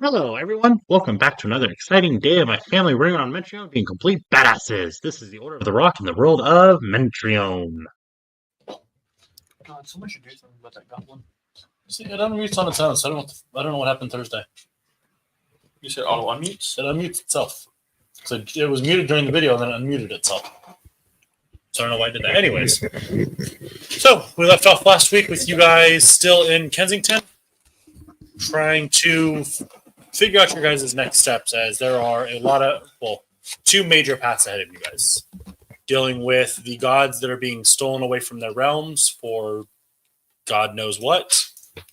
Hello, everyone. Welcome back to another exciting day of my family running around Mentrion being complete badasses. This is the Order of the Rock in the world of Mentrion. God, someone should do something about that goblin. See, it unmutes on its own, so I don't know what happened Thursday. You said auto unmute? It unmutes itself. So it was muted during the video, and then it unmuted itself. So I don't know why I did that. Anyways, so we left off last week with you guys still in Kensington, trying to figure out your guys' next steps, as there are two major paths ahead of you guys. Dealing with the gods that are being stolen away from their realms for God knows what.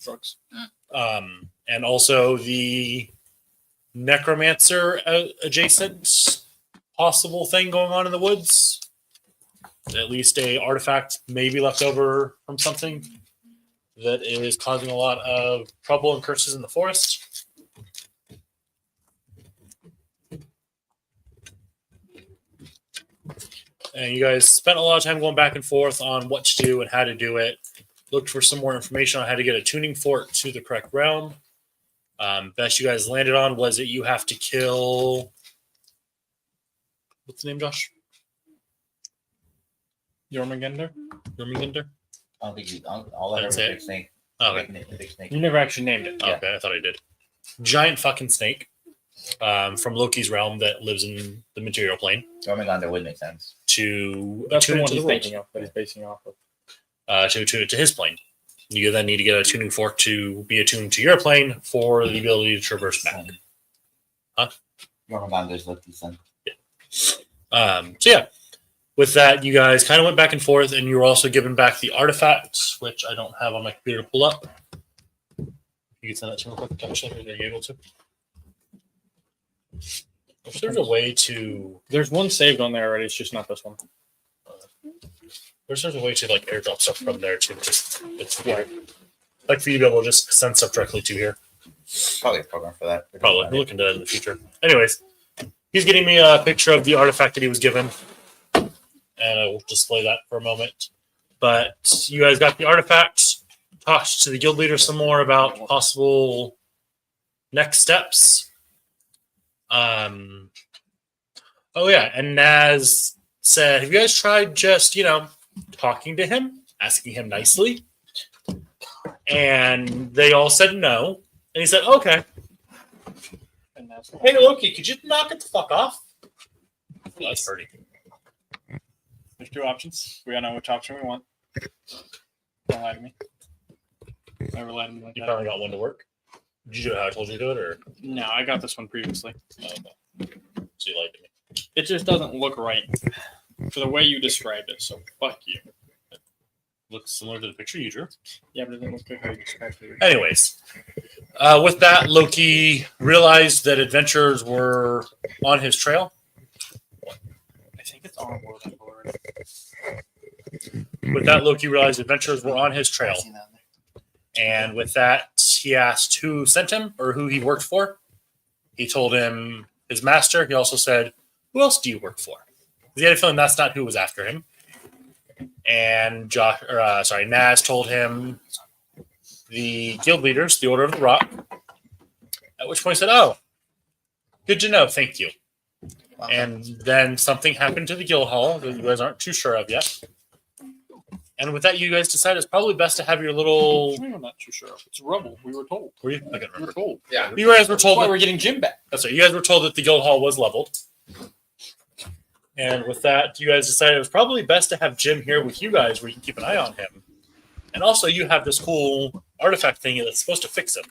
Drugs. And also the necromancer adjacent possible thing going on in the woods. At least a artifact maybe left over from something that is causing a lot of trouble and curses in the forest. And you guys spent a lot of time going back and forth on what to do and how to do it. Looked for some more information on how to get a tuning fork to the correct realm. Best you guys landed on was that you have to kill... What's the name, Josh? Jormungandr? I don't think you. All I heard was big snake. Okay. Big snake. You never actually named it. Yeah. Okay, I thought I did. Giant fucking snake from Loki's realm that lives in the material plane. Jormungandr would make sense. That's the tune one into he's the thinking world. of, that he's basing off of. To his plane. You then need to get a tuning fork to be attuned to your plane for the ability to traverse back. Huh? Jormungandr's Loki's son. With that, you guys kind of went back and forth, and you were also given back the artifacts, which I don't have on my computer to pull up. You can send that to me real quick, Josh, if you're able to. If there's a way to... There's one saved on there already. It's just not this one. There's a way to like airdrop stuff from there too. It's weird. Like for you to be able to just send stuff directly to here. Probably a program for that. Probably. We'll look into that in the future. Anyways, he's getting me a picture of the artifact that he was given. And I will display that for a moment. But you guys got the artifact. Talked to the guild leader some more about possible next steps. And Naz said, have you guys tried just, talking to him, asking him nicely? And they all said no. And he said, okay. Hey, Loki, could you knock it the fuck off? That's pretty. There's two options. We all know which option we want. Don't lie to me. Never lie to me like You that. finally got one to work. Did you do it how I told you to do it, or? No, I got this one previously. Oh, okay. So you lied to me. It just doesn't look right for the way you described it, so fuck you. Looks similar to the picture you drew. Yeah, but it doesn't look good how you described it. Anyways, with that, Loki realized that adventurers were on his trail. I think it's on board. With that, Loki realized adventurers were on his trail. And with that, he asked who sent him or who he worked for. He told him his master. He also said, who else do you work for? He had a feeling that's not who was after him. And Naz told him the guild leaders, the Order of the Rock. At which point he said, oh, good to know, thank you. Wow. And then something happened to the guild hall that you guys aren't too sure of yet. And with that, you guys decided it's probably best to have your little... I'm not too sure. It's rubble. We were told. Were you? I can't We were remember. told. Yeah. You guys were That's told why that... we're getting Jim back. That's right. You guys were told that the guild hall was leveled. And with that, you guys decided it was probably best to have Jim here with you guys where you can keep an eye on him. And also, you have this cool artifact thing that's supposed to fix him.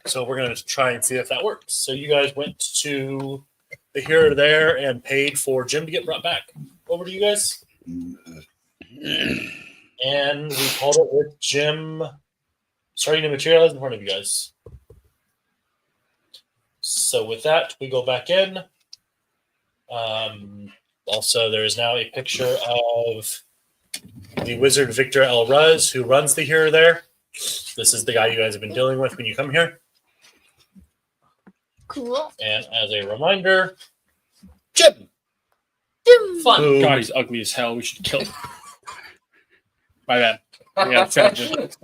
So we're going to try and see if that works. So you guys went to the here or there and paid for Jim to get brought back. Over to you guys. And we called it with Jim starting to materialize in front of you guys. So with that, we go back in. Also, there is now a picture of the wizard Victor L. Ruz, who runs the here or there. This is the guy you guys have been dealing with when you come here. Cool. And as a reminder, Jim. Fun. Who- God, he's ugly as hell. We should kill him. My bad. I got distracted.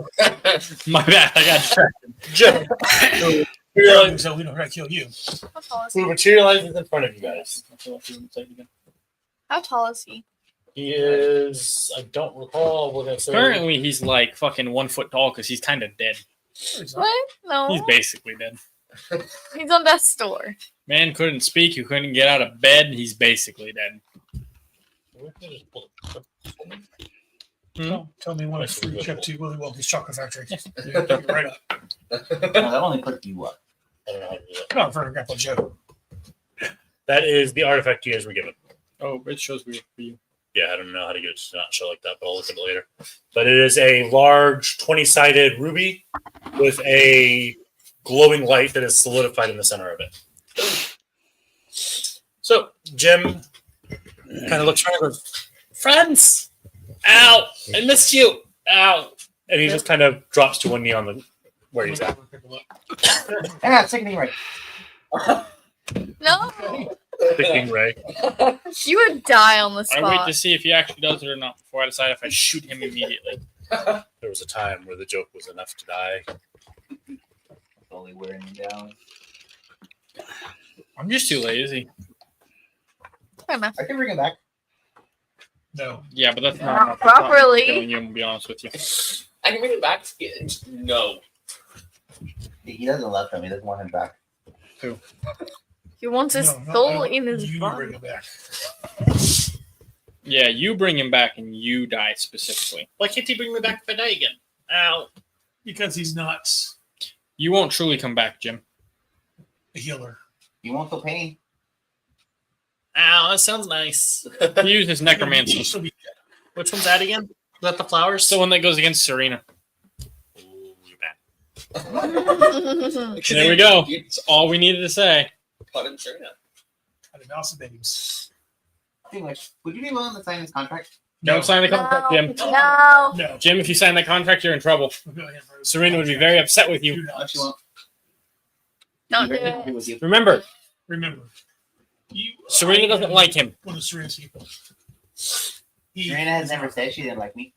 My bad. I got distracted. Jim, who So we don't try to kill you. How tall is Who he? materializes in front of you guys? How tall is he? He is. I don't recall. We're gonna say Currently, he's like fucking 1 foot tall because he's kind of dead. What? No. He's basically dead. He's on death's door. Man couldn't speak. He couldn't get out of bed. He's basically dead. Tell me when it's free trip to Willy Wonka's chocolate factory. Right up. That only put you up. I don't know how to do that. Come on, for Grandpa Joe. That is the artifact you guys were given. Oh, it shows weird for you. Yeah, I don't know how to get it to not show like that, but I'll look at it later. But it is a large 20-sided ruby with a glowing light that is solidified in the center of it. So Jim kind of looks around and goes, "Friends! Ow! I missed you! Ow!" And he just kind of drops to one knee on the where he's at. Yeah, second right. No. Thinking Ray. You would die on the I wait spot. to see if he actually does it or not before I decide if I shoot him immediately. There was a time where the joke was enough to die. Slowly wearing me down. I'm just too lazy. Fair enough. I can bring him back. No. Yeah, but that's Not not enough. properly. Killing you, I'm gonna be honest with you. I can bring him back. No. He doesn't love him. He doesn't want him back. He wants his No, soul in his You body. bring him back. Yeah, you bring him back and you die specifically. Why can't he bring me back if I die again? Ow. Because he's not You won't truly come back, Jim. a healer. You won't feel pain. Ow, that sounds nice. He uses necromancy. He'll be Which one's that again? Is that the flowers? It's the one that goes against Serena. Ooh, you're bad. There we go. That's all we needed to say. out of mouse babes. Pretty much. Would you be willing to sign this contract? Don't sign the contract, Jim. No. No. Jim, if you sign that contract, you're in trouble. Go ahead, bro. Serena would be very upset with you. Do not. What you want? Don't do He it. was you. Remember, Remember. Serena doesn't like him. One of Serena's people. Serena has never said she didn't like me.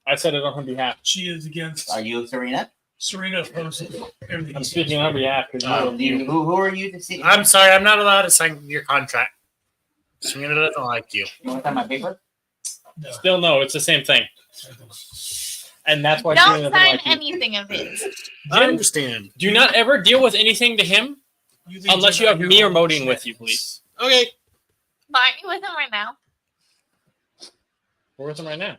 I said it on her behalf. She is against Are you Serena? Serena opposes everything. I'm speaking on her behalf. 'Cause Who are you to see? I'm sorry, I'm not allowed to sign your contract. Serena doesn't like you. You want to sign my paper? No. Still, no, it's the same thing. And that's why Don't Serena doesn't sign like you. anything of his. I understand. Do not ever deal with anything to him unless you have me or Modine with you, please. Okay. Aren't you with him right now? We're with him right now.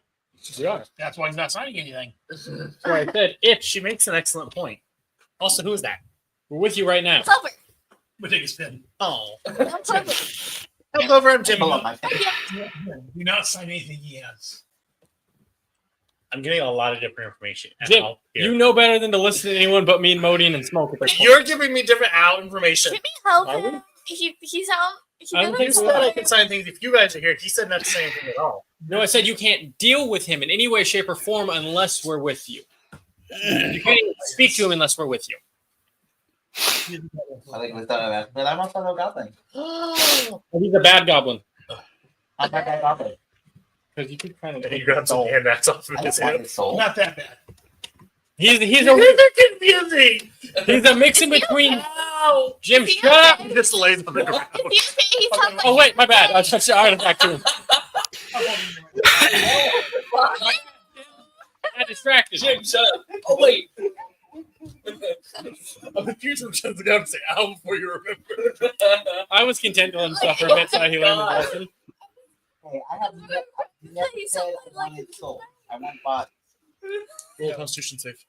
We are. That's why he's not signing anything. That's why I said if She makes an excellent point. Also, who is that? we're with you right now. Clover. But take his pen. Oh. Don't Clover. Help over him, Jim. Pull up my pen. Do not sign anything he has. I'm getting a lot of different information. Jim, Ow, here. you know better than to listen to anyone but me and Modine and Smoke at this point. You're giving me different out information. Can we help Are we? him? He's out. He I don't doesn't He think said I sign. can sign things if you guys are here. He said not to say anything at all. No, I said you can't deal with him in any way, shape, or form unless we're with you. You can't even speak to him unless we're with you. I think we thought of that. But I'm also no goblin. He's a bad goblin. I'm not that goblin. Because you keep trying to. He grabs some handbacks off of I his don't want head. his soul. Not that bad. He's These are confusing. a mix in between. Ow. Jim, Is he shut up! okay? He just lays on the ground. He sounds like Oh wait, my bad. I touched the artifact to him. I distracted. Jim, shut up. Oh, wait. I'm confused when Jim's down to say ow before you remember. I was content to let him suffer a bit so he learned his lesson. Hey, I have never said I wanted soul. I want body. Roll Constitution save.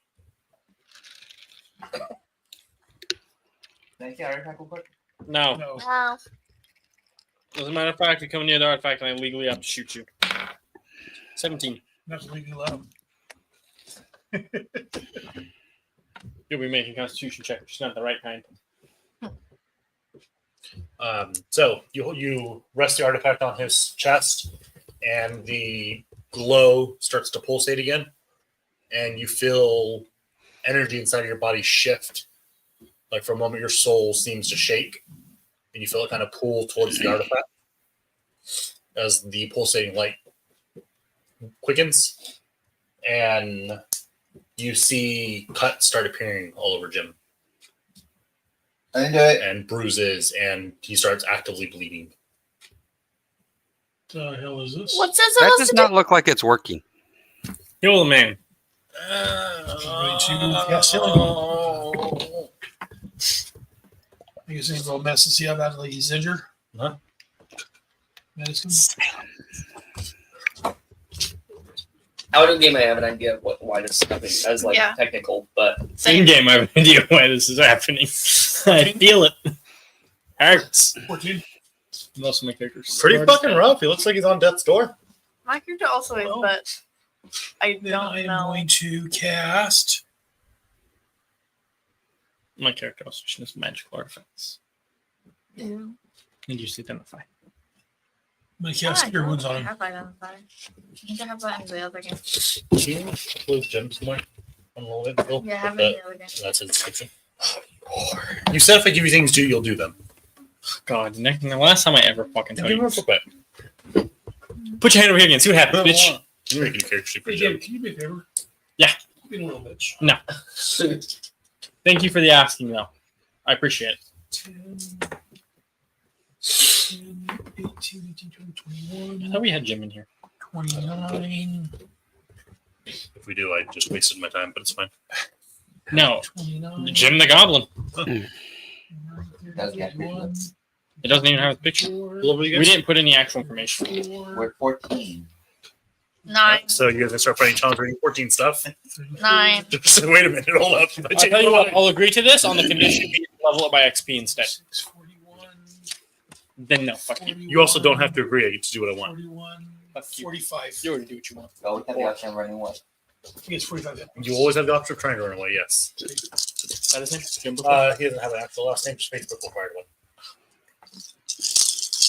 Can I see artifact real quick? No. No. No. As a matter of fact, you come near the artifact and I legally have to shoot you. 17. That's leaving alone. You'll be making a constitution check, which is not the right kind. So you rest the artifact on his chest, and the glow starts to pulsate again, and you feel energy inside of your body shift. Like for a moment, your soul seems to shake, and you feel it kind of pull towards the artifact as the pulsating light quickens, and you see cuts start appearing all over Jim. I didn't do it. and bruises, and he starts actively bleeding. The hell is this? What's this That supposed does to not look like it's working. Heal the man. Going to cast healing. Using a roll medicine to see how badly he's injured. Huh? Medicine. Out of game, I have an idea of why this is happening as like Yeah. technical, but In Same. game, I have no idea why this is happening. I feel it. Hurts. 14. Most of my characters. Pretty fucking rough. He looks like he's on death's door. My character also is, Well, but I Then don't I am know. going to cast. My character also has magical artifacts. Yeah. And you see identify. I'm going to cast Cure Wounds on him. Have identify. I think I have that in the other game. Can you include Jim somewhere? On a little bit, Bill? Yeah, I have it in the other game. That's his description. You said if I give you things to do, you'll do them. God, the last time I ever fucking tell Give you. him a quick. Put your hand over here again. See what happens, bitch. You're making a character sheet for Hey, Jim. Jim, can you do me a favor? Yeah. Being a little bitch. No. Thank you for the asking, though. I appreciate it. 10, 18, 19, 20, I 21, thought we had Jim in here. 29, If we do, I just wasted my time, but it's fine. No, 29. Jim the Goblin. Does get visual. It doesn't even have a picture. We didn't put any actual information. We're at 14. 9. So you guys can start fighting challenge rating 14 stuff. 9. So wait a minute, hold up. I'll tell you what, I'll agree to this on the condition we level it by XP instead. 641. Then no, fuck you. You also don't have to agree. I get to do what I want. 41. Fuck you. 45. You already do what you want. Go with the option of running away. He gets 45 hit points. You always have the option of trying to run away, yes. Is that his name? Jim He doesn't have an actual last name, just Facebook required one.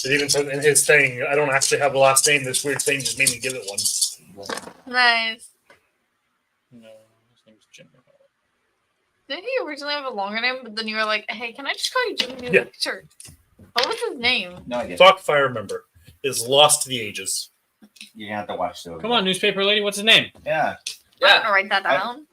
It even said in his thing, I don't actually have a last name. This weird thing just made me give it one. Nice. No, his name's Jim. Didn't he originally have a longer name, but then you were like, hey, can I just call you Jimmy? Yeah. Sure. What was his name? No idea. Fuck if I remember. Is lost to the ages. You're gonna have to watch the. Come on, newspaper lady. What's his name? Yeah. I'm gonna write that down.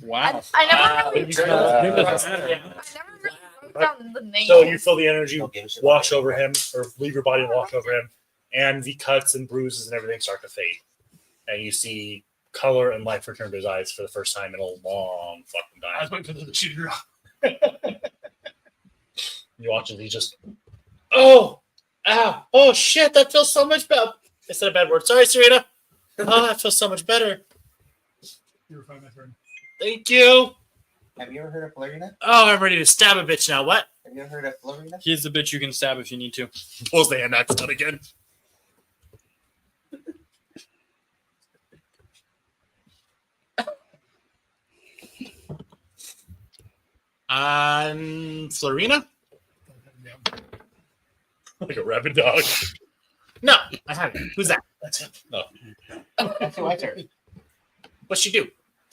Wow. I never really, Name doesn't matter. I never really wrote down the name. So you feel the energy Don't give a shit wash about over him, or leave your body and wash over him, and the cuts and bruises and everything start to fade. And you see color and life return to his eyes for the first time in a long fucking I was time. waiting for the shooter. You watch as he just, oh, ow, oh shit, that feels so much better. I said a bad word. Sorry, Serena. Oh, that feels so much better. You're fine, my friend. Thank you. Have you ever heard of Florina? Oh, I'm ready to stab a bitch now. What? Have you ever heard of Florina? He's the bitch you can stab if you need to. Pulls the hand axe out again. Florina? Like a rabid dog. No, I haven't. Who's that? That's him. No. That's who I heard. What's she do?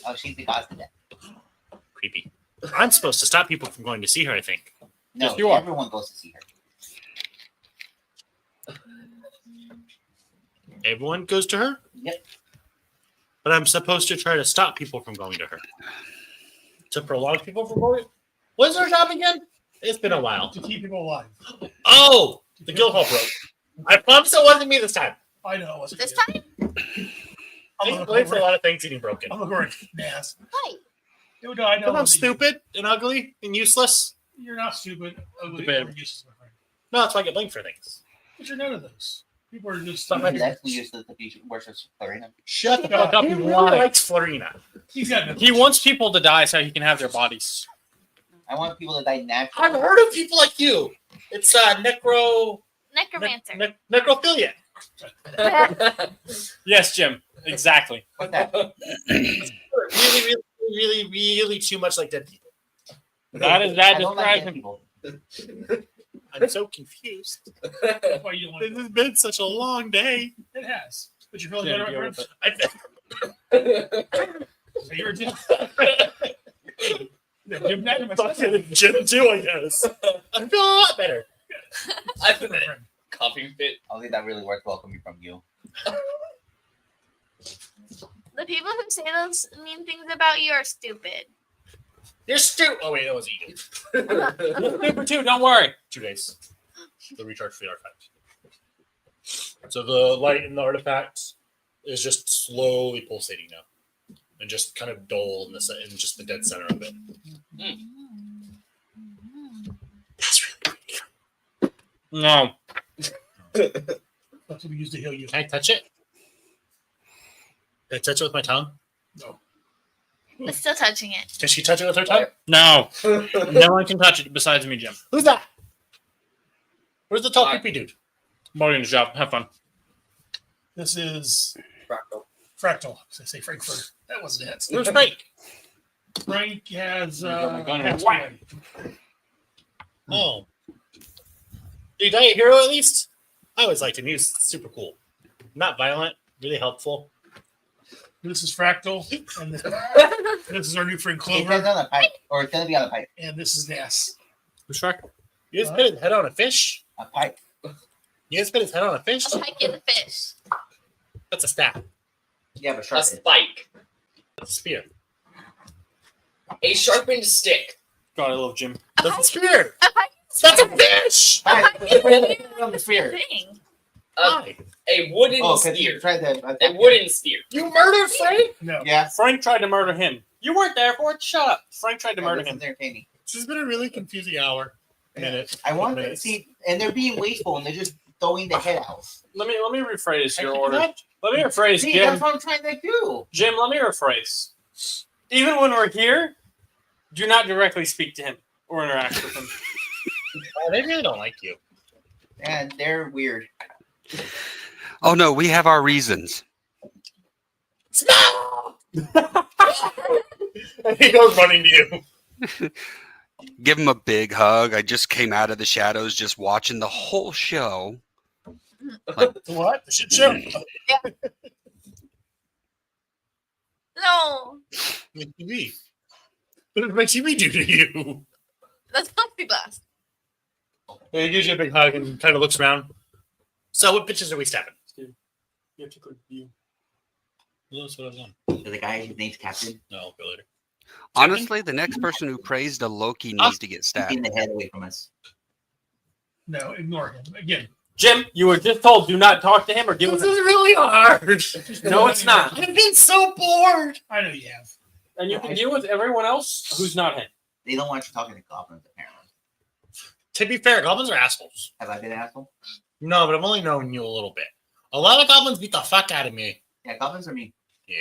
Oh, she's the cause of that. Creepy. I'm supposed to stop people from going to see her, I think. No, Yes, you are. everyone goes to see her. Everyone goes to her? Yep. But I'm supposed to try to stop people from going to her. To prolong people from going? What's her job again? It's been a while. To keep people alive. Oh! The guild hall broke. I promise it wasn't me this time. I know. It wasn't This you. time? I I'm blame for a lot of things getting broken. I'm going Nas. Hi. No, I know. Because I'm stupid and ugly and useless. You're not stupid. Ugly, Bad. or useless, my friend. No, that's why I get blamed for things. But you're none of those. People are just. Stop it. That's who used to be worships Florina. Shut the Yeah, fuck up. he He really lied. likes Florina. He's got no. He wants people to die so he can have their bodies. I want people to die naturally. I've heard of people like you. It's Necromancer. necrophilia. Yes, Jim. Exactly. What's that? Really too much like dead people. That I describes don't like dead him. people. I'm so confused. That's why you don't This like has been such a long day. it. It has. But you're feeling Jim, better, deal my with friend? it. So you're Jim. Jim Necromancer. Fucking Jim too, I guess. I feel a lot better. I've been My in a friend. coughing fit. I don't think that really worked well coming from you. The people who say those mean things about you are stupid. You're stupid. Oh wait, that was Eden. You're stupid too. Don't worry. 2 days. The recharge for the artifact. So the light in the artifact is just slowly pulsating now, and just kind of dull in just the dead center of it. That's really pretty. No. That's what we use to heal you. Can I touch it? Can I touch it with my tongue? I'm still touching it. Can she touch it with her tongue? No. No one can touch it besides me, Jim. Who's that? Where's the tall creepy dude? Morgan to shop. Have fun. This is Fractal. Fractal. I say Frankfurt. That wasn't it. Where's Frank? Frank has got my gun has and one. Oh. Did you die a hero at least? I always liked him. He was super cool. Not violent, really helpful. This is Fractal, and this is our new friend It Clover, says on the pipe, or it's gonna be on the pipe. and this is Ness. Who's Fractal? You guys put his head on a fish? A pipe. You guys put his head on a fish? I'll hike in the fish. That's a staff. You have a A sharp. spike. That's a spear. A sharpened stick. God, I love Jim. That's a spear. I'm hiking That's a fish. On the sphere. thing. Why? A wooden Oh, because spear. you tried to. A wooden spear. You murdered Frank? No. Yeah. Frank tried to murder him. You weren't there for it. Shut up. Frank tried to murder This him. is entertaining. This has been a really confusing hour. Minute. I want to minutes. see, and they're being wasteful, and they're just throwing the head out. Let me rephrase your I order. cannot- Let me rephrase, See, Jim. that's what I'm trying to do. Jim, let me rephrase. Even when we're here, do not directly speak to him or interact with him. They really don't like you. And they're weird. Oh no, we have our reasons. Smell! And he goes running to you. Give him a big hug. I just came out of the shadows just watching the whole show. What? The shit show? No, What did my TV do to you? that's plexiglass. And he gives you a big hug and kind of looks around. So what bitches are we stabbing? You have to click view. Well, that's what I was on. So the guy, his name's Captain, No, I'll go later. Honestly, the next person who prays to Loki needs to get keeping stabbed. the head away from us. No, ignore him. Again, Jim, you were just told do not talk to him or deal This with is him. really hard. No, it's not. I've been so bored. I know you have. And you can deal with everyone else who's not him. They don't want you talking to goblins, apparently. To be fair, goblins are assholes. Have I been an asshole? No, but I've only known you a little bit. A lot of goblins beat the fuck out of me. Yeah, goblins are mean. Yeah.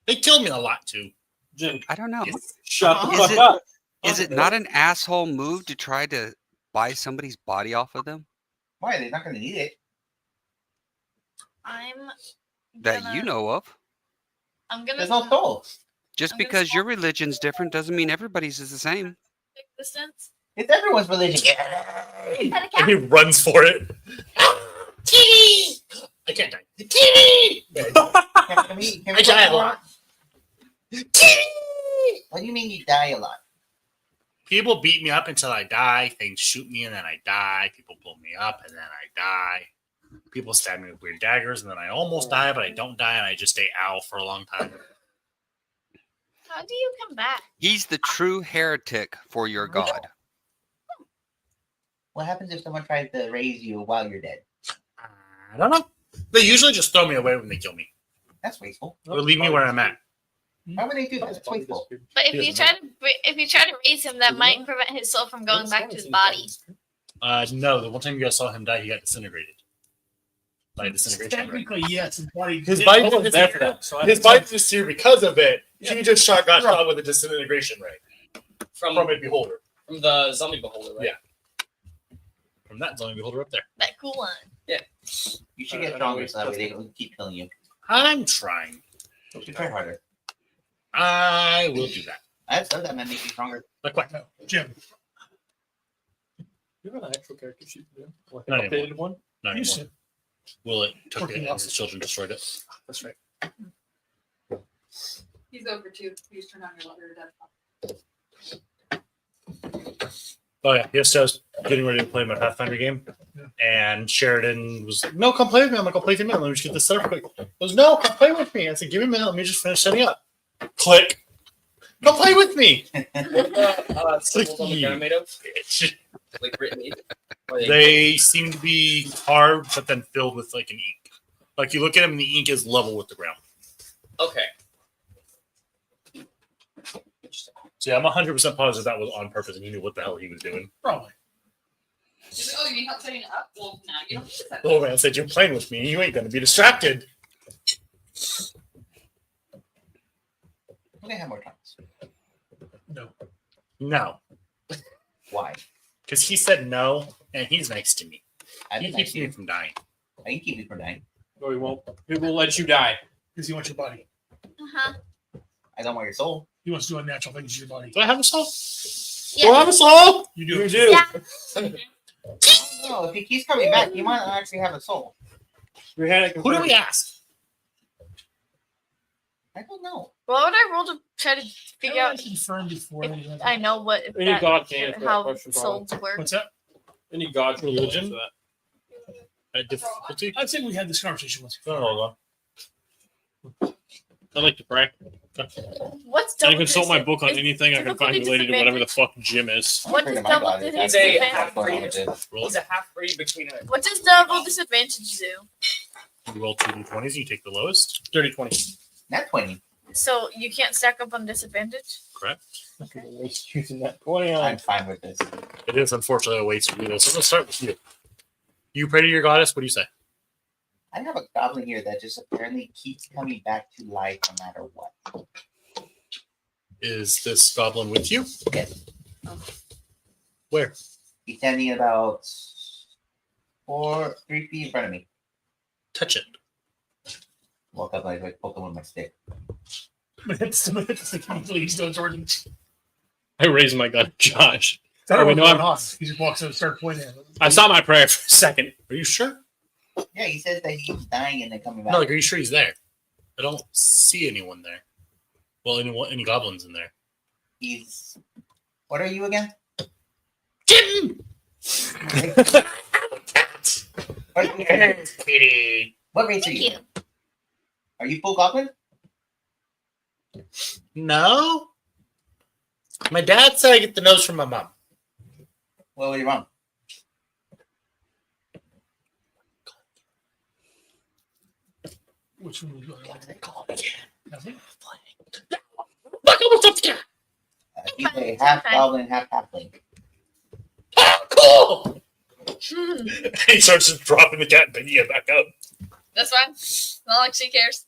They killed me a lot too. Jim, I don't know. shut the Is fuck it- up. Is it not an asshole move to try to buy somebody's body off of them Why? They're not going to need it. I'm that gonna, you know of? I'm gonna There's no soul. Just I'm gonna because stop. your religion's different doesn't mean everybody's is the same. take distance. It's everyone's religion. Pet a And cat. he runs for it. TV! I can't die. TV! Can I die a lot. TV! What do you mean you die a lot? People beat me up until I die. Things shoot me and then I die. People blow me up and then I die. People stab me with weird daggers and then I almost die, but I don't die and I just stay owl for a long time. How do you come back? He's the true heretic for your god. What happens if someone tries to raise you while you're dead? I don't know. They usually just throw me away when they kill me. That's wasteful. Or leave me where I'm at. Why would they do that? That's wasteful. But if He you doesn't try to raise him, that might prevent his soul from going back to his body. No, the one time you guys saw him die, he got disintegrated. By disintegration. Right? Technically, yes. His body. His I body wasn't there for that. So I His body was here because of it. He just got shot with a disintegration ray From from a beholder. the zombie beholder, right? Yeah. From that zombie beholder up there. That cool one. You should get stronger so that way they don't keep killing you. I'm trying. You should try harder. I will do that. I've said that might make you stronger. Like what? No, Jim. You have an actual character sheet for them? Like Not an updated one? Not You anymore. said Will it took Working it on and his children destroyed it. That's right. He's over too. You just turn on your desktop. Oh yeah, yes. So I was getting ready to play my Pathfinder game, and Sheridan was, "No, come play with me." I'm like, "I'll play with you. Let me just get this set up quick." He goes, "No, come play with me." I said, "Give me a minute. Let me just finish setting up." Click. Come play with me. Symbols on the gun made of? Like written ink? Or They seem to be carved, but then filled with like an ink. Like you look at them, and the ink is level with the ground. Okay. So yeah, I'm 100% positive that was on purpose, and he knew what the hell he was doing. Probably. She's like, oh, you need help setting it up? Well, now you don't need to set it The old up. man said, "You're playing with me. You ain't gonna be distracted." We're gonna have more times. No. No, Why? because he said no, and he's nice to me. I He think keeps me from dying. I can keep you from dying. No, he won't. He will let you die. Because he wants your body. Uh-huh. I don't want your soul. He wants to do unnatural things to your body. Do I have a soul? Yeah. Do I have a soul? You do. You do. Yeah. No, if he keeps coming back, he might actually have a soul. We had it Who do we ask? I don't know. What would I roll to try to figure out? confirmed before. If I know what if Any that, god can answer that how question, souls work. What's that? Any god can Religion? answer that. Difficulty? I'd say we had this conversation once. No, hold on. I like to pray. What's I double consult my dis- book on is anything I can find difficulty related to whatever the fuck Jim is. What Pretty does much double God is dis- He's a actually half going on breed. with this. He's a half breed between a. What does double disadvantage do? You roll 2 d20s, you take the lowest. 30-20. Not 20. So you can't stack up on disadvantage? Correct. Waste using that 20 on. I'm fine with this. It is unfortunately a waste to do this. So let's start with you. You pray to your goddess. What do you say? I have a goblin here that just apparently keeps coming back to life no matter what. Is this goblin with you? Yes. Where? He's standing about 3 feet in front of me. Touch it. Walk up like poke him with my stick. Please don't Jordan. I raised my gun, Josh. I don't Oh, know we know what's I'm- going on. He just walks up and starts pointing at him. I saw my prayer for a second. Are you sure? Yeah, he says that he's dying and then coming back. No, like, are you sure he's there? I don't see anyone there. Well, any goblins in there? He's. What are you again? Jim! What, Kitty. what race are Thank you? you. Are you full goblin? No. My dad said I get the nose from my mom. What was your mom? Which one was going on? Nothing? He's a half goblin, half halfling. Cool. He starts just dropping the cat and picking it back up. That's fine. It's not like she cares.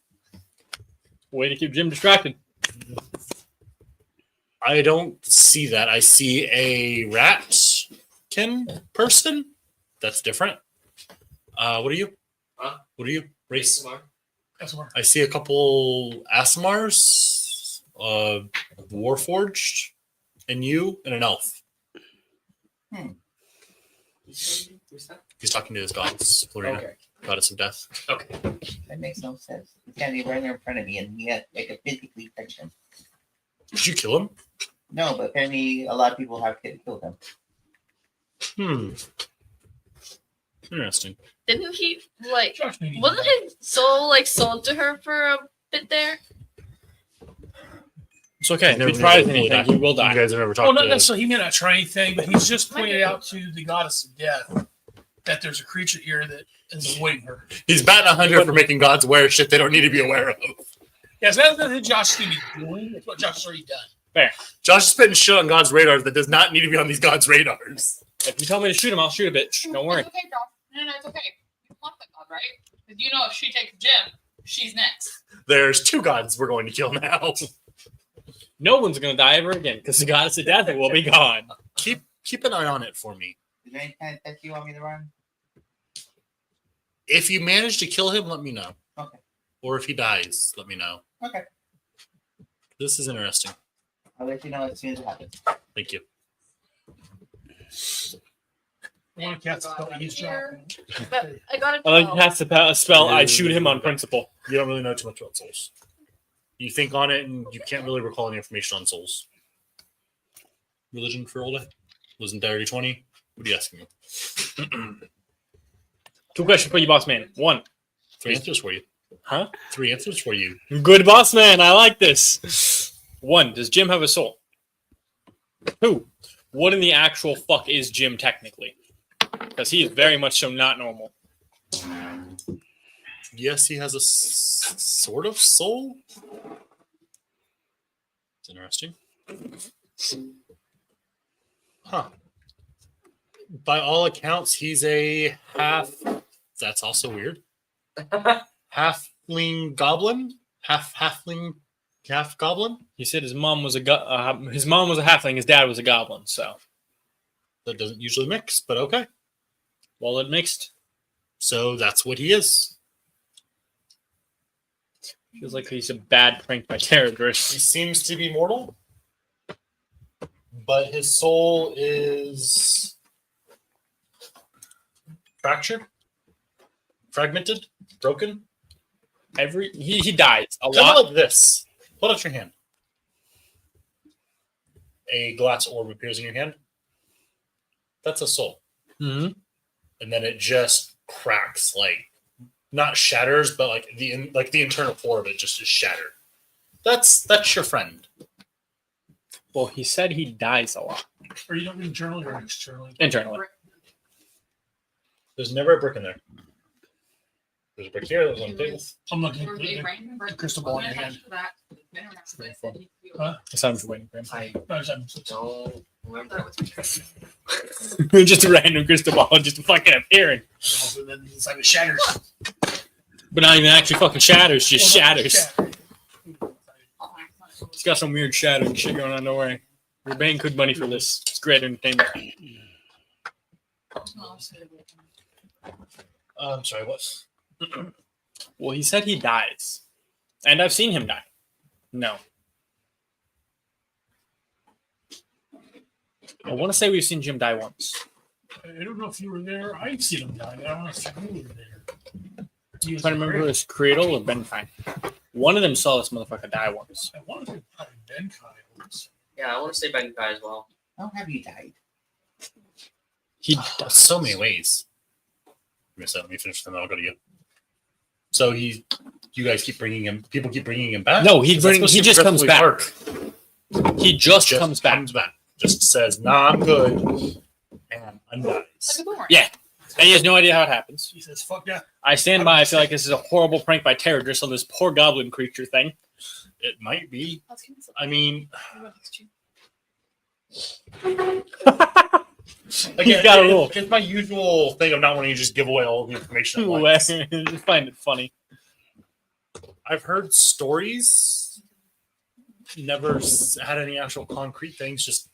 Way to keep Jim distracted. I don't see that. I see a ratkin person. That's different. What are you? Huh? What are you? Race. That's where. I see a couple Asimars, Warforged, and you, and an elf. He's talking to his gods, Florina, Okay. goddess of death. Okay. That makes no sense. He's standing right there in front of me and he had like a physically touch him. Did you kill him? No, but apparently a lot of people have killed him. Interesting. Didn't he like? Josh maybe. Wasn't his soul like sold to her for a bit there? It's okay. Never If he tries been able to anything, he will You die. guys have never Well, talked not to necessarily. He may not try anything, but he's just pointed out to the goddess of death that there's a creature here that is avoiding her. He's batting 100 for making gods aware of shit they don't need to be aware of. Yes, that's nothing Josh is going to be doing. It's what Josh has already done. Josh is spitting shit on God's radars that does not need to be on these gods' radars. If you tell me to shoot him, I'll shoot a bitch. Don't worry. It's okay, Josh. No, it's okay. You want that god, right? Because you know if she takes Jim, she's next. There's 2 gods we're going to kill now. No one's gonna die ever again because the goddess of death will be gone. Keep an eye on it for me. Is there any kind of test you want me to run? If you manage to kill him, let me know. Okay. Or if he dies, let me know. Okay. This is interesting. I'll let you know as soon as it happens. Thank you. I want to cast a spell. He's dropping. But I got a I like 12. cast a spell. I shoot him on principle. You don't really know too much about souls. You think on it, and you can't really recall any information on souls. Religion for all day? Wasn't Diary 20? What are you asking me? 2 questions for you, boss man. 1. 3 answers for you. Huh? 3 answers for you. Good boss man. I like this. 1, does Jim have a soul? 2, what in the actual fuck is Jim technically? Because he is very much so not normal. Yes, he has a sort of soul. It's interesting. Huh. By all accounts, he's a half. That's also weird. Halfling goblin? Halfling, half goblin? He said his mom was a his mom was a halfling, his dad was a goblin. So That doesn't usually mix, but okay. well, it mixed. So that's what he is. Feels like he's a bad prank by terrorists. He seems to be mortal, but his soul is fractured, fragmented, broken. He dies a Kind lot. of like this. Hold out your hand. A glass orb appears in your hand. That's a soul. Mm-hmm. And then it just cracks, like not shatters, but like the internal core of it just is shattered. That's your friend. Well, he said he dies a lot Or you don't internally or externally? internally. There's never a brick in there. There's a brick here. There's on the table. I'm looking at the crystal ball in your hand. Huh? That's how I'm waiting for him. I No, it's- don't remember. Just a random crystal ball, just fucking appearing, Also, then it's like it shatters. but not even actually fucking shatters. Just Well, no, shatters. shatter. It's got some weird shattering shit going on. Don't worry. We're paying good money for this. It's great entertainment. I'm sorry, what? Well, he said he dies, and I've seen him die. No. I want to say we've seen Jim die once. I don't know if you were there. I've seen him die. I don't know if you were there. He was I remember it was Cradle or Benkai. One of them saw this motherfucker die once. I wanted to probably Ben Kyle's. Yeah, I want to say Ben Kai as well. How have you died? He There's so many ways. Let me finish, then I'll go to you. So you guys keep bringing him. People keep bringing him back. No, he Is that supposed to just comes progressively back. work? He just comes back. Just says, "Nah, I'm good," and undies. Like a boomerang. Yeah. And he has no idea how it happens. He says, "Fuck yeah." I stand by. I feel like this is a horrible prank by terrorists on this poor goblin creature thing. It might be. Let's give him some- I mean, What about these two? again, got a little. it's my usual thing of not wanting to just give away all the information. At once. Just find it funny. I've heard stories. Never had any actual concrete things. Just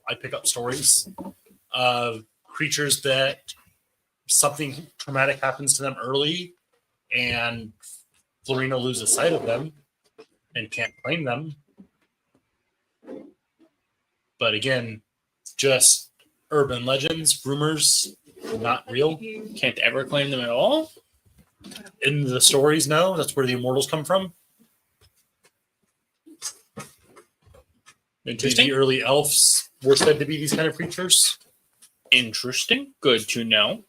I pick up stories of creatures that something traumatic happens to them early, and Florina loses sight of them and can't claim them. But again, just urban legends, rumors, not real. Can't ever claim them at all. In the stories, no. That's where the immortals come from. Interesting. The early elves were said to be these kind of creatures. Interesting. Good to know.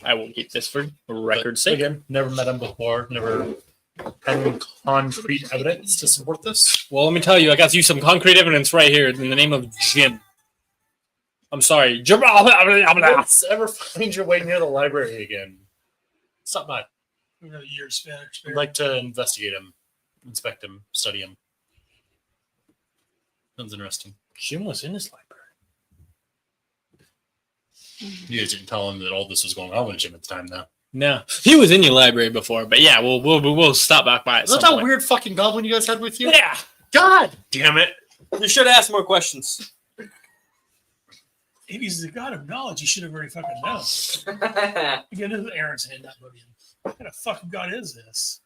I will keep this for record's sake. Again, never met them before. Never had any concrete evidence to support this. Well, let me tell you, I got you some concrete evidence right here in the name of Jim. I'm sorry. Jim. Let's ever find your way near the library again. Stop by. We got a year's spare. I'd like to investigate him, inspect him, study him. Sounds interesting. Jim was in his library. You guys didn't tell him that all this was going on with Jim at the time, though. No, he was in your library before, but yeah, we'll stop back by. At Is that some that point. weird fucking goblin you guys had with you? Yeah. God damn it. You should ask more questions. If he's the god of knowledge, he should have already fucking known. Again, this is Aaron's hand, not William. What kind of fucking god is this?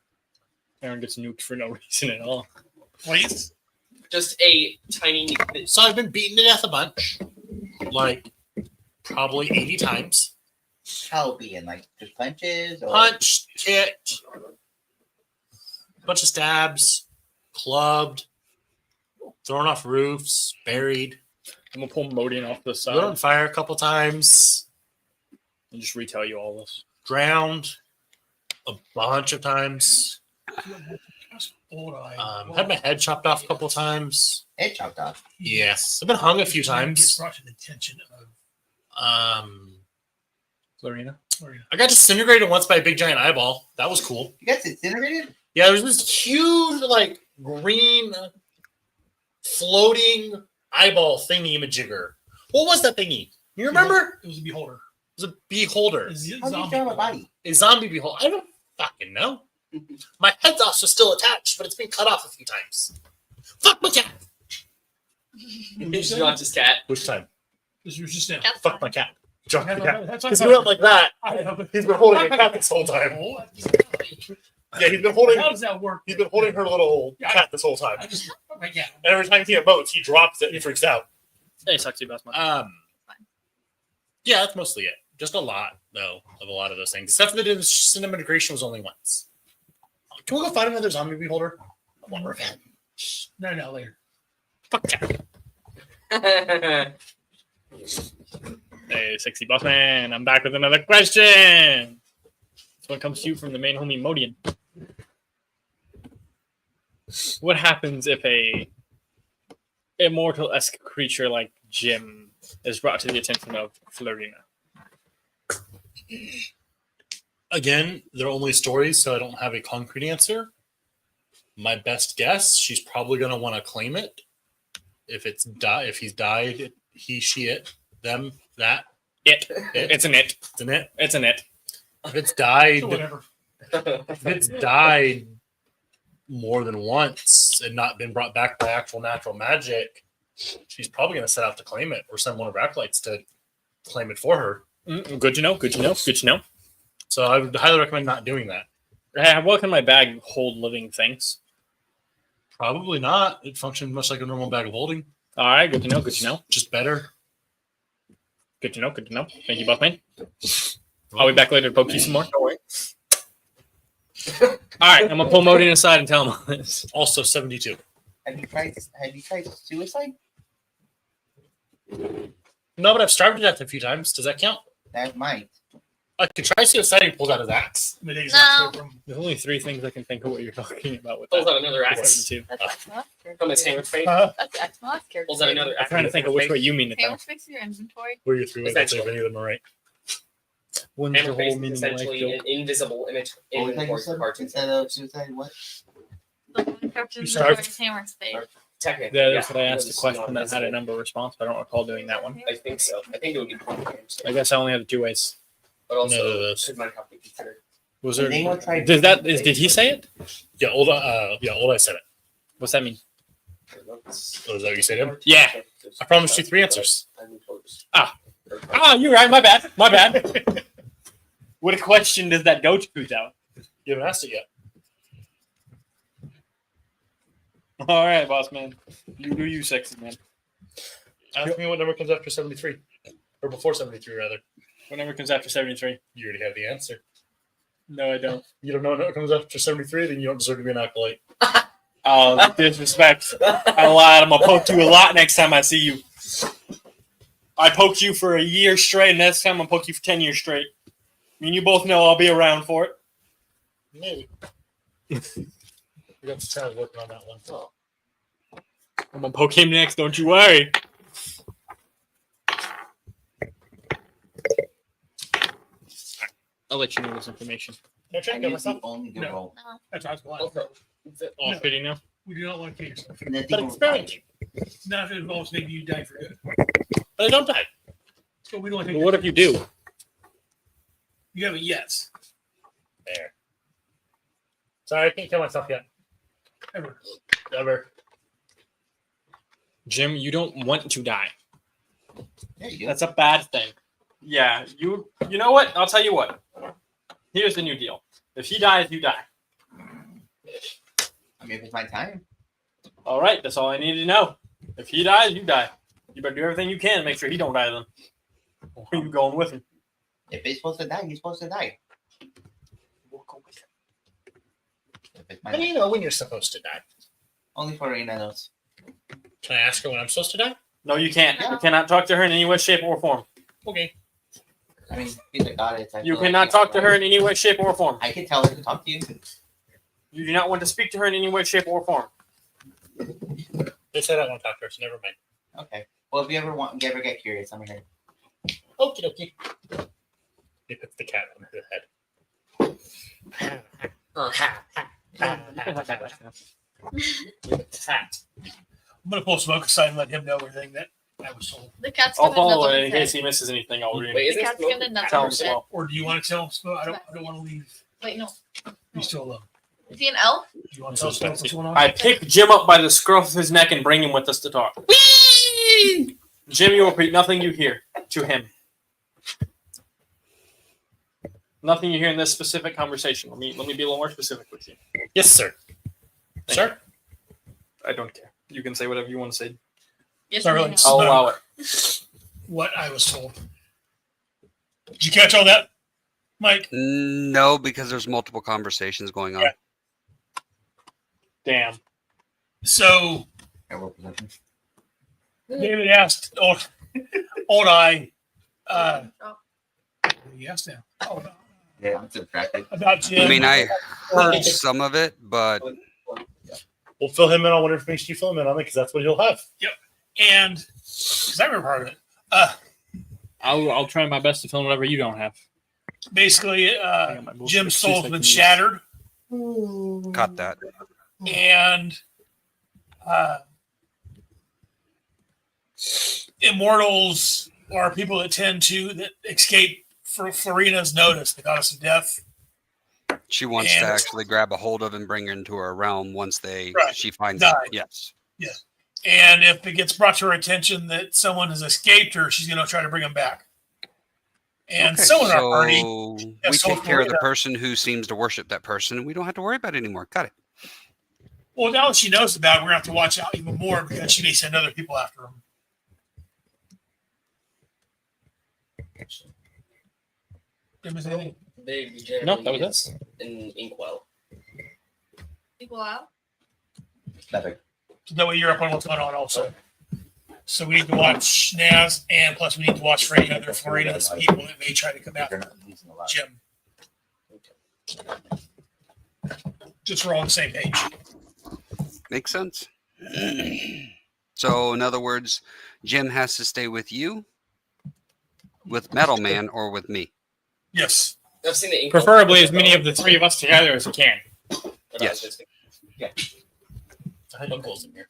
Aaron gets nuked for no reason at all. Please? Just a tiny. So I've been beaten to death a bunch. Like, probably 80 times. How being like just punches or Punched, kicked, bunch of stabs, clubbed, thrown off roofs, buried, I'm gonna pull Modian off the lit on side fire a couple times, and just retell you all this. drowned a bunch of times. That's old eye. Had my head chopped off a couple times. Head chopped off. Yes, I've been hung a few Gets times. brought to the attention of Florina. I got disintegrated once by a big giant eyeball. That was cool. You guys incinerated? Yeah, there's this huge, like, green floating eyeball thingy majigger. What was that thingy? You remember? It was a beholder. It was a beholder. It was a How do you zombie draw a beholder. body? A zombie beholder. I don't fucking know. My head's also still attached, but it's been cut off a few times. Fuck my cat. He's not just cat. Which time? This was just now. That's Fuck fine. my cat. Drop the cat. That's Because he went like that. I know. He's been holding a cat this whole time. Yeah, he's been holding. How does that work? He's been holding her little cat this whole time. I just my cat. And every time he emotes, he drops it and freaks out. Hey, sucks you, Bossman. Yeah, that's mostly it. Just a lot, though, of a lot of those things. Except for the cinema integration was only once. Can we go find another zombie beholder? I want revenge. No, later. Fuck cat. Hey, sexy Bossman. I'm back with another question. This one comes to you from the main homie Modian. What happens if a immortal-esque creature like Jim is brought to the attention of Florina? Again, they're only stories, so I don't have a concrete answer. My best guess, she's probably going to want to claim it. If he's died, he, she, it, them, that, It. It's an it. it's an it. It's an it. If it's died, So whatever. if it's died more than once and not been brought back by actual natural magic, she's probably going to set out to claim it or send one of her acolytes to claim it for her. Good to know. Good to know. Good to know. So I would highly recommend not doing that. Hey, what can my bag hold living things? Probably not. It functions much like a normal bag of holding, All right. Good to know. Good to know. just better. Good to know. Good to know. Thank you, Bossman. I'll be back later to poke you some more. All right. I'm going to pull Modian aside and tell him all this. Also 72. Have you tried suicide? No, but I've starved to death a few times. Does that count? That might. I could try suicide and he pulls out his axe. I mean, they No. from There's only 3 things I can think of what you're talking about with Pulls that. out another axe 72. That's Xmo's character. from his hammer face. That's Xmo's character. Pulls out another I'm axe. trying to think of which way you mean it, though. Hammer fix your inventory. Where you through it, let's see if Essentially. any of them are right. When's the Hammer whole face is meaning essentially like an invisible image What was that you inventory said? for cartoons. Instead of suicide, what? The one character You inventory starved? is hammer space. Technically, Yeah, that's what I it asked was the question that had a non-visible. number response, but I don't recall doing that one. I think so. I think it would be point games. I guess I only have the 2 ways. But No, also, those. could might have to be considered. Was Did there? anyone try? Did he say it? Yeah, old I said it. What's that mean? Oh, is that what you said, Em? Yeah. I promised you 3 answers. Ah, you're right. My bad. My bad. What question does that go to, though? You haven't asked it yet. All right, boss man. You do you, sexy man. Ask me what number comes after 73. Or before 73, rather. Whatever comes after 73. You already have the answer. No, I don't. You don't know what comes after 73, then you don't deserve to be an acolyte. Oh, disrespect. I lied. I'm going to poke you a lot next time I see you. I poked you for a year straight, and next time I'm going to poke you for 10 years straight. I mean, you both know I'll be around for it. Maybe. We got the time working on that one. Oh. I'm going to poke him next, don't you worry. I'll let you know this information. Can I try I and get use the myself? only good No. roll. No. That's how it's going. Also, Oh, No. fitting now? We do not want to kill yourself. And then But people experiment. Not if it involves maybe you die for good. But I don't die. So we don't want to But take what if you do? You haven't yet. There. Sorry, I can't kill myself yet. Ever. Ever. Jim, you don't want to die. Yeah, you do. That's a bad thing. Yeah, you know what? I'll tell you what. Here's the new deal. If he dies, you die. I mean, if it's my time. All right, that's all I need to know. If he dies, you die. You better do everything you can to make sure he don't die then. Or are you going with him? If he's supposed to die, he's supposed to die. We'll go with him. If it's my How do you know when you're supposed to die? Only for Reunited. Can I ask her when I'm supposed to die? No, you can't. Yeah. You cannot talk to her in any way, shape, or form. Okay. I mean, he's a goddess. I You feel like cannot he's talk to her right. in any way, shape, or form. I can tell her to talk to you. You do not want to speak to her in any way, shape, or form. They said I want to talk to her, so never mind. Okay. Well, if you ever get curious, I'm here. Okie dokie. He puts the cat on her head. I'm gonna pull Smoke aside and let him know everything that I was told. The cat's I'll gonna follow nut on it in his case head. he misses anything. I'll read. Wait, The isn't cat's Smoke? gonna nut Tell on him his head. small. Or do you want to tell Smoke? I don't want to leave Wait, no. you still alone. Is he an elf? Do you want to tell Smoke what's going on? I pick Jim up by the scruff of his neck and bring him with us to talk. Jim, you repeat nothing you hear to him. Nothing you hear in this specific conversation. Let me be a little more specific with you. Yes, sir. Thank Sir? I don't care. You can say whatever you want to say. Yes, Sorry, we like, know. I'll allow it. What I was told. Did you catch all that, Mike? No, because there's multiple conversations going on. Yeah. Damn. So At what position? David asked old I. He asked now. Oh, Yeah, I'm subtracted. about Jim. I mean, I heard some of it, but We'll fill him in on what information you fill him in on, because that's what he'll have. And because I remember part of it. I'll try my best to film whatever you don't have. Basically, got my bullshit Jim's excuse soul's I been can use. shattered, got that. and immortals are people that tend to that escape Florina's notice, the goddess of death. She wants to And- actually grab a hold of and bring her into her realm once Right. she finds Die. it. Yes. And if it gets brought to her attention that someone has escaped her, she's going to try to bring them back. And Okay, someone in our party, so we has told take care of the Florina- person who seems to worship that person, and we don't have to worry about it anymore. Got it. well, now that she knows about it, we're going to have to watch out even more because she may send other people after him. Did we say anything? They generally No, that was use an inkwell. Equal out? Better. So that way you're up on what's going on also. So we need to watch Naz, and plus we need to watch for any other Florida's people that may try to come They're after not using a lot. Jim. Just we're all on the same page. Makes sense. So, in other words, Jim has to stay with you, with Metal Man, or with me. Yes. I've seen the inkwell. Preferably as many of the three of us together as we can. But I was Yes. just- I had uncles in here.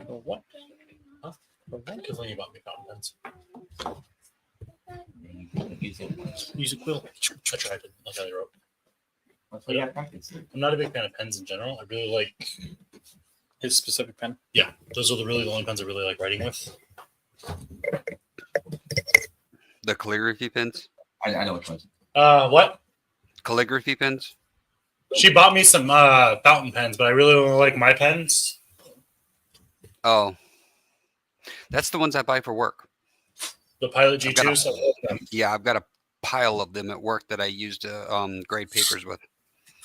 What? Because when you bought me fountain pens. Use it. Use a quill. I tried to, like how they wrote. What's what you got practice? I'm not a big fan of pens in general. I really like, His specific pen. yeah, those are the really only pens I really like writing with. The calligraphy pens? I know which ones. What? Calligraphy pens? She bought me some fountain pens, but I really only like my pens. Oh. That's the ones I buy for work. The Pilot I've got G2. So I like them. Yeah, I've got a pile of them at work that I use to grade papers with.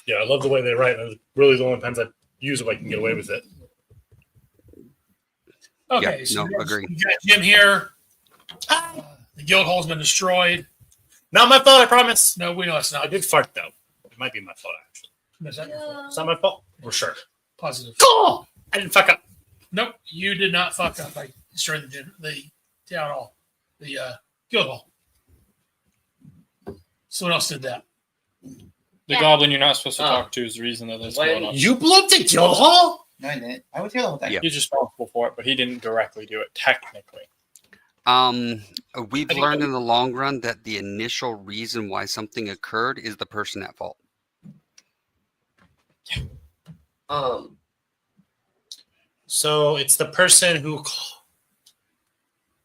Yeah, I love the way they write. They're really the only pens I use if I can get away with it. Okay. Yeah, so no, agree. we got Jim here. The guild hall's been destroyed. Not my fault, I promise. No, we know it's I not. did fart though. It might be my fault actually. Is that your fault? It's not my fault. We're sure. Positive. Cool. I didn't fuck up. Nope, you did not fuck up by destroying the town hall, the guild hall. Someone else did that. The Yeah. goblin you're not supposed to Oh. talk to is the reason that this Why going on. You blew up the guild hall? No, I didn't. I was here the whole time. Yeah. He's responsible for it, but he didn't directly do it, technically. We've learned in the long run that the initial reason why something occurred is the person at fault. So it's the person who,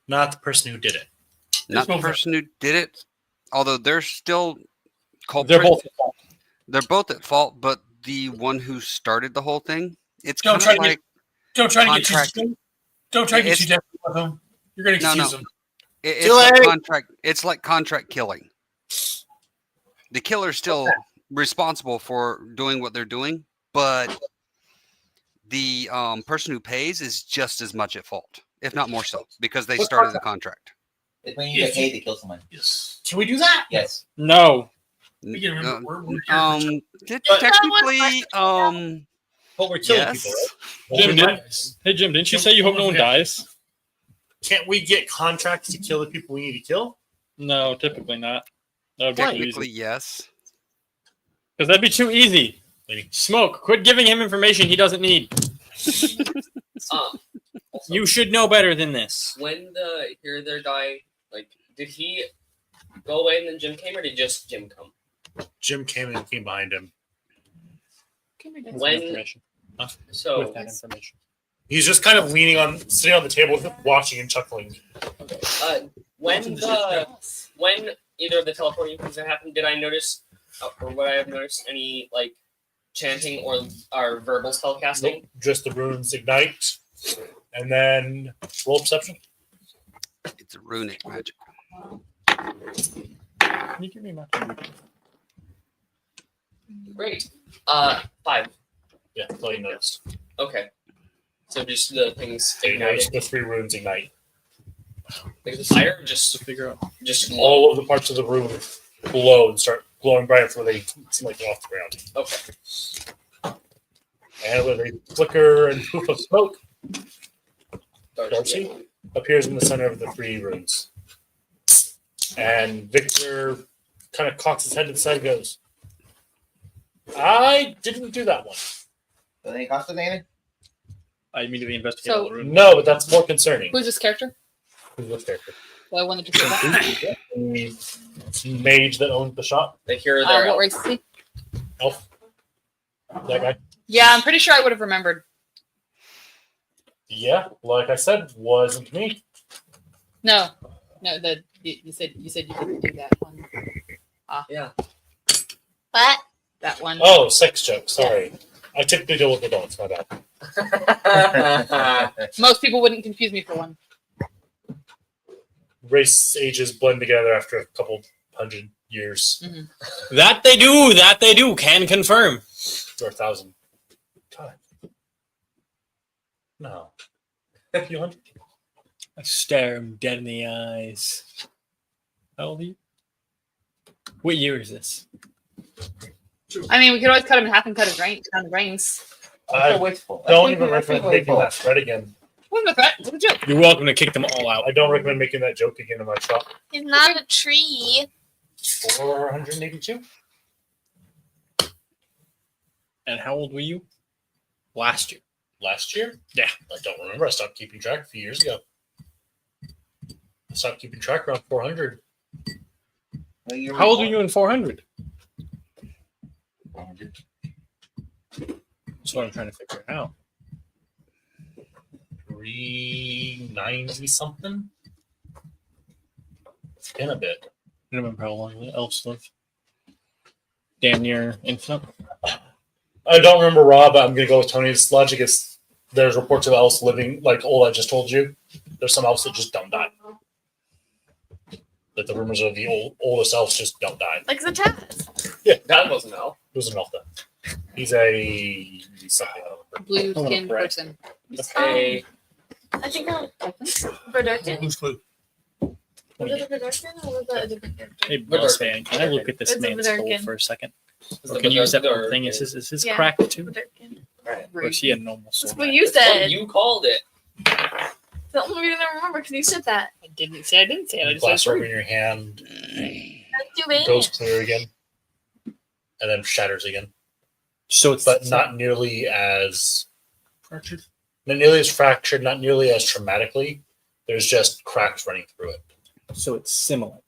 not the person who did it. Not the both- person who did it, although they're still culprit. They're both at fault. They're both at fault, but the one who started the whole thing, it's Don't kind of try to like Don't try to Contract. get you. Don't try to get It's- you desperate with them. You're going to No, confuse no. them. it's Too like late. contract. It's like contract killing. The killer's still responsible for doing what they're doing, but the person who pays is just as much at fault, if not more so, because they What started the contract. It's when you get paid to kill someone. Yes. Can we do that? Yes. No. We can remember. We're Technically, But we're killing yes. people, right? Jim, Well, Hey Jim, didn't you say you hope no one dies? can't we get contracts to kill the people we need to kill? No, typically not. That would be too Technically, easy. yes. Because that'd be too easy. Smoke. Quit giving him information he doesn't need. Also, You should know better than this. when the here there guy, like, did he go away and then Jim came, or did just Jim come? Jim came and came behind him. When Information. so With that information. He's just kind of sitting on the table, watching and chuckling. when either of the teleporting things that happened, did I notice, or would I have noticed any like chanting or verbal spell casting? Nope, just the runes ignite, and then roll perception. It's a runic magic. Can you give me my Great. 5. Yeah, that's all you noticed. Okay. So just the things You noticed ignited. the 3 runes ignite. Like the fire, just to figure out? All of the parts of the room glow and start glowing bright before they seem like they're off the ground. Okay. And with a flicker and poof of smoke, Darcy appears in the center of the 3 runes. And Victor kind of cocks his head to the side and goes, I didn't do that one. Do they cost anything? I immediately investigate So- all the room. No, but that's more concerning. Who's this character? Who's this character? The one that just said that? The mage that owned the shop. The here there. What race is he? Elf. That guy. Yeah, I'm pretty sure I would have remembered. Yeah, like I said, wasn't me. No, you said you didn't do that one. Yeah. What? That one. Oh, sex joke. Sorry. I typically deal with adults. My bad. Most people wouldn't confuse me for one. Race ages blend together after a couple 100 years That they do. Can confirm. or 1,000. God. No. A few hundred. I stare him dead in the eyes. How old are you? What year is this? I mean, we could always cut him in half and cut his down the brains. I wasteful. don't even recommend making that threat again. Wasn't a threat. It was a joke. You're welcome to kick them all out. I don't recommend making that joke again in my shop. He's not a tree. 482? And how old were you? Last year. Last year? Yeah. I don't remember. I stopped keeping track a few years ago. I stopped keeping track around 400. How old were you in 400? That's what I'm trying to figure out. 390 something? It's been a bit. I don't remember how long the elves live. Damn near infinite. I don't remember Rob, but I'm going to go with Tony's logic. Is there's reports of elves living like old I just told you. There's some elves that just don't die. That the rumors of the oldest elves just don't die. Like Zataz. Yeah, That wasn't Al. he was an elf then. He's something. I don't remember. Blue skinned person. Hey. I think Verdurkin. Who's clue? Was it a Verdurkin or was that a different character? Hey, boss man, can I look at this It's a man's skull Vidurkin. for a second? Is Or the can you use that Vidurkin one or- thing? Is his Yeah. cracked too? Verdurkin. Right. Or is he a normal That's soul? what you said. You called it. It's the only reason I remember because you said that. I didn't say it. I just Glass said orb in your hand Let's do it. goes clear again, and then shatters again. So it's But not nearly as fractured. not nearly as fractured, not nearly as traumatically. There's just cracks running through it. So it's similar.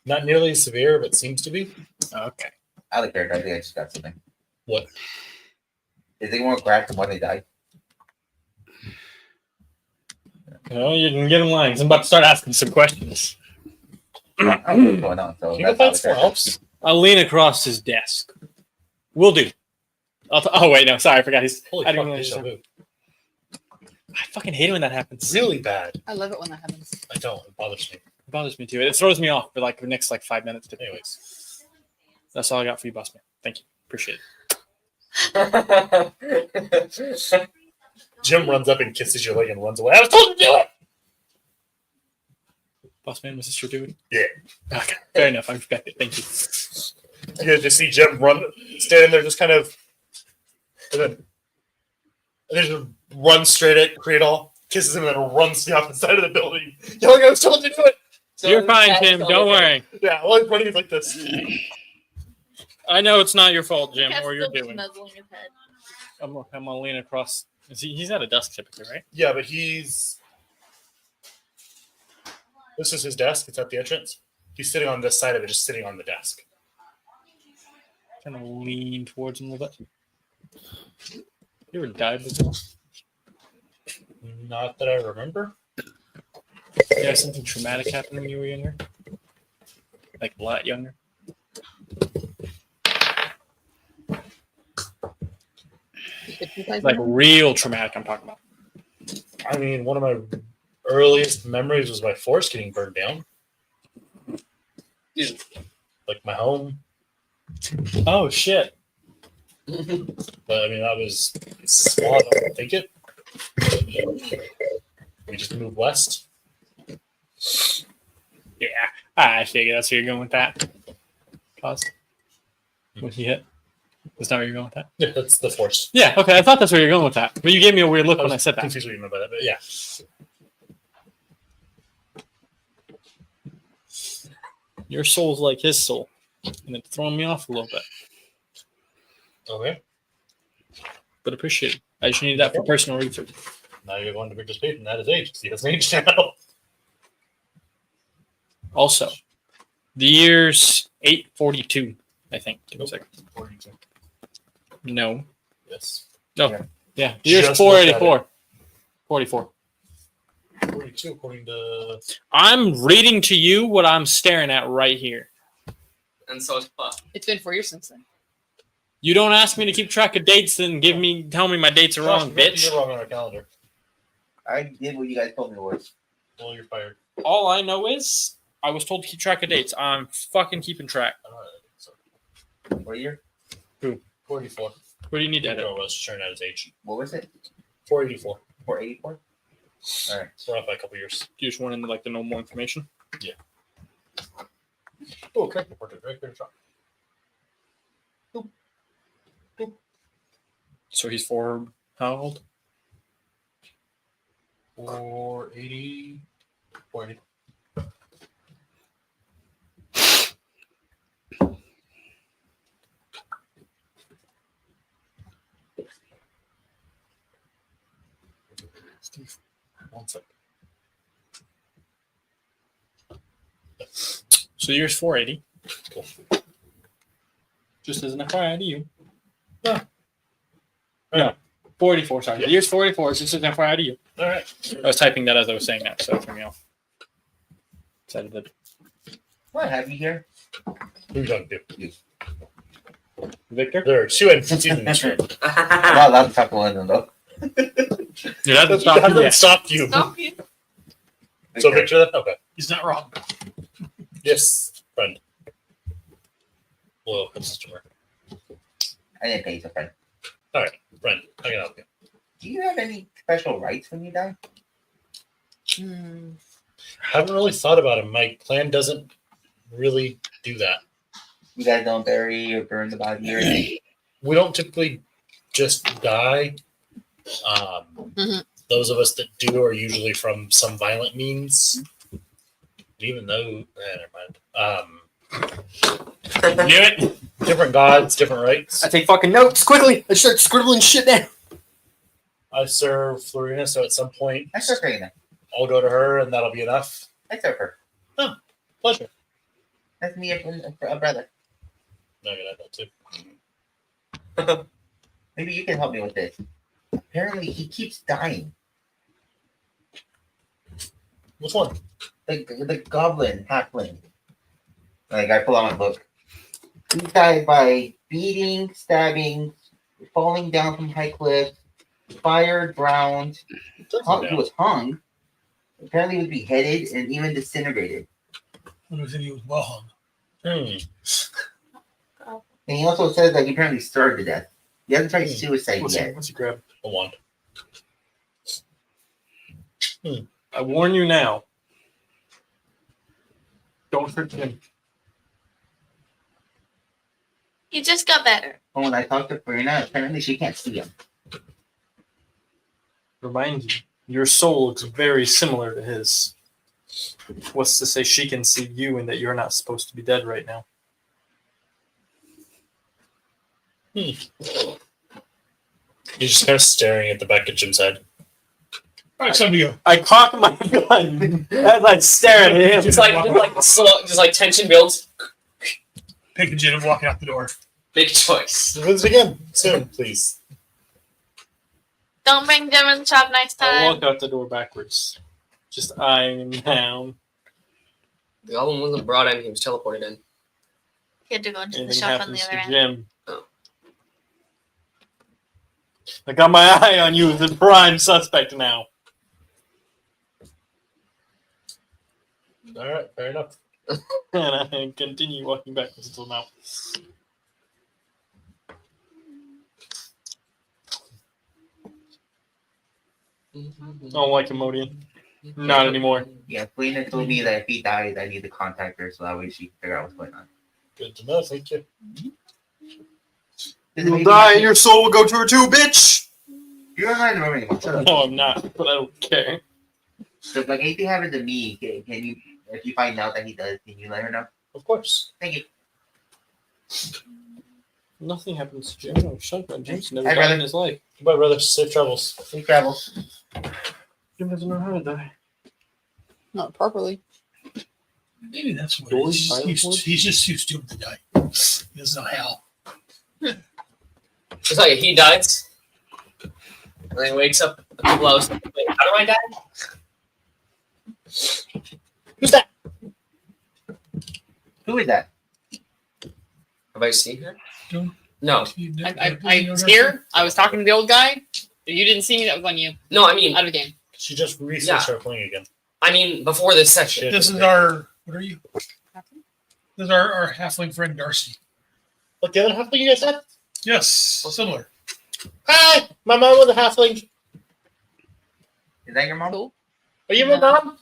Not nearly as severe, but seems to be. Okay. I like character. I think I just got something. What? Is they more cracked than when they died? Oh, you can get in line. 'Cause I'm about to start asking some questions. I don't know what's going on. So Can you go that's how find the somewhere character- else? I'll lean across his desk. Will do. Oh wait, no, sorry, I forgot. Holy I fuck, didn't deja realize vu. I fucking hate it when that happens. Really bad. I love it when that happens. I don't. It bothers me. It bothers me too. It throws me off for like the next 5 minutes. Anyways, That's all I got for you, boss man. Thank you. Appreciate Jim runs up and kisses your leg and runs away. I was told to do it. it. Boss man, was this your doing? Yeah. Okay. Fair enough. I respect it. Thank you. You just see Jim standing there, just kind of, and then just runs straight at Cradle, kisses him, and then runs to the opposite side of the building. Yelling, I was told to do it! So You're fine, that's Tim. all Don't okay. worry. Yeah, well, running like this. I know it's not your fault, Jim, Cat's or you're still doing. nuzzling his head. I'm gonna lean across. He's at a desk typically, right? Yeah, but this is his desk. It's at the entrance. He's sitting on this side of it, just sitting on the desk. Kind of lean towards him a little bit. You ever died before? Not that I remember. Yeah, something traumatic happened when you were younger? Like a lot younger? Like real traumatic, I'm talking about. I mean, one of my earliest memories was my forest getting burned down. Like my home. Oh, shit. But I mean, that was small. I don't think it. We just moved west. Yeah, I figured that's where you're going with that. Pause. What he hit? That's not where you're going with that? Yeah, that's the force. Yeah, okay, I thought that's where you're going with that. But you gave me a weird look when I said that. Confused what you meant by that, but yeah. Your soul's like his soul. And it's throwing me off a little bit. Okay. But appreciate it. I just needed that for personal research. Now you're going to participate in that his age. See, his age now. Also, the year's 842, I think. Give me a second. 42. No. Yes. No. Yeah. The year's Just looked at 484. 44. 42 according to. I'm reading to you what I'm staring at right here. And so it's Puff. It's been 4 years since then. You don't ask me to keep track of dates and tell me my dates are wrong, bitch. You're wrong on our calendar. I did what you guys told me to was. Well, you're fired. All I know is I was told to keep track of dates. I'm fucking keeping track. What year? 44. What do you need to edit? Girl was sharing out his age. What was it? 484. 484? All right. We're off by a couple years. Do you just want into like the normal information? Oh, okay. Right there, shot. So he's for how old? 480. 480. Steve. 1 second. So the year's 480. Cool. Just as an FYI to you. Yeah. No. 484, sorry. Yeah. The year's 484, just as an FYI to you. All right. I was typing that as I was saying that, so it threw me off. Decided that What have you here? Who you talking to? Victor? There are 2 NPCs in this room. I'm not allowed to talk to one of them, though. Dude, that doesn't How stop did you it yet. stop you? Stop you. So, Victor, then? Okay. He's not wrong. Yes, friend. Well, customer. I didn't pay you, friend. Friend, I can help you. Do you have any special rights when you die? Haven't really thought about it. My clan doesn't really do that. You guys don't bury or burn the body or anything? We don't typically just die. Those of us that do are usually from some violent means. Even though, never mind. Knew it. Different gods, different rites. I take fucking notes quickly. I start scribbling shit down. I serve Florina, so at some point I serve her. I'll go to her, and that'll be enough. I serve her. Pleasure. That's me, a brother. No, I got that too. Maybe you can help me with this. Apparently, he keeps dying. Which one? The goblin halfling. Like, I pull out my book. He died by beating, stabbing, falling down from high cliffs, fired, drowned. He was hung. Apparently, he was beheaded and even disintegrated. When was it? He was well hung. Hmm. And he also says that he apparently starved to death. He hasn't tried suicide yet. What's he grab? A wand. I warn you now. Don't hurt him. He just got better. But when I talked to Farina, apparently she can't see him. Remind you, your soul looks very similar to his. What's to say she can see you and that you're not supposed to be dead right now? He's just kind of staring at the back of Jim's head. All right, some of you. I cock my gun as I stare at him. Just like tension builds. Pick a gin and walking out the door. Big choice. Visit again soon, please. Don't bring Jim in the shop next I time. walk out the door backwards, just eyeing him down. The goblin wasn't brought in; he was teleported in. He had to go into the Anything shop on the happens other to end. Jim. Oh. I got my eye on you as a prime suspect now. All right, fair enough. And I continue walking backwards until now. I don't like Emodian. Not anymore. Yeah, Farina told me that if he died, I need to contact her so that way she can figure out what's going on. Good to know. Thank you. You'll die and your soul will go to her too, bitch! You're not in the room anymore. Shut up. No, I'm not, but I don't care. So, if like anything happened to me, can you, if you find out that he does, can you let her know? Of course. Thank you. Nothing happens to Jim. No, shotgun. Jim's never Hey, died brother. in his life. Goodbye, brother. Safe travels. Safe travels. Jim doesn't know how to die. Not properly. Maybe that's what Doors, it is. silent doors? He's just too stupid to die. He doesn't know how. It's like he dies, and then he wakes up a couple hours. Wait, how do I die? Who's that? Who is that? Have I seen her? No. No, I was here. I was talking to the old guy. If you didn't see me, that was on you. no. I mean, Out of the game. She just recently Yeah. started playing again. before this session. This is our. What are you? This is our halfling friend Darcy. What, the other halfling you guys had? Yes, similar. Hi, my mom was a halfling. Is that your mom? Cool. Are you my mom?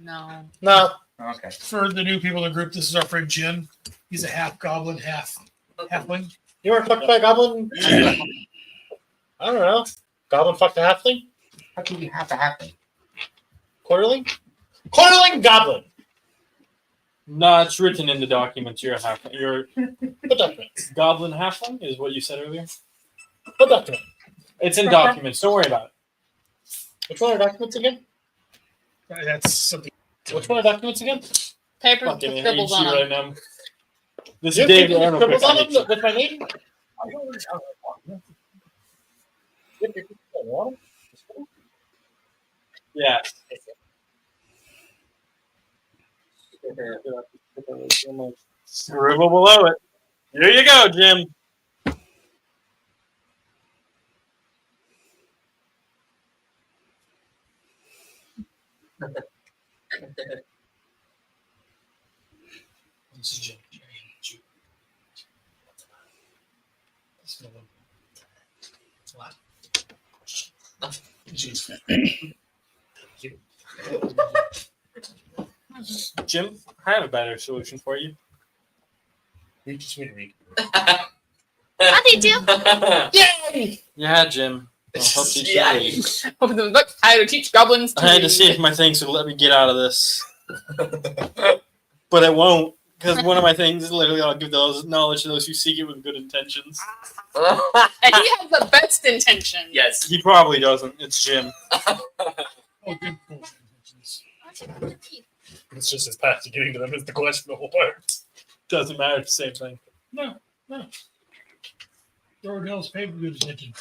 No. No. Okay. For the new people in the group, this is our friend Jim. He's a half goblin, half halfling. You were fucked by a goblin? I don't know. Goblin fucked a halfling? How can you have to happen? Quarterling? Quarterling goblin! No, it's written in the documents. You're a halfling. You're What document? goblin halfling is what you said earlier. What document? It's in documents. Don't worry about it. Which one are documents again? That's something. Which one are documents again? Paper with Fucking scribbles HG on them. right now. This You is have David pictures of Arnold. scribbles on them with my name? Yeah. Scribble below it. Here you go, Jim. This is Jim. Jim, I have a better solution for you. You just need to read. How did you? Yay! Yeah, Jim. I'll help teach you. Yeah. Open the book. How to teach goblins to I had to read. see if my things would let me get out of this. But it won't, because one of my things is literally I'll give those knowledge to those who seek it with good intentions. And he has the best intention. Yes. He probably doesn't. It's Jim. Oh, good. It's just his path to getting to them is the questionable part. Doesn't matter. It's the same thing. No. Rodell's paper good attention.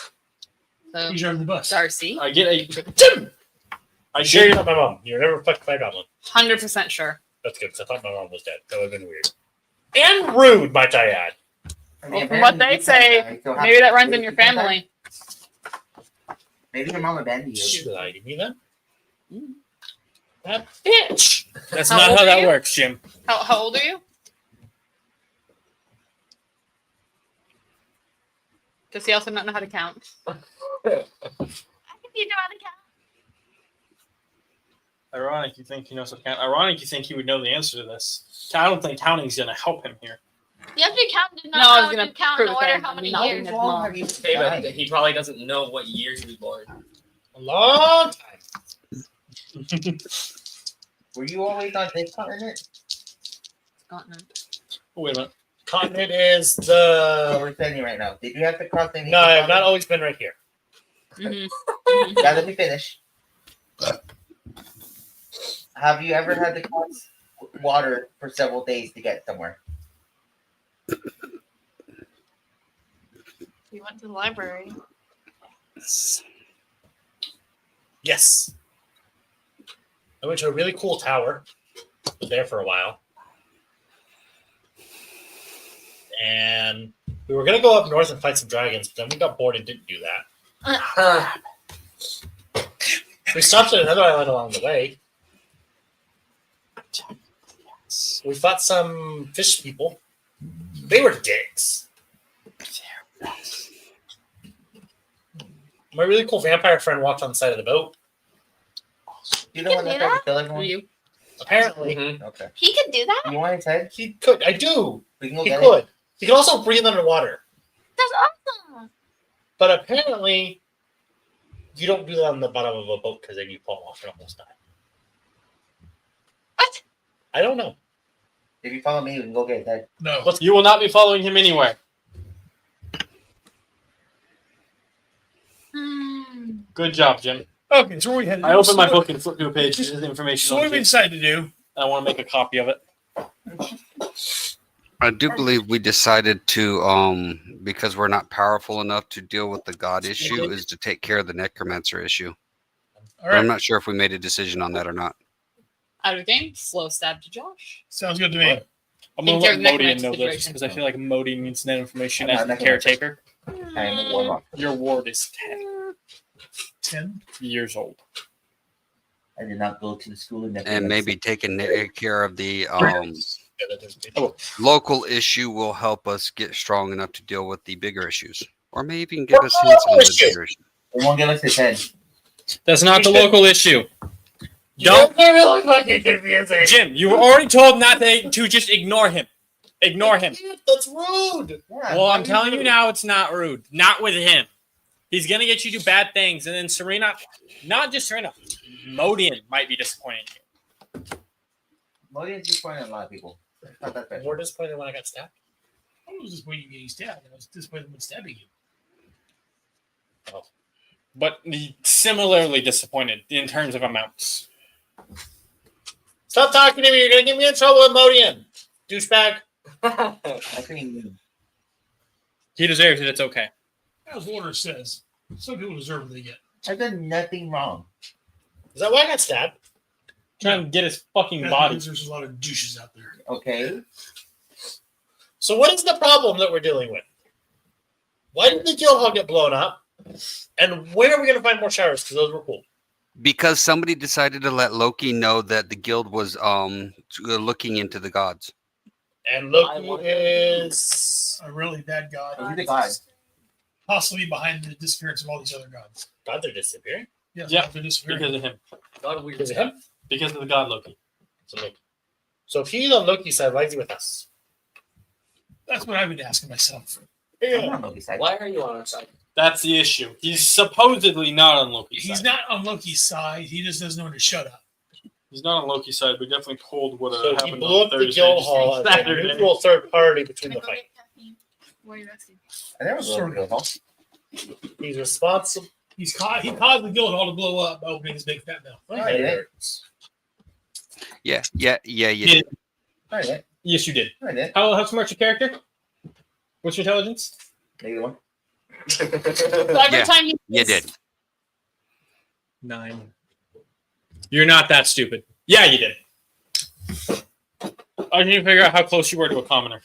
So, He's driving the bus. Darcy, I get a. Jim! I Sure, you're did. not my mom. You're never fucked by a goblin. 100% sure. That's good, because I thought my mom was dead. That would have been weird. And rude, might I add. I Well, from what they say, maybe that runs in your family. Maybe your mom abandoned you. Should I give me that? That bitch. That's How not old how are that you? works, Jim. How old are you? Does he also not know how to count? I can teach him how to count. Ironic, you think he knows how to count. Ironic, you think he would know the answer to this. I don't think counting's going to help him here. You have to count. No, I was to gonna count prove in it order that how many not years. his mom. have you Okay, but died? he probably doesn't know what year he was born. A long time. Were you always on this continent? Continent. Oh, wait a minute. Continent is So the. we're saying right now. Did you have to cross any? No, I've not always been right here. Mm-hmm. Yeah, let me finish. Have you ever had to cross water for several days to get somewhere? We went to the library. Yes. I went to a really cool tower. Was there for a while. And we were going to go up north and fight some dragons, but then we got bored and didn't do that. We stopped at another island along the way. We fought some fish people. They were dicks. My really cool vampire friend walked on the side of the boat. You the one that tried to kill everyone? You. Apparently, Mhm. Okay. He could do that. You want his head? he could. I do. We can go He get could. He could also breathe underwater. That's awesome. But apparently, you don't do that on the bottom of a boat because then you fall off and almost die. What? I don't know. it. If you follow me, we can go get his head. No. You will not be following him anywhere. Hmm. Good job, Jim. Okay, so what we had. I opened my book and flipped to a page. This is the information. So what on we it. decided to do? I want to make a copy of it. I do believe we decided to, because we're not powerful enough to deal with the god issue, is to take care of the necromancer issue. All But right. I'm not sure if we made a decision on that or not. Out of game. Slow stab to Josh. Sounds good to me. I'm going Think to you're let neck Modian next know this situation. because I feel like Modian needs that information I'm as not the neck caretaker. I am a warlock. Your ward is 10. 10 years old. I did not go to the school in And maybe taking care of the Yeah, that does be- Oh. local issue will help us get strong enough to deal with the bigger issues. Or maybe even give us hints on the bigger issues. They won't give us his head. That's not the local issue. Don't get really fucking confusing. Jim, you were already told not to just ignore him. Ignore him. That's rude. Yeah, Well, I'm telling you now, it's not rude. Not with him. He's gonna get you to do bad things, and then Serena, not just Serena, Modian might be disappointing you. Modian's disappointing a lot of people. It's not that bad. More disappointed when I got stabbed. I was just waiting to get stabbed. I was disappointed when stabbing you. But similarly disappointed in terms of amounts. Stop talking to me. You're going to get me in trouble with Modian. Douchebag. I think He deserves it. It's okay. As Warner says, some people deserve what they get. I've done nothing wrong. Is that why I got stabbed? Trying to get his fucking That body. means there's a lot of douches out there. Okay. So what is the problem that we're dealing with? Why did the guild hall get blown up? And when are we going to find more showers? Because those were cool. Because somebody decided to let Loki know that the guild was looking into the gods. And Loki is... A really bad god. He's a god. Possibly behind the disappearance of all these other gods. God, they're disappearing. Yes, Yeah, they're disappearing. Because of him. God of weird Because of stuff. him? Because of the god Loki. So if he's on Loki's side, why is he with us? That's what I've been asking myself. I'm on Loki's side. Why are you on our side? That's the issue. He's supposedly not on Loki's He's side. not on Loki's side. He just doesn't know when to shut up. He's not on Loki's side, but definitely told what So he happened blew on up the Thursday. guild hall as a Saturday. neutral third party between Can I the go fight. get caffeine? Where are you resting? I never go to the guild hall. He's responsible. He caused the guild hall to blow up by opening his big fat mouth. Alright, It then. hurts. Yeah. Yeah. Alright, then. Yes, you did. Alright, then. How smart's your character? What's your intelligence? Neither one. So every Yeah, time he You did. 9. You're not that stupid. Yeah, you did. I need to figure out how close you were to a commoner.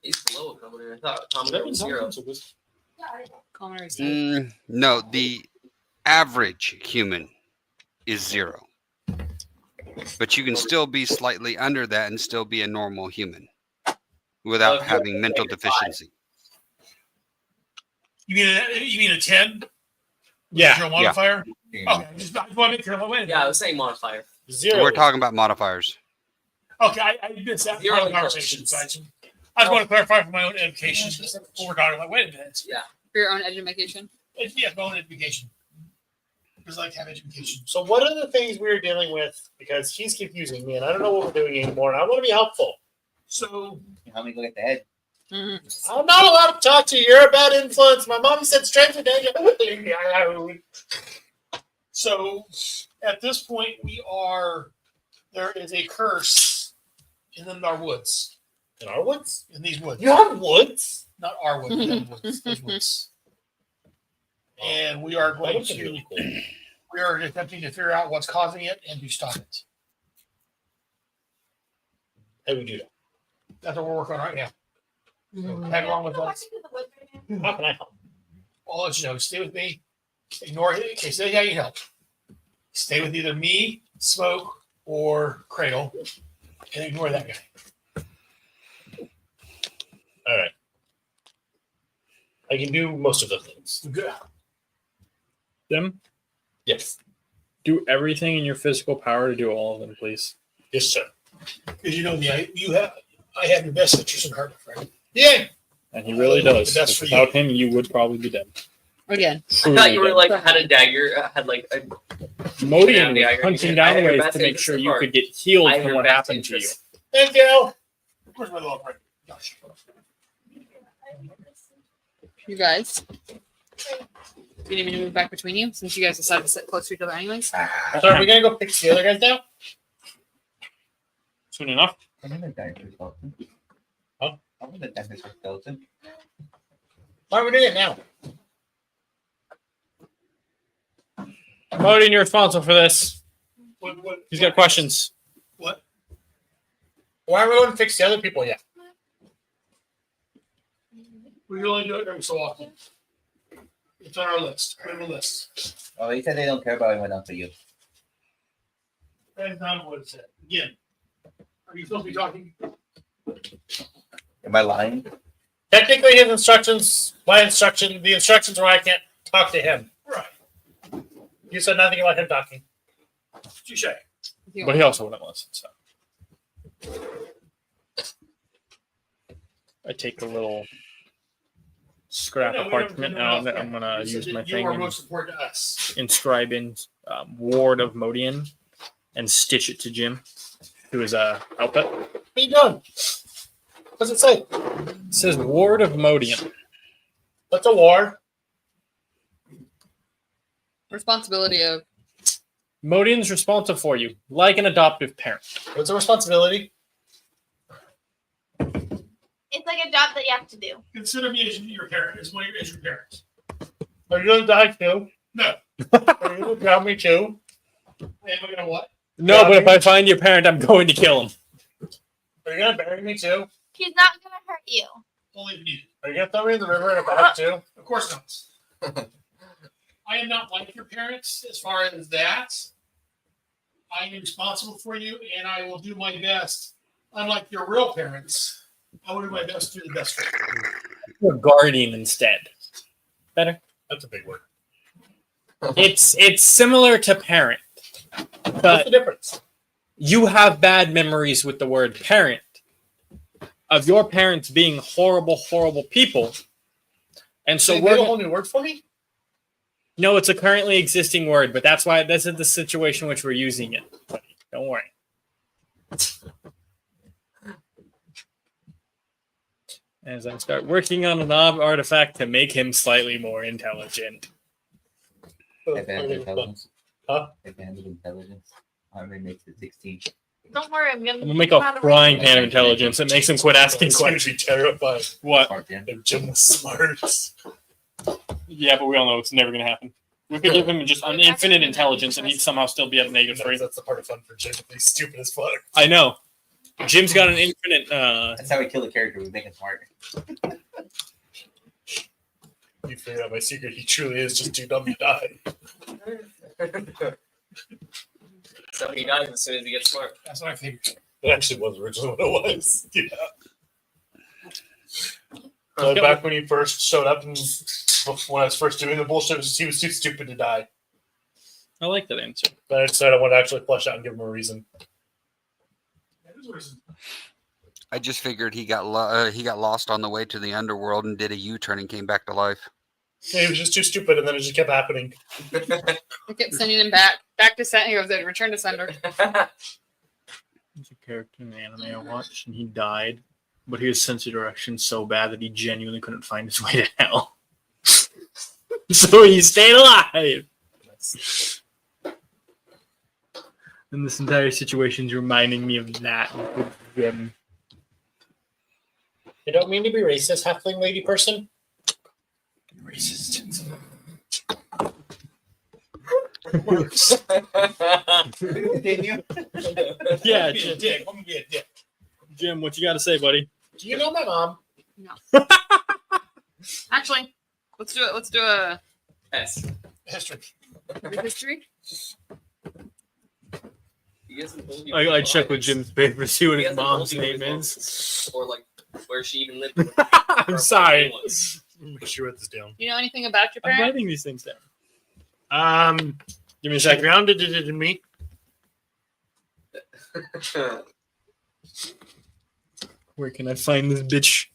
He's below a commoner. I thought commoner was 0. Commoner is No, the average human is 0. But you can still be slightly under that and still be a normal human without having mental deficiency. You mean a 10? Yeah. Zero modifier? Yeah. Okay, I just want to make sure. Wait a minute. Yeah, I was saying modifier. 0. We're talking about modifiers. Okay, I missed that Zero part of the conversation. So I was going to clarify for my own education. What we're talking about. Wait a minute. For your own education. Yeah, my own education. Because I like to have education. So what are the things we're dealing with? Because he's confusing me, and I don't know what we're doing anymore. And I want to be helpful. So Help me go get the head. Mm-hmm. I'm not allowed to talk to you. You're a bad influence. My mom said stranger danger. So at this point, there is a curse in our woods. In our woods? In these woods. You have woods? Not our woods, the woods. Those woods. And we are going to, we are attempting to figure out what's causing it and to stop it. How do we do that? That's what we're working on right now. So tag along with us. How can I help? I'll let you know. Stay with me. Ignore it. Okay, so yeah, you help. Stay with either me, Smoke, or Cradle, and ignore that guy. All right. I can do most of the things. Good. Them? Yes. Do everything in your physical power to do all of them, please. Yes, sir. Because you know me, I have your best interest in heart, friend. Yeah. And he really does. That's for Without him, you would probably be dead. Again. I thought you were like had a dagger, had like a Modian Yeah, was I punching agree. down I have your ways best to make interest sure at you heart. could get healed I have from your what best happened to you. interest. Thank you. Where's my little friend? Gosh. You guys. Do you need me to move back between you since you guys decided to sit close to each other anyways? So are we going to go fix the other guys now? Soon enough. I'm gonna die for skeleton. Huh? I'm gonna die for skeleton. Why are we doing it now? Modian, you're responsible for this. He's got questions. What? Why are we going to fix the other people yet? We only do it every so often. It's on our list. Put it on the list. Oh, he said they don't care about anyone else but you. That's not what it said. Again, are you supposed to be talking? Am I lying? Technically, his instructions, the instructions were I can't talk to him. Right. You said nothing about him talking. Touche. But he also wouldn't listen, so. I take a little scrap No, of we don't parchment know out. enough. I'm going to You use said my that thing You are and most important to us. inscribe in Ward of Modian and stitch it to Jim, to his outfit. What are you doing? What's it say? It says Ward of Modian. What's a war? Responsibility of Modian's responsible for you, like an adoptive parent. What's a responsibility? It's like a job that you have to do. Consider me as your parent, as one of your parents. Are you going to die too? No. Are you going to drown me too? Am I gonna what? No, but if I find your parent, I'm going to kill him. Are you going to bury me too? He's not gonna hurt you. Only if needed. Are you going to throw me in the river in a bag too? Of course not. I am not like your parents as far as that. I am responsible for you, and I will do my best. Unlike your real parents, I will do my best to do the best for you. You're a guardian instead. Better. That's a big word. It's similar to parent, What's but the difference? you have bad memories with the word parent of your parents being horrible, horrible people, and so So we're a whole new word for me? no, it's a currently existing word, but that's why this is the situation which we're using it. Don't worry. As I start working on an artifact to make him slightly more intelligent. Advanced intelligence. Huh? Advanced intelligence. Armor makes it 16. Don't worry, I'm I'm gonna make a frying pan of intelligence that makes him quit asking It's going to questions. be terrifying. What? Smart, yeah. If Jim was smart. Yeah, but we all know it's never gonna happen. We could give him just an infinite intelligence and he'd somehow still be at -3. That's the part of fun for Jim. He's stupid as fuck. I know. Jim's got an infinite. That's how we kill the character. We make it smart. You figured out my secret. He truly is just too dumb to die. So he dies as soon as he gets smart. That's what I figured. It actually was originally what it was. Yeah. Back when he first showed up and when I was first doing the bullshit, he was too stupid to die. I like that answer. But I decided I wanted to actually flesh out and give him a reason. I just figured he got lost on the way to the underworld and did a U-turn and came back to life. Yeah, he was just too stupid, and then it just kept happening. I kept sending him back to sender. He goes, return to sender. There's a character in the anime I watched, and he died, but his sense of direction so bad that he genuinely couldn't find his way to hell. So he stayed alive. And this entire situation's reminding me of that. I don't mean to be racist, halfling lady person. Racist. Continue. Yeah, Be a dick. Let me be a dick. Jim, what you got to say, buddy? Do you know my mom? Actually, let's do it. Let's do a Yes. History. history. He hasn't told you I who check she with is. Jim's paper, see what He his hasn't told mom's you who name his is. mom or like where she even lived. I'm sorry. Make sure you write this down. You know anything about your I'm parents? writing these things down. Give me a second. Grounded it in me. Where can I find this bitch?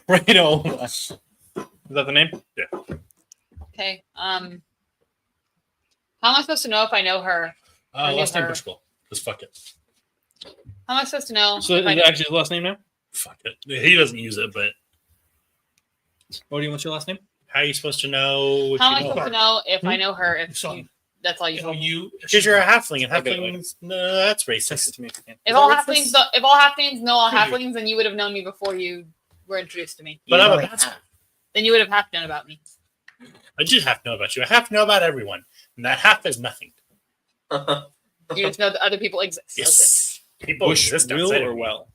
Right on. Is that the name? Okay. How am I supposed to know if I know her? I knew Last name her. Bushwell. Just fuck it. How am I supposed to know? So if is I it know- actually his last name now? Fuck it. He doesn't use it, but What do you want your last name? how are you supposed to know? How am I If you supposed know? to know if I know her? If Son. you, that's all you told me. You. Because you're a halfling, and Okay, halflings, no, that's Text racist. it to me if you can. If all that halflings, racist? if all halflings know all Could be. halflings, then you would have known me before you were introduced to me. But You I'm a only bastard. Then you would have half known about me. I did have to know about you. I have to know about everyone, and that half is nothing. You just know that other people exist. That's Yes, people exist Will outside or of me. well?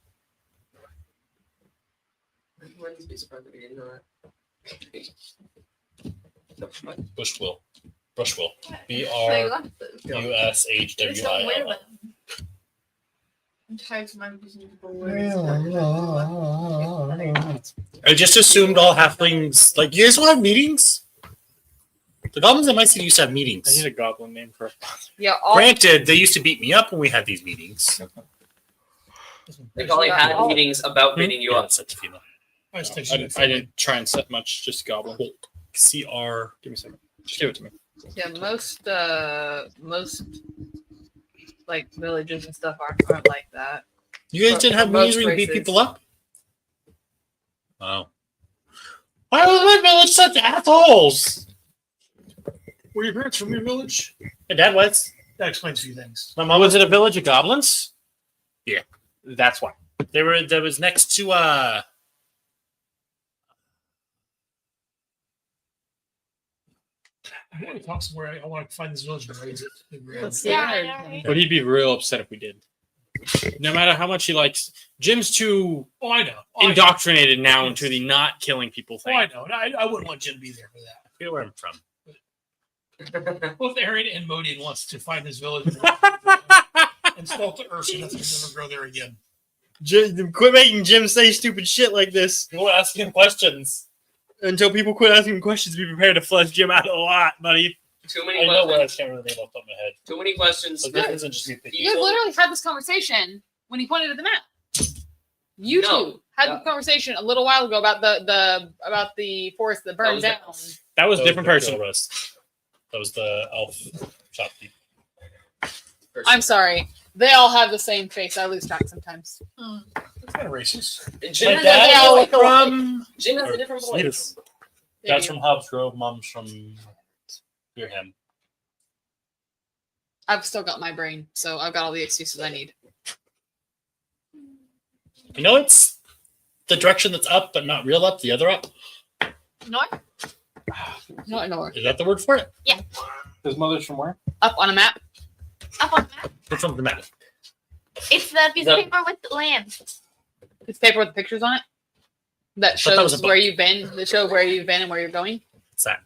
Wouldn't be surprised if you didn't know that. Bushwill. Bushwill. My BRUSHWILL. glasses. I'm tired of my people I just assumed all halflings. Like, you guys will have meetings. The goblins at my city used to have I meetings. need a goblin name for Yeah, all Granted, they used to beat me up when we had these meetings. They probably had Oh. meetings about beating you Yeah, up. that's such a female. I just text I you. didn't try and set much, just goblin. CR. Give me a second. Just give it to me. yeah, most like villages and stuff aren't like that. You guys didn't have For meetings most where you beat races. people up? Oh. Why was my village such assholes? Were your parents from your village? My dad was. That explains a few things. My mom Was it a village of goblins? Yeah. That's why. That was next to I want to talk somewhere. I want to find this village and raise it. Let's see. Yeah, But he'd be real upset if we did. No matter how much he likes, Jim's too Oh, I know. Oh, I know. indoctrinated now into the not killing people Oh, I thing. know. I wouldn't want Jim to be there for that. I forget where I'm from. Well, if Aaron and Modian wants to find this village and salt the earth so nothing can ever grow there again. Jim, quit making Jim say stupid shit like this. People asking questions. Until people quit asking questions, be prepared to flush Jim out a lot, buddy. Too I many know where I questions. can't remember the name off the top of my head. Too many questions. But this isn't just me thinking. You literally had this conversation when he pointed at the map. You No. two had No. this conversation a little while ago about the forest that burned was down. That was That a different the person. Kilrus. That was the elf shopkeep. I'm sorry. They all have the same face. I lose track sometimes. That's kind of racist. Jim, My has dad a, all was from. Jim has a different voice. Yes. They Dad's do. from Hobbs Grove. Mom's from Beerham. I've still got my brain, so I've got all the excuses I need. You know, it's the direction that's up, but not real up. The other up. North? No, I know where. Is that the word for it? His mother's from where? Up on a map. Up on the map. It's on the map. It's the piece of The- paper with the land. It's paper with pictures on it. That thought that was shows a book. where you've been. That show where you've been and where you're going. What's that?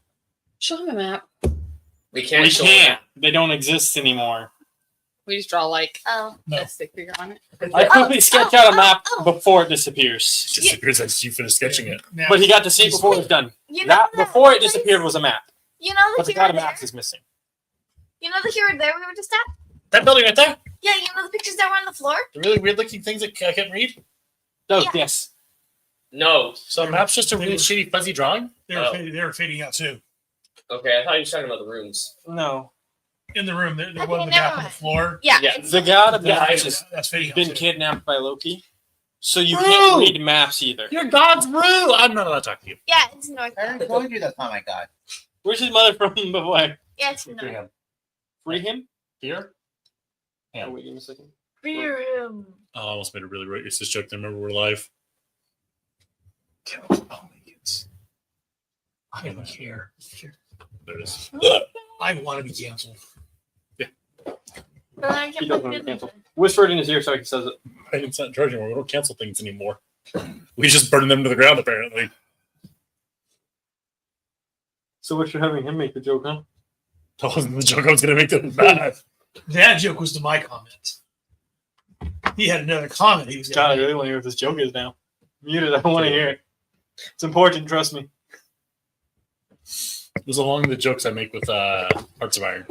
Show him a map. We can't. We show can't. They don't exist anymore. We just draw like Oh. a stick figure on it. I quickly sketch out a map oh. before it It disappears. just appears as you finish sketching it. Now, But he got to see it before it was done. You know That that before it place- disappeared was a map. You know But the the god hero of there? maps is missing. You know the hero there we were just at? That building right there? Yeah, you know the pictures that were on the floor? The really weird looking things that I can't read? Oh, Yeah. yes. No. So a map's just a really shitty fuzzy drawing? They were, they were fading out too. Okay, I thought you were talking about the rooms. No. In the room, there Okay, wasn't a never map on the mind. floor. Yeah. Yeah. It's, The god of Yeah, maps has That's fading out been too. kidnapped by Loki. So you Rue! can't read maps either. Your god's Rue! I'm not allowed to talk to you. yeah, it's north. I already told you that's not my god. Where's his mother from before? Yeah, it's Free north. him. Free him? Here? Yeah. Oh, wait, give me a second. Fear him. Oh, I almost made a really racist joke. I remember we're live. Oh, I don't care. There it is. I want to be canceled. But I He can't doesn't put want it to in cancel. Whisper it in his ear so he says it. It's not charging. We don't cancel things anymore. We just burn them to the ground, apparently. So what you're having him make the joke, huh? That wasn't the joke I was going to make them bad. That joke was to my comment. He had another comment. He was God, I really want to hear what this joke is now. Mute it. I don't want to hear it. It's important. Trust me. It was along the jokes I make with Hearts of Iron.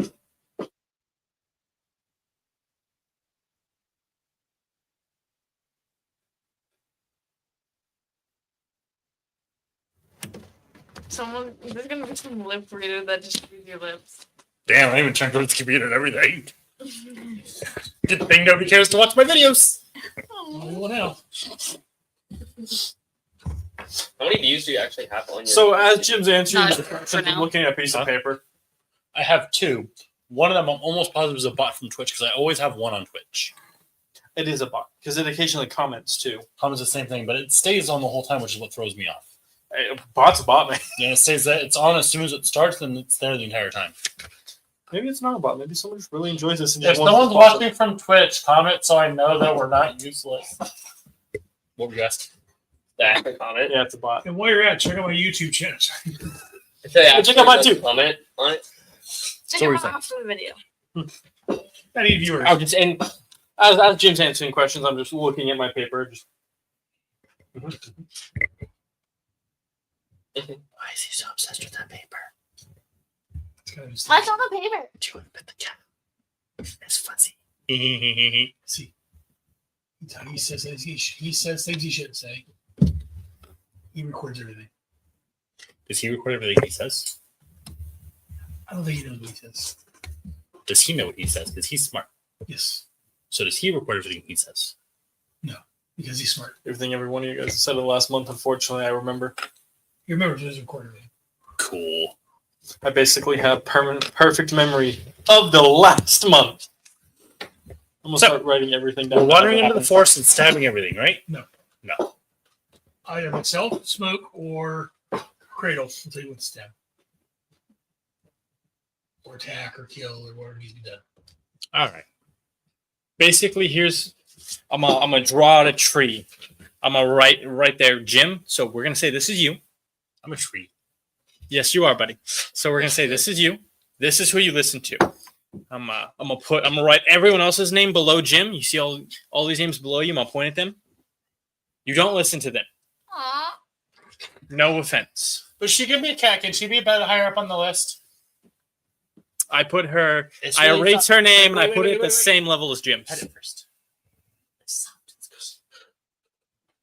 There's gonna be some lip reader that just reads your lips. Damn, I even checked out its computer and everything. Good thing nobody cares to watch my videos. Well, now. How many views do you actually have on your? So as Jim's answering Not the for question, I'm now. looking at a piece Huh? of paper. I have two. One of them I'm almost positive is a bot from Twitch because I always have one on Twitch. It is a bot because it occasionally comments too. Comments the same thing, but it stays on the whole time, which is what throws me off. Hey, bot's a bot, man. Yeah, it says that it's on as soon as it starts, and it's there the entire time. Maybe it's not a bot. Maybe someone just really enjoys this. And If just wants someone's to watch watching from Twitch, comment so I know that we're not useless. What were you asking? that comment. it. Yeah, it's a bot. And while you're at, check out my YouTube channel. If they Check out mine, too. Comment on it. Check Sorry, it thank out after the video. I need viewers. I'm just and as Jim's answering questions, I'm just looking at my paper. Just Why is he so obsessed with that paper? What's on the paper? Do you want to put the cat? It's fuzzy. See, he says things he says things he shouldn't say. He records everything. Does he record everything he says? I don't think he knows what he says. Does he know what he says? Because he's smart. Yes, So does he record everything he says? because he's smart. everything every one of you guys said in the last month. Unfortunately, I remember. He remembers he doesn't record everything. Cool. I basically have perfect memory of the last month. I'm gonna So, start writing everything down. We're wandering into the forest and stabbing everything, right? No. No. Either myself, Smoke, or Cradle will tell you what to stab. Or attack, or kill, or whatever needs to be done. All right. Basically, here's I'm gonna draw out a tree. I'm gonna write right there, Jim. So we're gonna say this is you. I'm a tree. Yes, you are, buddy. So we're gonna say this is you. This is who you listen to. I'm gonna write everyone else's name below Jim. You see all these names below you. I'm gonna point at them. You don't listen to them. Aw. No offense. But she could be a cat. Can she be about higher up on the list? I put her. It's I really erased her name and I Wait, put wait, it at wait, the wait. same level as Pet Jim's. it first.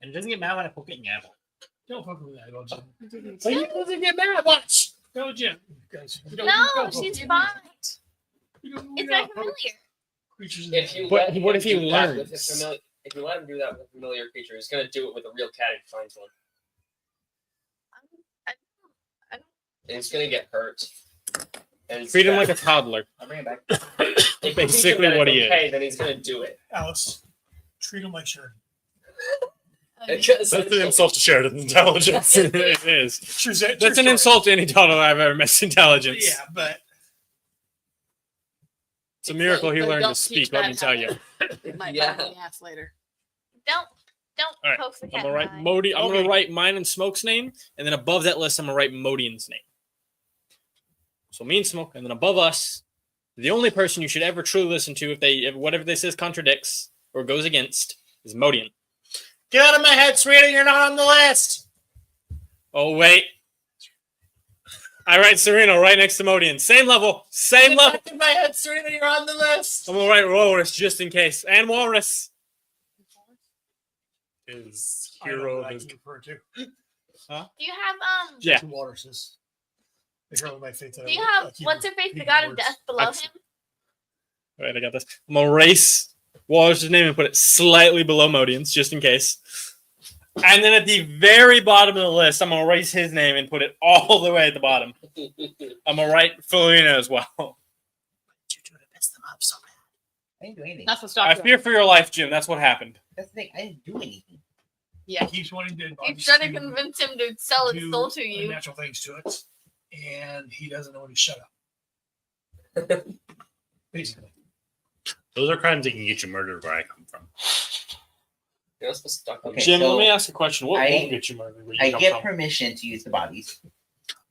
And it doesn't get mad when I poke it in the apple. Don't fuck with that, Jim. But he doesn't get mad. Watch. Go, Jim. Guys, No, she's fine. It's very familiar. Creatures. If you But let what him if he do that with learns? his if you let him do that with a familiar creature, he's gonna do it with a real cat if he finds one. I don't. And he's gonna get hurt. And it's Treat him bad. like a toddler. I'll bring it back. If you teach him basically that what it's he is. okay, then he's gonna do it. Alice, treat him like Sharon. Because That's an insult to Sheridan's intelligence. It is. Sure, That's an insult to any toddler I've ever met. Intelligence. Yeah, but It's a miracle he But learned to don't speak. teach Let that me tell you. habit. It might Yeah. bite me ass later. Don't All right, poke the I'm cat. gonna write in the eye. Modi. I'm Okay. gonna write mine and Smoke's name, and then above that list, I'm gonna write Modian's name. So me and Smoke, and then above us, the only person you should ever truly listen to, if whatever they says contradicts or goes against, is Modian. Get out of my head, sweetie. You're not on the list. Oh wait, I write Sereno right next to Modian. Same level. Same level. In my head, Serena, you're on the list. I'm gonna write Walrus just in case. And Walrus. His I know hero what I is can refer to. Do you have Yeah. Two walruses. The girl with my face. Do you have what's her face? The god of death below him. All right, I got this. I'm gonna erase Walrus's name and put it slightly below Modian's just in case. And then at the very bottom of the list, I'm gonna erase his name and put it all the way at the bottom. I'm gonna write Felina as well. You do to piss them up so bad. I didn't do anything. That's what I stopped fear for your life, Jim. That's what happened. That's the thing. I didn't do anything. Yeah. He keeps wanting to. You're trying to convince him to sell his do soul to you. Unnatural things to it, and he doesn't know when to shut up. Basically. those are crimes that can get you murdered where I come from. You're not supposed to talk about Okay, Jim, so let me ask you a question. What I- won't get you murdered where you I come get from? permission to use the bodies.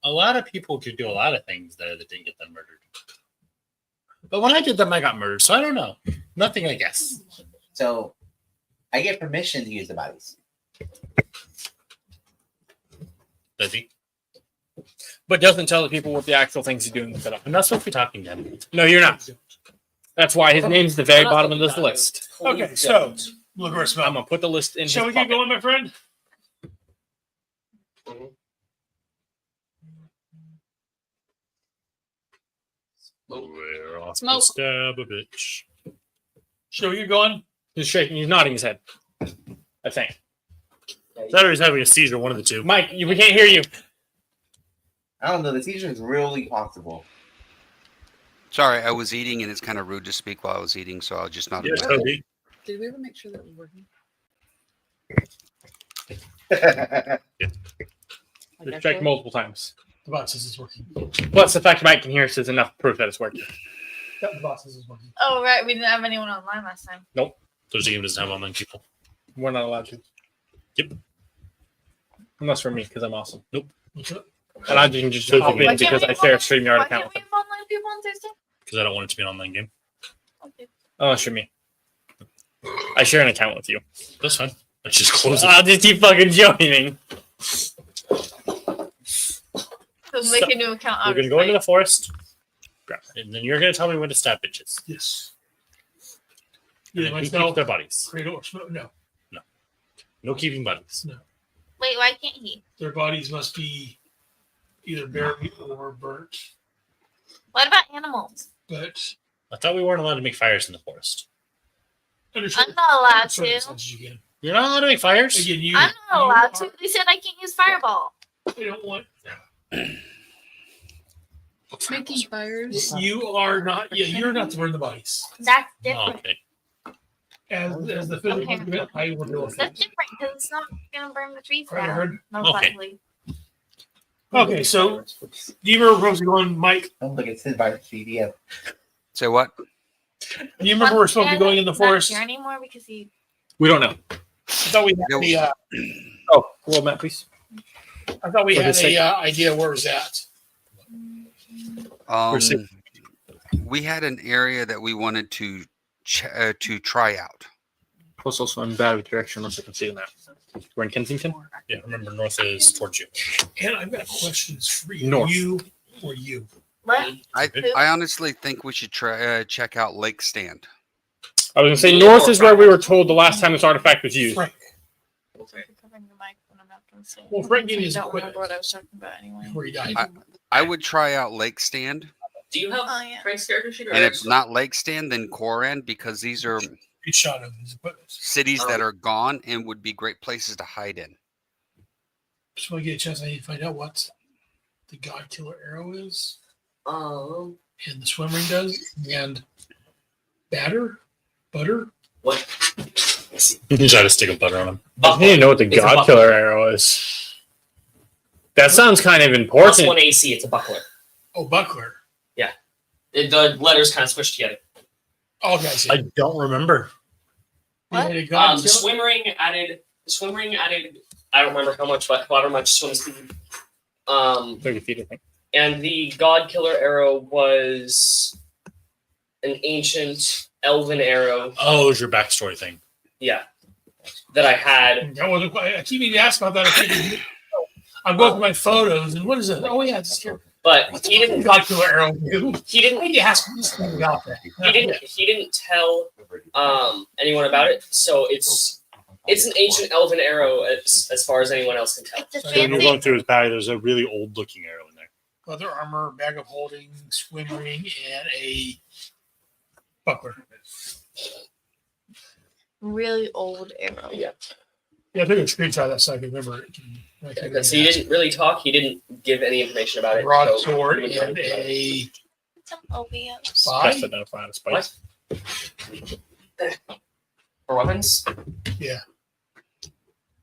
A lot of people could do a lot of things there that didn't get them murdered. But when I did them, I got murdered, so I don't know. Nothing, I guess. So I get permission to use the bodies. Does he? But doesn't tell the people what the actual things he's doing with it. I'm not supposed to be talking to him. No, you're not. That's why his name's the very bottom of this list. Okay, so look where it's I'm gonna put the list in. Shall we his get pocket. going, my friend? We're off Smoke. to stab a bitch. Shall we get going? He's shaking. He's nodding his head. I think. That or he's having a seizure, one of the two. Mike, we can't hear you. I don't know. The seizure is really possible. Sorry, I was eating, and it's kind of rude to speak while I was eating, so I'll just not. Yeah, Toby. Did we ever make sure that was working? We've checked multiple times. The bot says it's working. Plus, the fact Mike can hear us is enough proof that it's working. Yeah, the bot says it's working. Oh right, we didn't have anyone online last time. Those game doesn't have online people. We're not allowed to. Yep. Unless for me, because I'm awesome. What's up? And I can just So hop why in can't because we I share a have- StreamYard Why account can't with we them. have online people on Thursday? Because I don't want it to be an online game. Okay. Unless you're me. I share an account with you. That's fine. Let's just close it. I'll just keep fucking joining. So make a new account. We're going to go into the forest. And then you're going to tell me when to stab bitches. Yes. And Yeah, then who keeps myself. their bodies. Cradle or smoke? No. No keeping bodies. Wait, why can't he? Their bodies must be either buried or burnt. What about animals? But I thought we weren't allowed to make fires in the forest. I'm not allowed to. circumstances you can. You're not allowed to make fires? Again, you. I'm not you allowed are- to. They said I can't use fireball. They don't want. Making fires. You are not. Yeah, you're not to burn the bodies. That's Oh, different. okay. As the physical Okay. event, I will do it. That's different because it's not gonna burn the trees Right, I down. heard. Most Okay. likely. Okay, so do you remember where we're supposed to go on, Mike? Don't look at Sid by CDF. Say what? Do you remember we're supposed to be going in the Not forest? here anymore because he. We don't know. I thought we had No. the. Oh, roll map, please. I thought we For had the sake- a idea where it was at. Um, we had an area that we wanted to try out. Plus, also, I'm bad with direction unless I can see that. We're in Kensington? Yeah, remember, north is towards you. And I've got questions for you. North. You or you? What? I honestly think we should try check out Lake Stand. I was going to say north is where we were told the last time this artifact was used. Frank. Sorry, covering the mic when I'm not gonna say. Well, Frank gave me his I don't equipment remember what I was talking about anyway. before he died. I would try out Lake Stand, Do you have Oh yeah. Frank's character sheet? and if not Lake Stand, then Koran, because these are He shot him his equipment. cities that are gone and would be great places to hide in. Just want to get a chance. I need to find out what the God Killer arrow is, Um, and the swim ring does, and butter. what? You try to stick a butter on him. I need to know what the It's a God buckler. Killer arrow is. That sounds kind of Plus important. 1 AC. It's a buckler. Oh, buckler. The letters kind of squished together. Oh, guys. I don't remember. What? The God The swim ring added. I don't remember how much, but however much swim speed. 30 feet, I think. And the God Killer arrow was an ancient elven arrow. Oh, it was your backstory thing. Yeah, that I had. That wasn't quite, I keep meaning to ask about that. I'm going through my photos, and what is it? Oh, yeah, it's here. But he didn't. God killer arrow. He didn't. I need to ask this thing about that. He didn't tell anyone about it. So it's an ancient elven arrow as far as anyone else can tell. It's a So when you're fancy. going through his bag, there's a really old looking arrow in there. Leather armor, bag of holding, swim ring, and a buckler. Really old arrow. Yeah. Yeah, I took a screenshot of that so I can remember it. Because he didn't really talk. He didn't give any information about it. Broadsword so and a Some OBOs. That's spy. identifying a spice. For weapons? Yeah.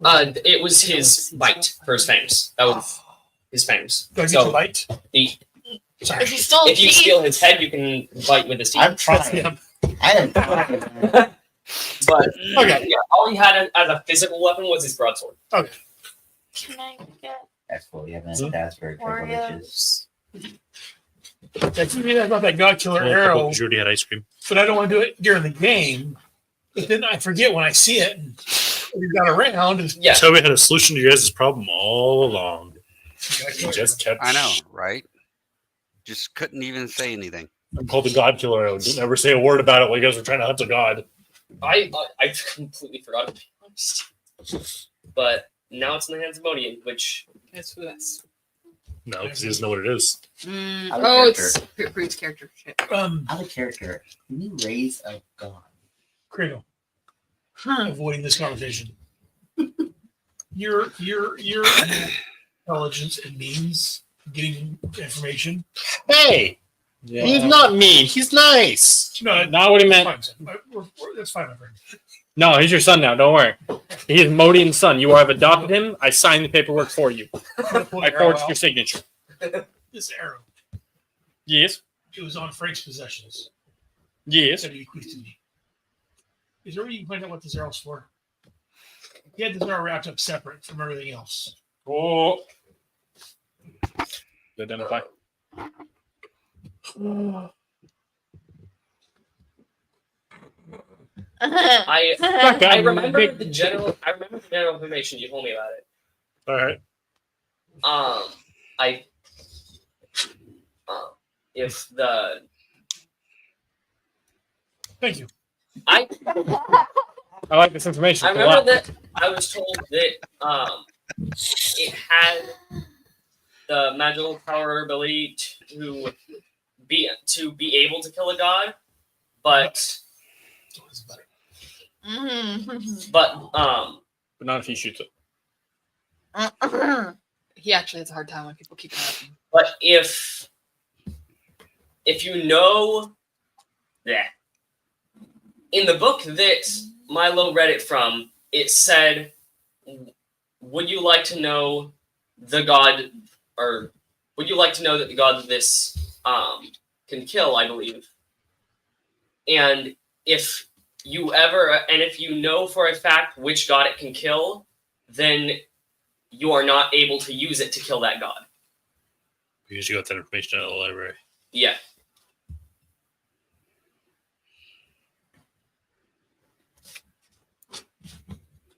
It was his bite for his fangs. That was his fangs. Do I get So to bite? the- Sorry. If you stole if you teeth, steal his head, you can bite with his teeth. I'm trying. I am trying. But Okay. yeah, all he had as a physical weapon was his broadsword. can I get That's cool. You haven't asked for privileges. Oreos? That's about that God killer arrow, Because you already had ice cream. but I don't want to do it during the game. But then I forget when I see it. And we got around. And Yeah. So we had a solution to your guys' problem all along. You just kept. I know, right? Just couldn't even say anything. I'm called the God Killer arrow. Didn't ever say a word about it while you guys were trying to hunt a god. I completely forgot to be honest. But now it's in the hands of Modian, which It's for this. No, because he doesn't know what it is. I'm a Oh, it's Brute's character shit. I'm a character. Can you raise a god? Cradle. Avoiding this conversation. Your intelligence and means of getting information. Hey, he's not mean. He's nice. No, Not what he meant. fine, son. That's fine, my friend. No, he's your son now. Don't worry. He is Modian's son. You have adopted him. I signed the paperwork for you. Pull the I arrow forged out. your signature. This arrow. Yes. It was on Frank's possessions. Yes. That he bequeathed to me. Is there a way you can find out what this arrow's for? He had this arrow wrapped up separate from everything else. Oh. Identify. I remember the general information you told me about it. All right. If the Thank you. I like this information. I a remember lot. that I was told that it had the magical power or ability to be able to kill a god, but But not if he shoots it. He actually has a hard time when people keep asking. but if you know that in the book that Milo read it from, it said, would you like to know the god, or would you like to know that the god this can kill, I believe. And if you know for a fact which god it can kill, then you are not able to use it to kill that god. Because you got that information out of the library. Yeah.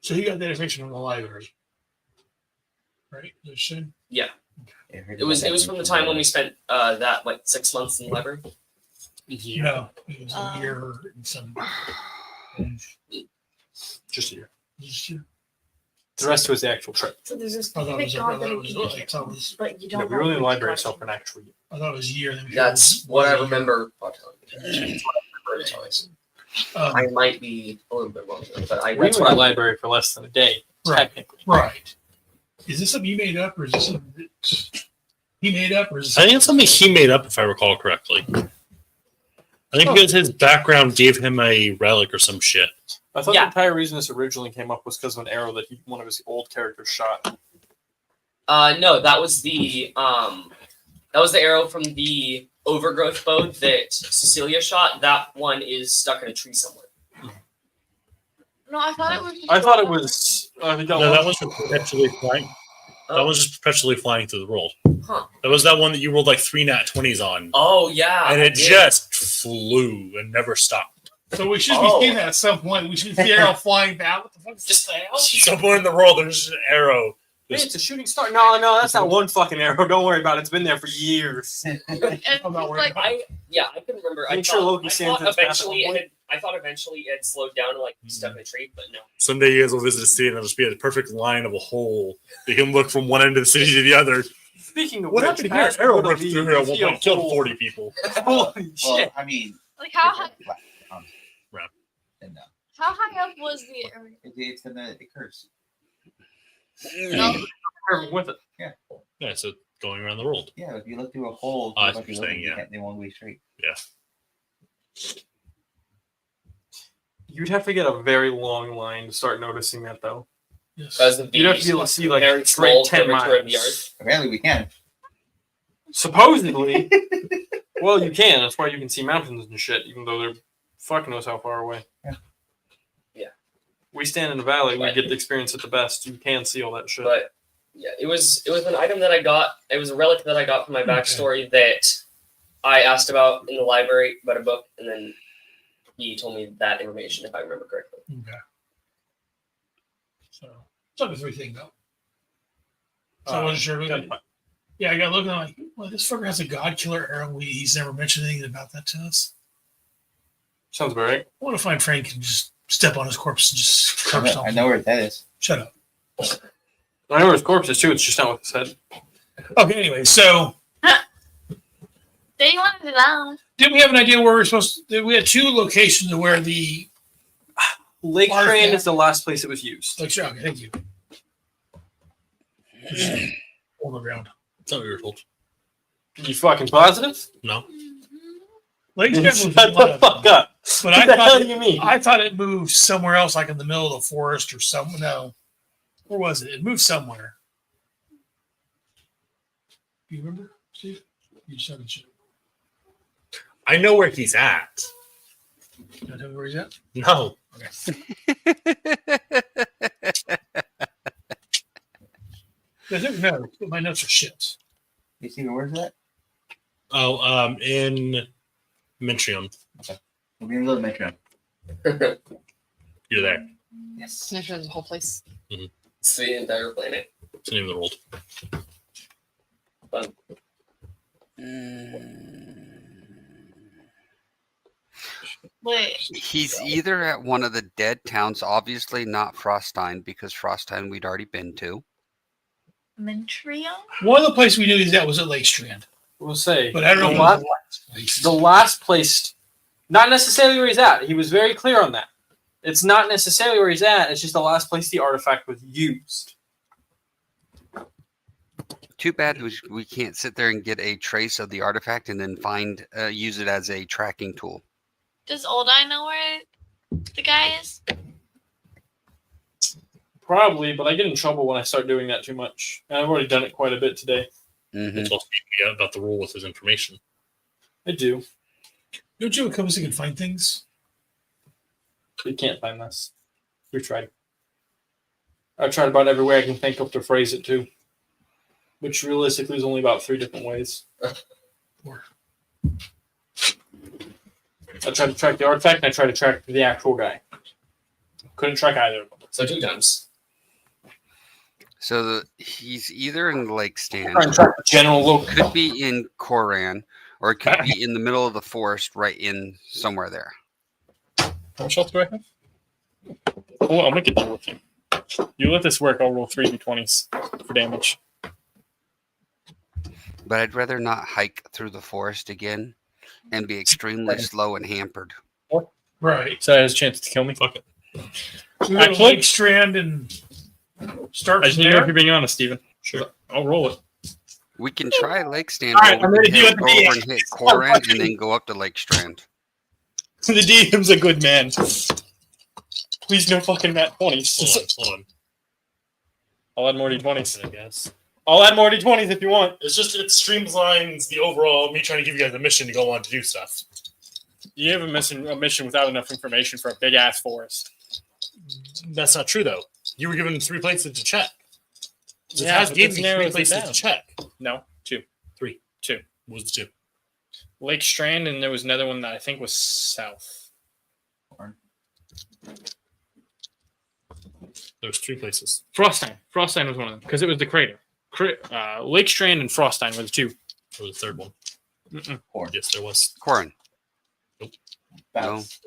So you got that information from the library, right? Yeah. It was from the time when we spent that like 6 months in the library. No, it was a year and some. Just a year. Just a year. The rest was the actual trip. So there's this I thought it specific was. I god thought that it he was. can I get, thought it was. but you No, don't we were only in the know which library god itself it for an actual year. I thought it was a year. Then That's what I remember. I might be a little bit wrong, but We were in the library for less than a day, Right. technically. Right. Is this something you made up, or is this something that he made up, or is this I think it's something he made up, if I recall correctly. I think because his background gave him a relic or some shit. I thought Yeah. the entire reason this originally came up was because of an arrow that one of his old characters shot. No, that was the arrow from the overgrowth bow that Cecilia shot. That one is stuck in a tree somewhere. No, I thought it was. I thought it was. I think that No, that was. one's perpetually flying. That Oh. one's just perpetually flying through the world. Huh. That was that one that you rolled like 3 nat 20s on. Oh yeah. And it yeah. just flew and never stopped. So we should Oh. be seeing that at some point. We should see the arrow flying back. What the fuck is Just this? Somewhere in the world, there's just an arrow It's a shooting star. No, that's not one fucking arrow. Don't worry about it. It's been there for years. And I'm not worried like, about I couldn't remember. Make sure Loki stands in his path at eventually one point. I thought eventually it had slowed down and like stuck in a tree, but no. Someday you guys will visit a city and it'll just be a perfect line of a hole. You can look from one end of the city to the other. Speaking of What which, happened here? as Arrow for the ripped through here at one Theo point, killed Cole- 40 people. Holy Well, shit! I mean, like how it's high, a flat, Right. And how high up was the area? it's in the curse. With it. Yeah, so going around the world. Yeah, if you look through a hole, Oh, I see like what you're you're saying, looking, yeah. they won't go straight. You'd have to get a very long line to start noticing that, though. Because of the You'd have to be able to see like very straight small 10 curvature of the miles. earth. Apparently, we can. Supposedly. Well, you can. That's why you can see mountains and shit, even though they're fuck knows how far away. Yeah. We stand in the valley. We Right. get the experience at the best. You can see all that shit. But yeah, it was an item that I got. It was a relic that I got from my backstory that I asked about in the library about a book, and then he told me that information, if I remember correctly. Okay. So it's not a 3 thing though. So I wasn't sure. Yeah, I got looking like, well, this fucker has a god killer arrow. He's never mentioned anything about that to us. Sounds about right. I want to find Frank and just step on his corpse and just I curse know, I something. know where that is. Shut up. I know where his corpse is too. It's just not with his head. Okay, anyway, so They wanted it out. did we have an idea where we're supposed to? We had 2 locations where the. Lake Artifact. Train is the last place it was used. Like, sure, okay, thank you. On the ground. That's not what we were told. You fucking positive? No. Lake Shut Trail was one the of fuck them. up. But What the hell do you mean? I thought it moved somewhere else, like in the middle of the forest or somewhere. No. Where was it? It moved somewhere. Do you remember, Steve? You just haven't shown. I know where he's at. Can you tell me where he's at? No. I took notes, but my notes are shit. You see where's that? Oh, in Mentrion. We're gonna go to Metro. You're there. Yes. Can I show the whole place? It's the entire planet. It's the name of the world. Fun. Wait, He's either at one of the dead towns, obviously not Frostine, because Frostine we'd already been to. Mentrion? One of the places we knew he's at was at Lake Strand. We'll say. But I don't know the if last, it was the last place. the last place, not necessarily where he's at. He was very clear on that. It's not necessarily where he's at. It's just the last place the artifact was used. Too bad we can't sit there and get a trace of the artifact and then use it as a tracking tool. Does Old Eye know where the guy is? Probably, but I get in trouble when I start doing that too much. And I've already done it quite a bit today. Mhm. It's also speaking about the rule with his information. I do. Don't you come so you can find things? You can't find this. We tried. I've tried about every way I can think of to phrase it too. Which realistically is only about 3 different ways. I tried to track the artifact and I tried to track the actual guy. Couldn't track either of them. So 2 times. So he's either in Lake Stand, Trying to track the general look. could be in Koran, or it could be in the middle of the forest, right in somewhere there. How much health do I have? Oh, I'll make a deal with you. You let this work, I'll roll 3 d20s for damage. But I'd rather not hike through the forest again and be extremely slow and hampered. Right. So I has a chance to kill me. Fuck it. We go to Actually- Lake Strand and start I just from need to know if there. you're being honest, Steven. Sure. I'll roll it. We can try Lake Stand, All right, over, I'm ready to do it. go over and hit Koran, and then go up to Lake Strand. The DM's a good man. Please no fucking nat 20s. Hold on. I'll add more d20s. I guess. I'll add more d20s if you want. It streamlines the overall me trying to give you guys a mission to go on to do stuff. You have a mission without enough information for a big ass forest. That's not true though. You were given 3 places to check. So Yeah, it but gave this me 3 narrows it places down. to check. No, 2. 3. 2. What was the 2? Lake Strand, and there was another one that I think was south. There's 3 places. Frostine. Frostine was one of them because it was the crater. Lake Strand and Frostine were the 2. Or the 3rd one. Mm-mm. Yes, there was. Corin. Bounce.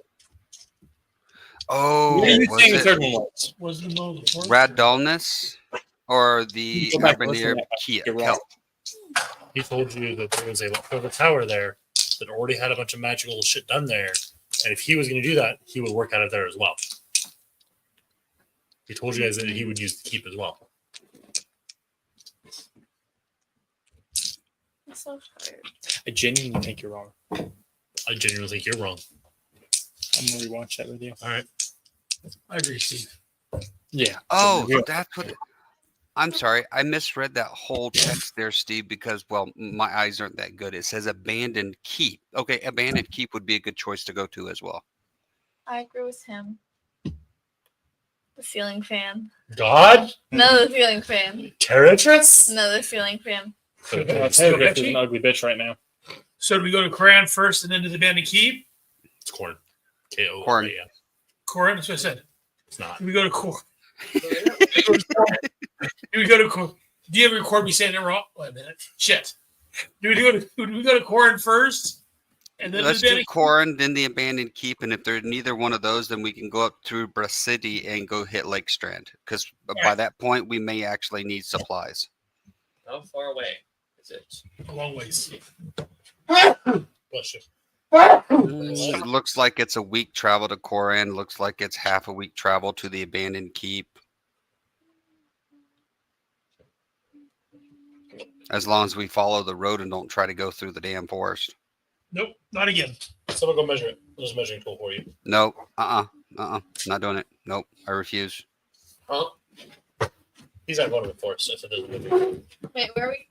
Oh, What are you was saying the it 3rd one was? Was the middle of the forest? Radalnus or the Go back and listen to Abernier that. Kia? You're right. He told you that there was a tower there that already had a bunch of magical shit done there. And if he was going to do that, he would work out of there as well. He told you guys that he would use the keep as well. I'm so tired. I genuinely think you're wrong. I genuinely think you're wrong. I'm gonna rewatch that with you. All right. I agree, Steve. Yeah. Oh, that's what. I'm sorry, I misread that whole text there, Steve, because, well, my eyes aren't that good. It says abandoned keep. Okay, abandoned keep would be a good choice to go to as well. I agree with him. The ceiling fan. God? No, the ceiling fan. Terratress? No, the ceiling fan. It's So an catchy. ugly bitch right now. So do we go to Koran first and then to the Bandit Keep? It's corn. K-O-R-A-N. Corn. Koran, that's what I said. It's not. Do we go to Koran? Do we go to Koran? Do you ever record me saying it wrong? Wait a minute. Shit. Do we go to Koran first? And then Let's the do Bandit Corin, then the abandoned keep, and if they're neither one of those, then we can go up through City and go hit Lake Strand. Because by that point, we may actually need supplies. How far away is it? Keep? A long ways. Bless you. It looks like it's a week travel to Corin. Looks like it's half a week travel to the abandoned keep. As long as we follow the road and don't try to go through the damn forest. Nope, not again. Someone go measure it. There's a measuring tool for you. No, not doing it. Nope, I refuse. Huh? He's not going to the forest. I said there's a measuring tool. Wait, where are we?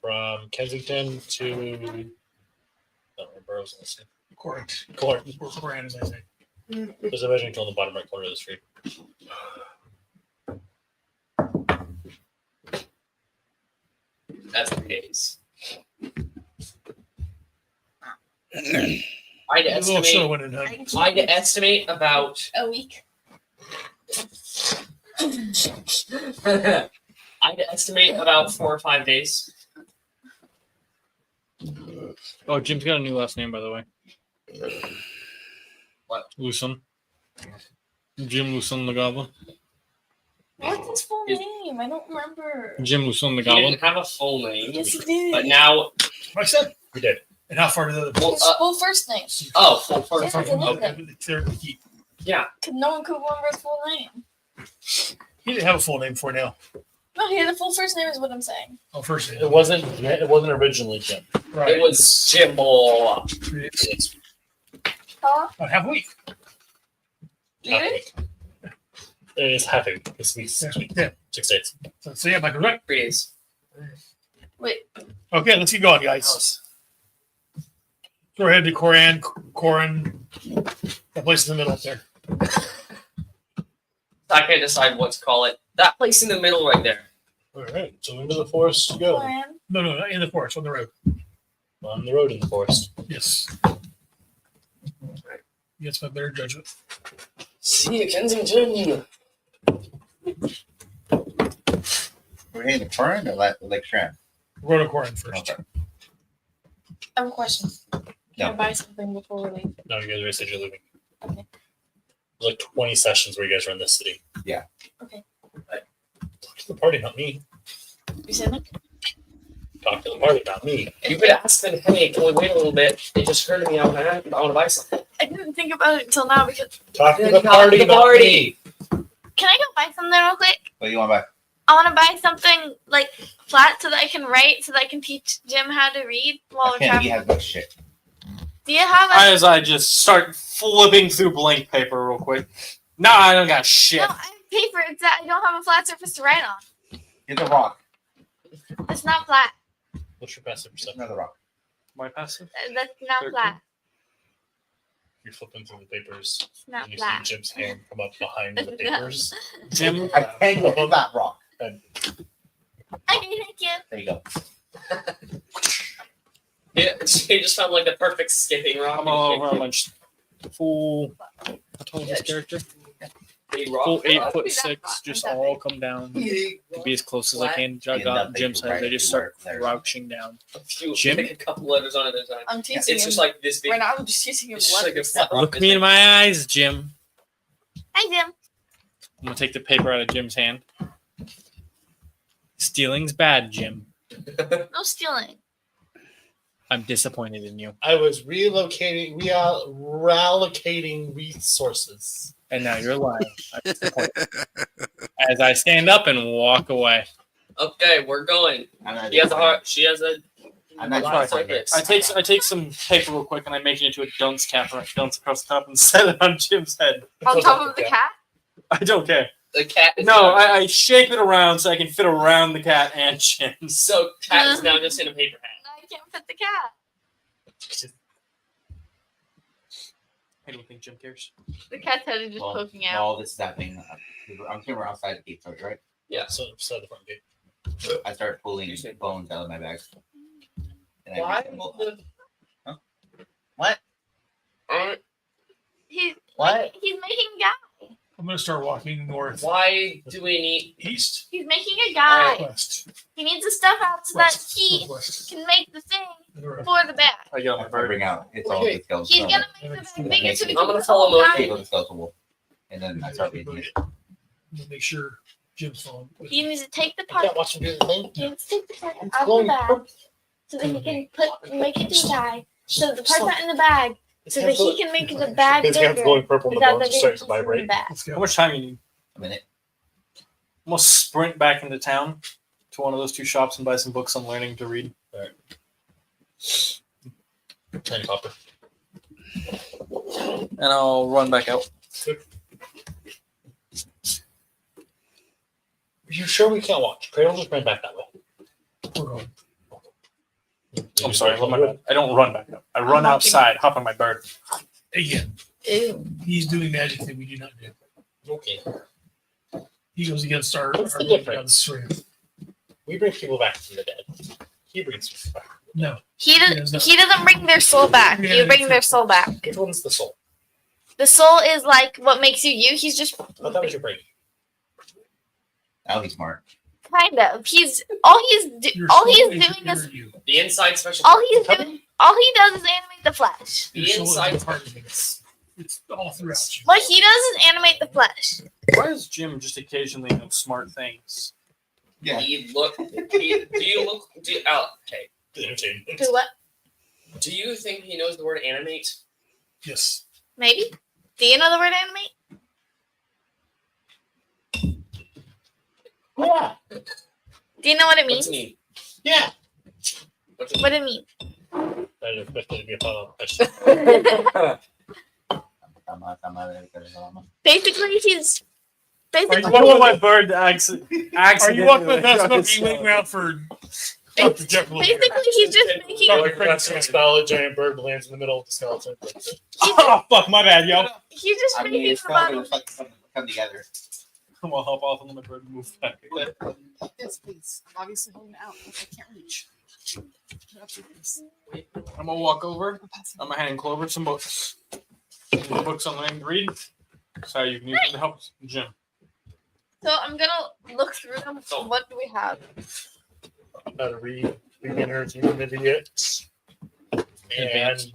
From Kensington to. I don't remember. I was going to say. Koran. Corn. Where Koran is, I think. There's a measuring tool in the bottom right corner of the street. That's 3 days. I'd A little show estimate. went in, huh? I'd estimate about. A week. I'd estimate about 4 or 5 days. Oh, Jim's got a new last name, by the way. What? Lucen. Jim Lucen the Goblin. What's his full name? I don't remember. Jim Lucen the He Goblin. didn't have a full name, Yes, he did. but now. I said. We did. And how far did the other Well, His full first name. oh, full first. Yeah, it's a Okay. nickname. They're the Keep? Yeah. Cause no one could remember his full name. He didn't have a full name for now. No, he had a full first name, is what I'm saying. Oh, first name. It wasn't originally Jim. Right. It was Jim Bull. It's Huh? About half a week. Really? it's half a week. This week's Next week. Yeah. 6 days. So yeah, Michael, right? 3 days. Wait. Okay, let's keep going, guys. Go ahead to Koran. That place in the middle up there. I can't decide what to call it. That place in the middle right there. All right. So into the forest you go. Plan. No, not in the forest, on the road. On the road in the forest. Yes. Against my better judgment. See you, Kensington. We're hitting the Koran or Lake Strand? We're going to Koran first. Okay. I have a question. Can Yeah. I buy something before we leave? No, you guys already said you're leaving. Okay. There's like 20 sessions where you guys are in this city. Yeah. Okay. Talk to the party, not me. You said that? Talk to the party, not me. You could ask them, hey, can we wait a little bit? It just occurred to me I want to buy something. I didn't think about it until now because Talk to Then the talk party, to the not party. me. can I go buy something real quick? What do you want back? I want to buy something like flat so that I can write, so that I can teach Jim how to read while we're Can't he traveling. has much shit. Do you have a? As I just start flipping through blank paper real quick. No, I don't got shit. No, I have paper. It's that I don't have a flat surface to write on. Here's a rock. It's not flat. What's your passive perception? Another rock. My passive? That's not 13. flat. You're flipping through the papers. It's not And you flat. see Jim's hand come up behind the papers. Jim, I can't go on that rock. Okay, thank you. There you go. Yeah, he just found like the perfect skipping rock. I'm all over lunch. Fool. I told this character. Big rock. Full Must be 8'6", that just flat. all come down to be as close as I can. I got Jim's head. They just start crouching down. A few, Jim? like a couple letters on it at a time. I'm teaching It's him. just like this big. Right now, I'm just teaching him It's just like a letters. flat rock. Look me in my eyes, Jim. Hi, Jim. I'm gonna take the paper out of Jim's hand. Stealing's bad, Jim. No stealing. I'm disappointed in you. I was reallocating resources. And now you're lying. I'm disappointed. As I stand up and walk away. Okay, we're going. I'm not He has a heart. She has a. I'm not Lots trying like this. I take some paper real quick and I make it into a dunce cap and I dunce across the top and set it on Jim's head. On top of the cat? I don't care. The cat. Is No, now- I shape it around so I can fit around the cat and Jim. So cat is now just in a paper hat. I can't fit the cat. I don't think Jim cares. The cat's head is just poking out. All this is happening. I'm saying we're outside the gate, right? Yeah. So the front gate. I start pulling bones out of my bag. And I Why? reach them both up. What? He's What? he's making a guy. I'm gonna start walking north, Why do we need? east, He's making a guy. west, He needs the stuff out so that west, he northwest. can make the thing North. for the bag. I get on my I bird. bring out. It's all Okay. the skeletal. He's gonna make the bag bigger so he I'm can gonna put follow the whole Mochi. guy. the skeletal wolf. And then I start reading it. We'll make sure Jim's phone. He needs to take the I part. can't watch him do the thing. He needs to take the part out of the bag so that he can make it to the bag. So the part's not in the bag, so that he can make the bag His hand's bigger. glowing purple and the without bones the are starting to big piece in the vibrate. bag. Let's How go. much time you need? A minute. I'm gonna sprint back into town to one of those two shops and buy some books on learning to read. Tiny popper. And I'll run back out. Are you sure we can't watch? Cradle just ran back that way. We're going. I'm sorry, I don't run back up. I run outside, hop on my bird. Again, Ew. he's doing magic that we do not do. Okay. He goes against our What's the God's difference? strength. We bring people back from the dead. He brings people back. No. He doesn't bring their soul back. You bring their soul back. Which one's the soul? The soul is like what makes you you. He's just I thought that was your brain. That'll be smart. kind of. Your All soul he's is doing your is you. The inside special. all he does is animate the flesh. The Your soul is inside a part of you. It's all throughout you. What he does is animate the flesh. Why does Jim just occasionally know smart things? Yeah. Do you look? Okay. Do what? Do you think he knows the word animate? Yes. Maybe. Do you know the word animate? Yeah. Do you know what it What's means? it mean? Yeah. What's it What it means? I didn't expect it to be a follow-up question. Basically, he's I basically don't want my bird to accidentally. Are you walking with us? Are you waiting around for Dr. Jekyll? basically he's just making Like a spell, a giant bird lands in the middle of the skeleton. Oh, fuck, my bad, yo. he's just I mean, making it's about going to come together. I'm gonna hop off and let my bird move back. Yes, please. I'm obviously holding it out. I can't reach. I'm gonna walk over. I'm gonna hand Clover some books. Some books on learning to read. So you can use them to help Jim. So I'm gonna look through them. So what do we have? How to read beginners, intermediate, and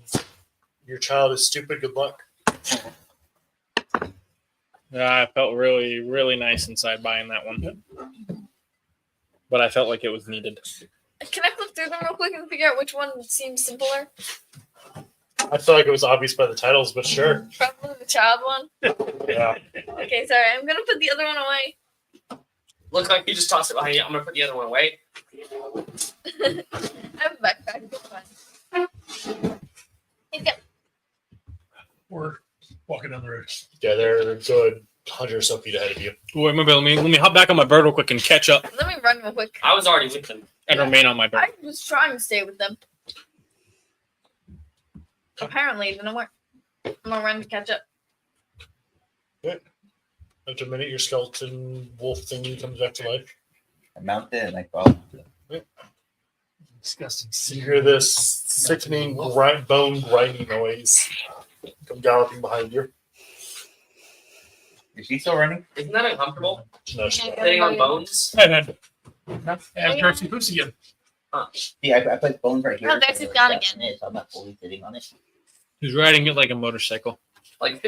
your child is stupid. Good luck. Yeah, I felt really, really nice inside buying that one. But I felt like it was needed. Can I flip through them real quick and figure out which one seems simpler? I feel like it was obvious by the titles, but sure. Probably the child one. Yeah. Okay, sorry. I'm gonna put the other one away. Look like you just tossed it behind you. I'm gonna put the other one away. I have a backpack. It's fine. He's got We're walking down the road. Yeah, they're a good 100 or so feet ahead of you. Wait, let me hop back on my bird real quick and catch up Let me run real quick. I was already with them. and remain on my bird. I was trying to stay with them. Apparently, it didn't work. I'm gonna run to catch up. After a minute, your skeleton wolf thingy comes back to life. I mount it and I follow. Disgusting. You hear this sickening bone grinding noise come galloping behind you. Is she still running? Isn't that uncomfortable? No, Sitting on bones? Hey, man. And Darcy Pussy again. Yeah, I put bones right here. Oh, Darcy's gone again. So I'm not fully sitting on it. He's riding it like a motorcycle. Like,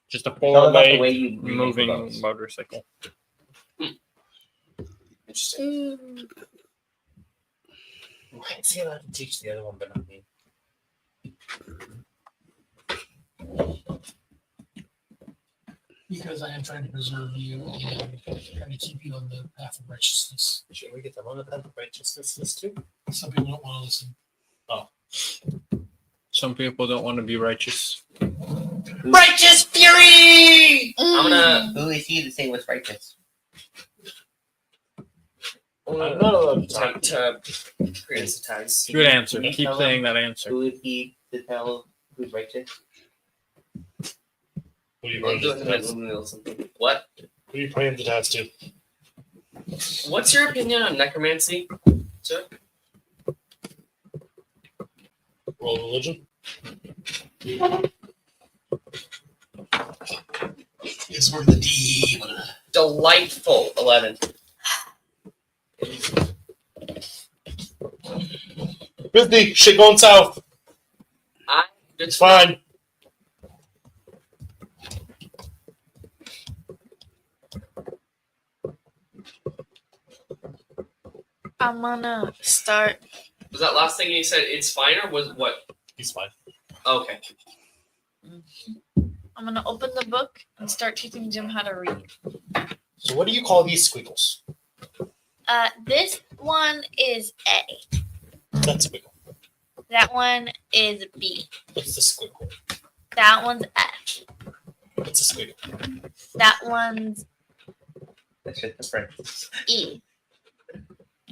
Just a It's all about the four-leg way you remove moving the bones. motorcycle. interesting. why is he allowed to teach the other one, but not me? Because I am trying to preserve you and trying to keep you on the path of righteousness. Should we get them on the path of righteousness list too? Some people don't want to listen. Some people don't want to be righteous. Righteous fury! I'm gonna. Who is he to say what's righteous? I'm not allowed to talk. Attempt to pre-sensitize. Good answer. Can you Keep tell saying him that answer. Who is he to tell who's righteous? Who are you Well, praying do it to in my tattoo? movie or something. What? Who are you praying to tattoo? What's your opinion on necromancy, sir? Roll religion? It's where the D. Delightful. 11. Busy. Shit going south. It's Fine. I'm gonna start. Was that last thing you said? It's fine, or was what? He's fine. Okay. I'm gonna open the book and start teaching Jim how to read. So what do you call these squiggles? This one is A. That's a squiggle. That one is B. What's the squiggle? That one's F. What's a squiggle? That one's That's just the friend. E.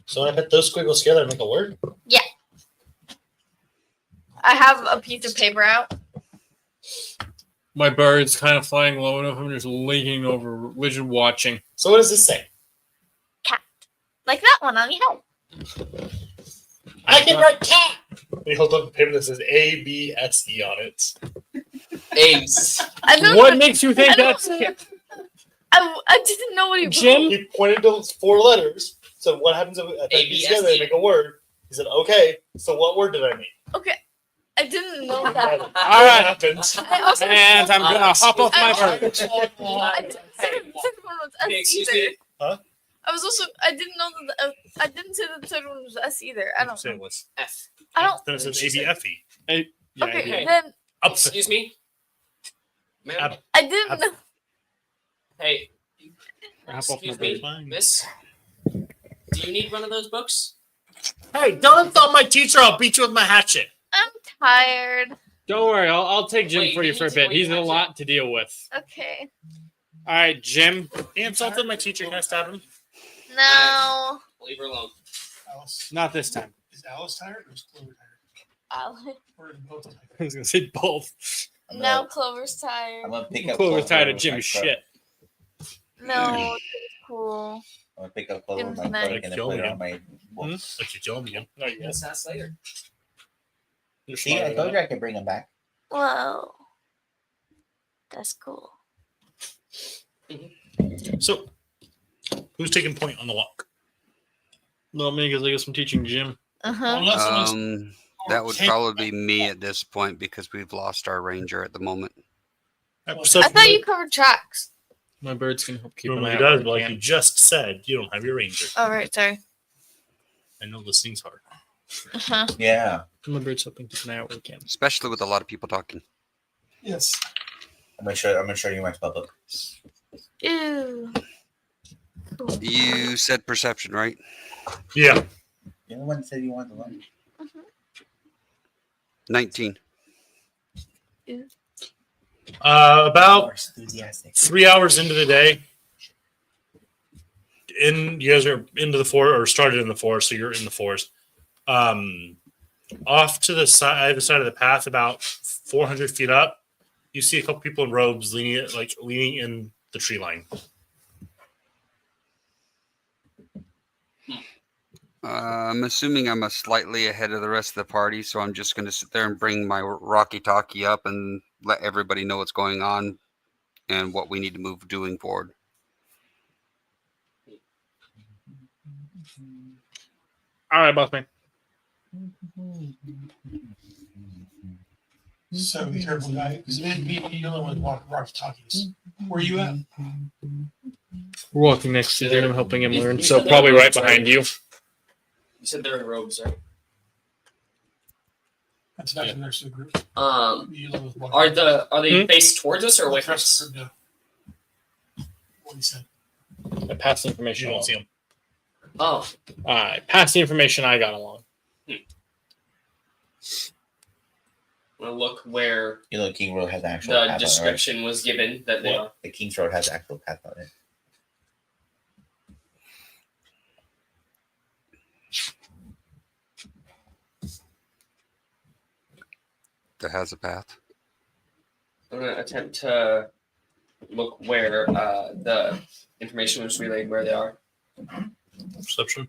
So when I put those squiggles together and make a word? I have a piece of paper out. My bird's kind of flying low enough. I'm just leaning over, religion watching. So what does this say? Like that one on your head. I can write cat! He holds up a paper that says A-B-S-E on it. Ace. I don't What makes you think I don't- that's I didn't know what he Jim? wrote. He pointed to 4 letters. So what happens if I put these together and make a word? He said, okay, so what word did I make? Okay. I didn't know that. All right. Happens. I also And I'm gonna hop off my bird. I didn't say the third one was S Excuse either. me. I was also I didn't know that I didn't say that the third one was S either. I don't Say know. it was. F. I don't Then it says A-B-F-E. Yeah, okay, yeah. then Upset. Excuse me. Ma'am. Ab- I didn't know. Hey. Hop off my Excuse me, bird. miss. Do you need one of those books? Hey, don't insult my teacher. I'll beat you with my hatchet. I'm tired. Don't worry, I'll take Jim Wait, for you you for a need to bit. go He's a watch it. lot to deal with. Okay. All right, Jim. He insulted my teacher. Can I stab him? No. Leave her alone. Alice. Not this time. Is Alice tired or is Clover tired? I'll- Or is both tired? I was gonna say both. Now Clover's tired. I'm gonna pick up. Clover's tired of with my Jim's truck. shit. No, it's cool. I'm gonna pick up Clover with my Jim's truck nice. and then put it on my book. Like you kill him again. No, you Yes, that's later. You're See, I smarter told than you I could bring him back. Whoa. That's cool. So, who's taking point on the walk? Not me, because I guess I'm teaching Jim. Uh-huh. Unless someone's That would Take- probably be me at this point because we've lost our ranger at the moment. So I thought you covered tracks. My bird's gonna help keep Well, an eye he out does, when but he like can. you just said, you don't have your ranger. Oh, right, sorry. I know listening's hard. Uh-huh. Yeah. My bird's helping keep an eye out when he can. Especially with a lot of people talking. yes. I'm gonna show you my spell book. Ew. Cool. You said perception, right? Yeah. You're the one that said you wanted to learn. 19. About More enthusiastic. 3 hours into the day, you guys are into the forest or started in the forest, so you're in the forest. Off to the side, either side of the path, about 400 feet up, you see a couple people in robes leaning in the tree line. I'm assuming I'm slightly ahead of the rest of the party, so I'm just going to sit there and bring my walkie-talkie up and let everybody know what's going on and what we need to move doing forward. All right, boss man. So be careful, guy, because me and you the only one walk talkies. Where you at? We're walking next to him, helping him learn. So probably right behind you. You said they're in robes, right? That's not the nurse of the group. You live with one. Are they faced towards us or away from Rest us? of the group, no. What he said. I passed the You information don't along. see him. Oh, I passed the information I got along. I'm gonna look where You know, King Road has an actual the path on it, right? description was given that they are. The King's Road has an actual path on it. That has a path. I'm gonna attempt to look where the information was relayed, where they are. Perception.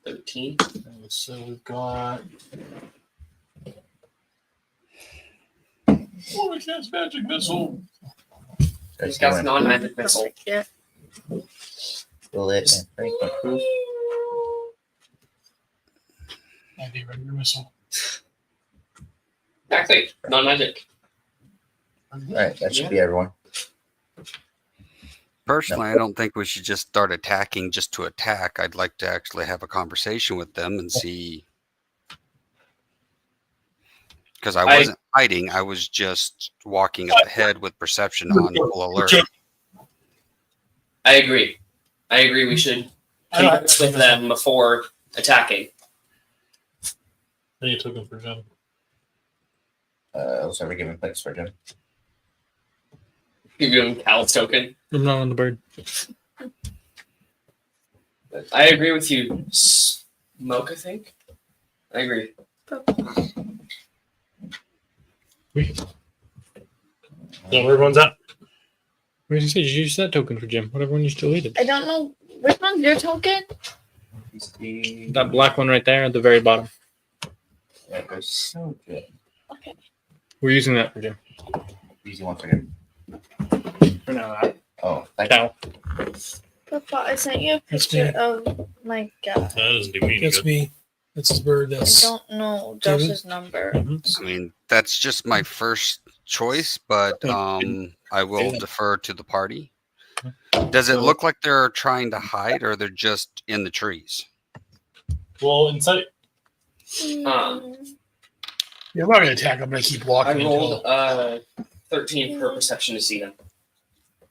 $13. So we've got. Oh, we can't magic missile. He's got non-magic missile. Yeah. Bullet and Frank McCruz. I'd be regular missile. Exactly, non-magic. Alright, that should be everyone. Personally, I don't think we should just start attacking just to attack. I'd like to actually have a conversation with them and see. Because I wasn't hiding, I was just walking up ahead with perception on full alert. I agree. We should converse with them before attacking. I need a token for Jim. Also, we're giving place for Jim. Give him Cal's token. I'm not on the bird. I agree with you, Smoke, I think. I agree. So where everyone's at? What did you say? Did you use that token for Jim? Whatever one you still needed. I don't know which one's your token. That black one right there at the very bottom. That goes so good. Okay. We're using that for Jim. Easy one second. For now. Oh, thank Cow. Papa, I sent you a That's picture me. of my guy. That doesn't do me any That's good. me. That's his bird. I That's don't know Josh's number. I mean, that's just my first choice, but I will defer to the party. Does it look like they're trying to hide or they're just in the trees? Well, inside. yeah. I'm not gonna attack. I'm gonna keep I walking. rolled 13 per perception to see them.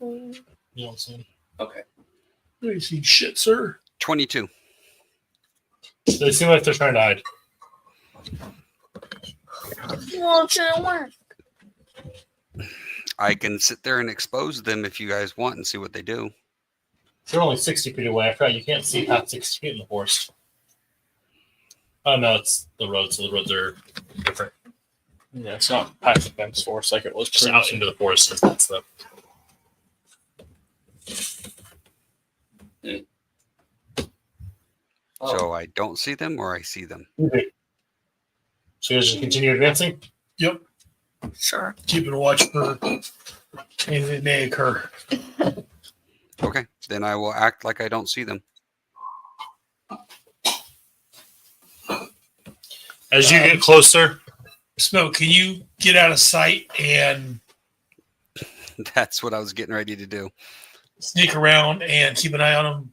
Mm. You don't see him. Okay. Until you see shit, sir. 22. They seem like they're trying to hide. Well, it didn't work. I can sit there and expose them if you guys want and see what they do. They're only 60 feet away. I forgot you can't see past 60 feet in the forest. Oh, no, it's the road, so the roads are different. Yeah, it's not past the fence force like it was Just out previously. into the forest. That's the. Oh. So I don't see them or I see them. So you guys just continue advancing? Yep. Sure. Keeping a watch for anything that may occur. Okay, then I will act like I don't see them. As you get closer, Smoke, can you get out of sight and That's what I was getting ready to do. sneak around and keep an eye on them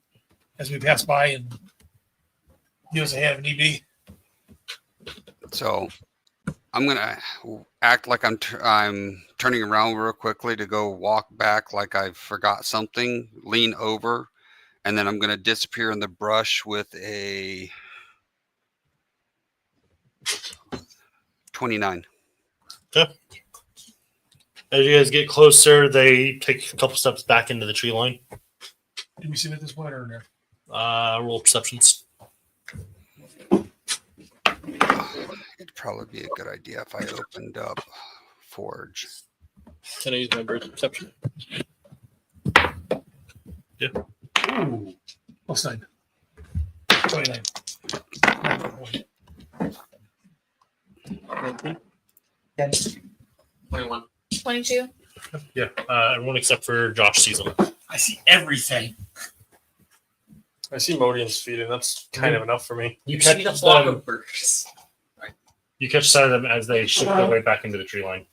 as we pass by and give us a hand if need be? So I'm gonna act like I'm turning around real quickly to go walk back like I forgot something, lean over, and then I'm gonna disappear in the brush with a 29. as you guys get closer, they take a couple steps back into the tree line. Did we see them at this point or no? Roll perceptions. It'd probably be a good idea if I opened up Forge. Can I use my bird's perception? Ooh. Plus 9. 29. 21. 22. Yeah, everyone except for Josh sees them. I see everything. I see Modian's feet, and that's kind of enough for me. You You see catch the flock them. of birds. You catch sight of them as they shift their way back into the tree line.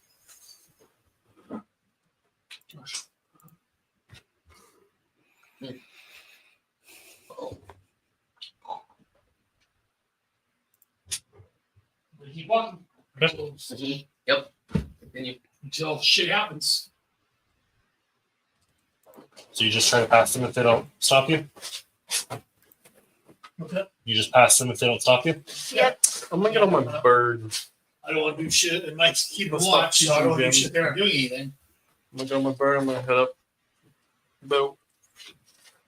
Keep walking. Yep. Continue. Until shit happens. So you just try to pass them if they don't stop you. Okay. You just pass them if they don't stop you. Yep. I'm gonna get on my bird. I don't want to do shit. It might keep a Let's watch, stop so I don't want to teaching do shit there and doing anything. I'm gonna go on my bird. I'm gonna head up about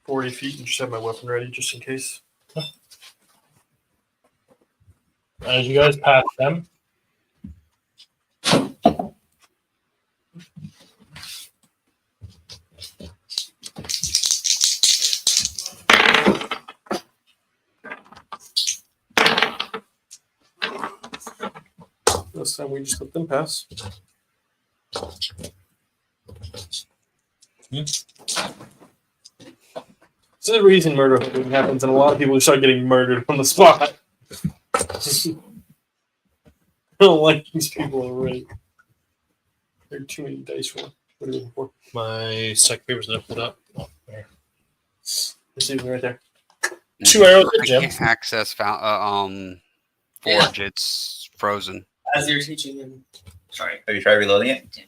40 feet and just have my weapon ready just in case. As you guys pass them, This time we just let them pass. This is the reason murder happens, and a lot of people start getting murdered on the spot. I don't like these people already. There are too many dice roll. What are you looking for? my stack papers that I pulled up. Oh, there. This is right there. 2 arrows I at Jim. can't access Forge. It's frozen. As you're teaching him. Sorry. Have you tried reloading it?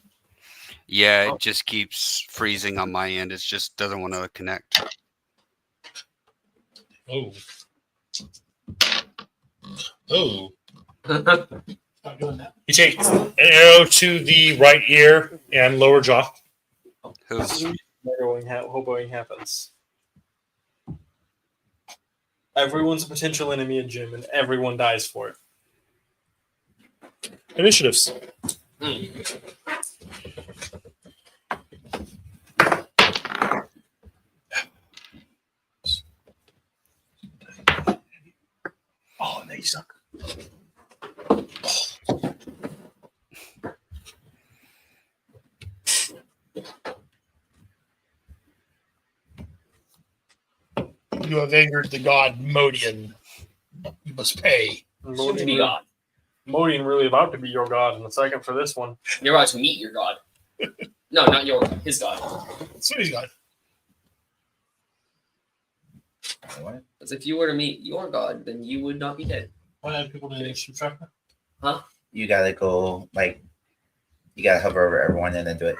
Yeah, it just keeps freezing on my end. It just doesn't want to connect. Oh. Oh. Stop doing that. He takes an arrow to the right ear and lower jaw. Who's Hoboing happens. Everyone's a potential enemy in gym, and everyone dies for it. Initiatives. Oh, they suck. You have angered the god Modian. You must pay. Soon to be God. Modian really about to be your god in a second for this one. You're about to meet your God. No, not your God. His God. So he's got. What? Because if you were to meet your God, then you would not be dead. Why have people do the extra tracker? You gotta go, like, you gotta hover over everyone and then do it.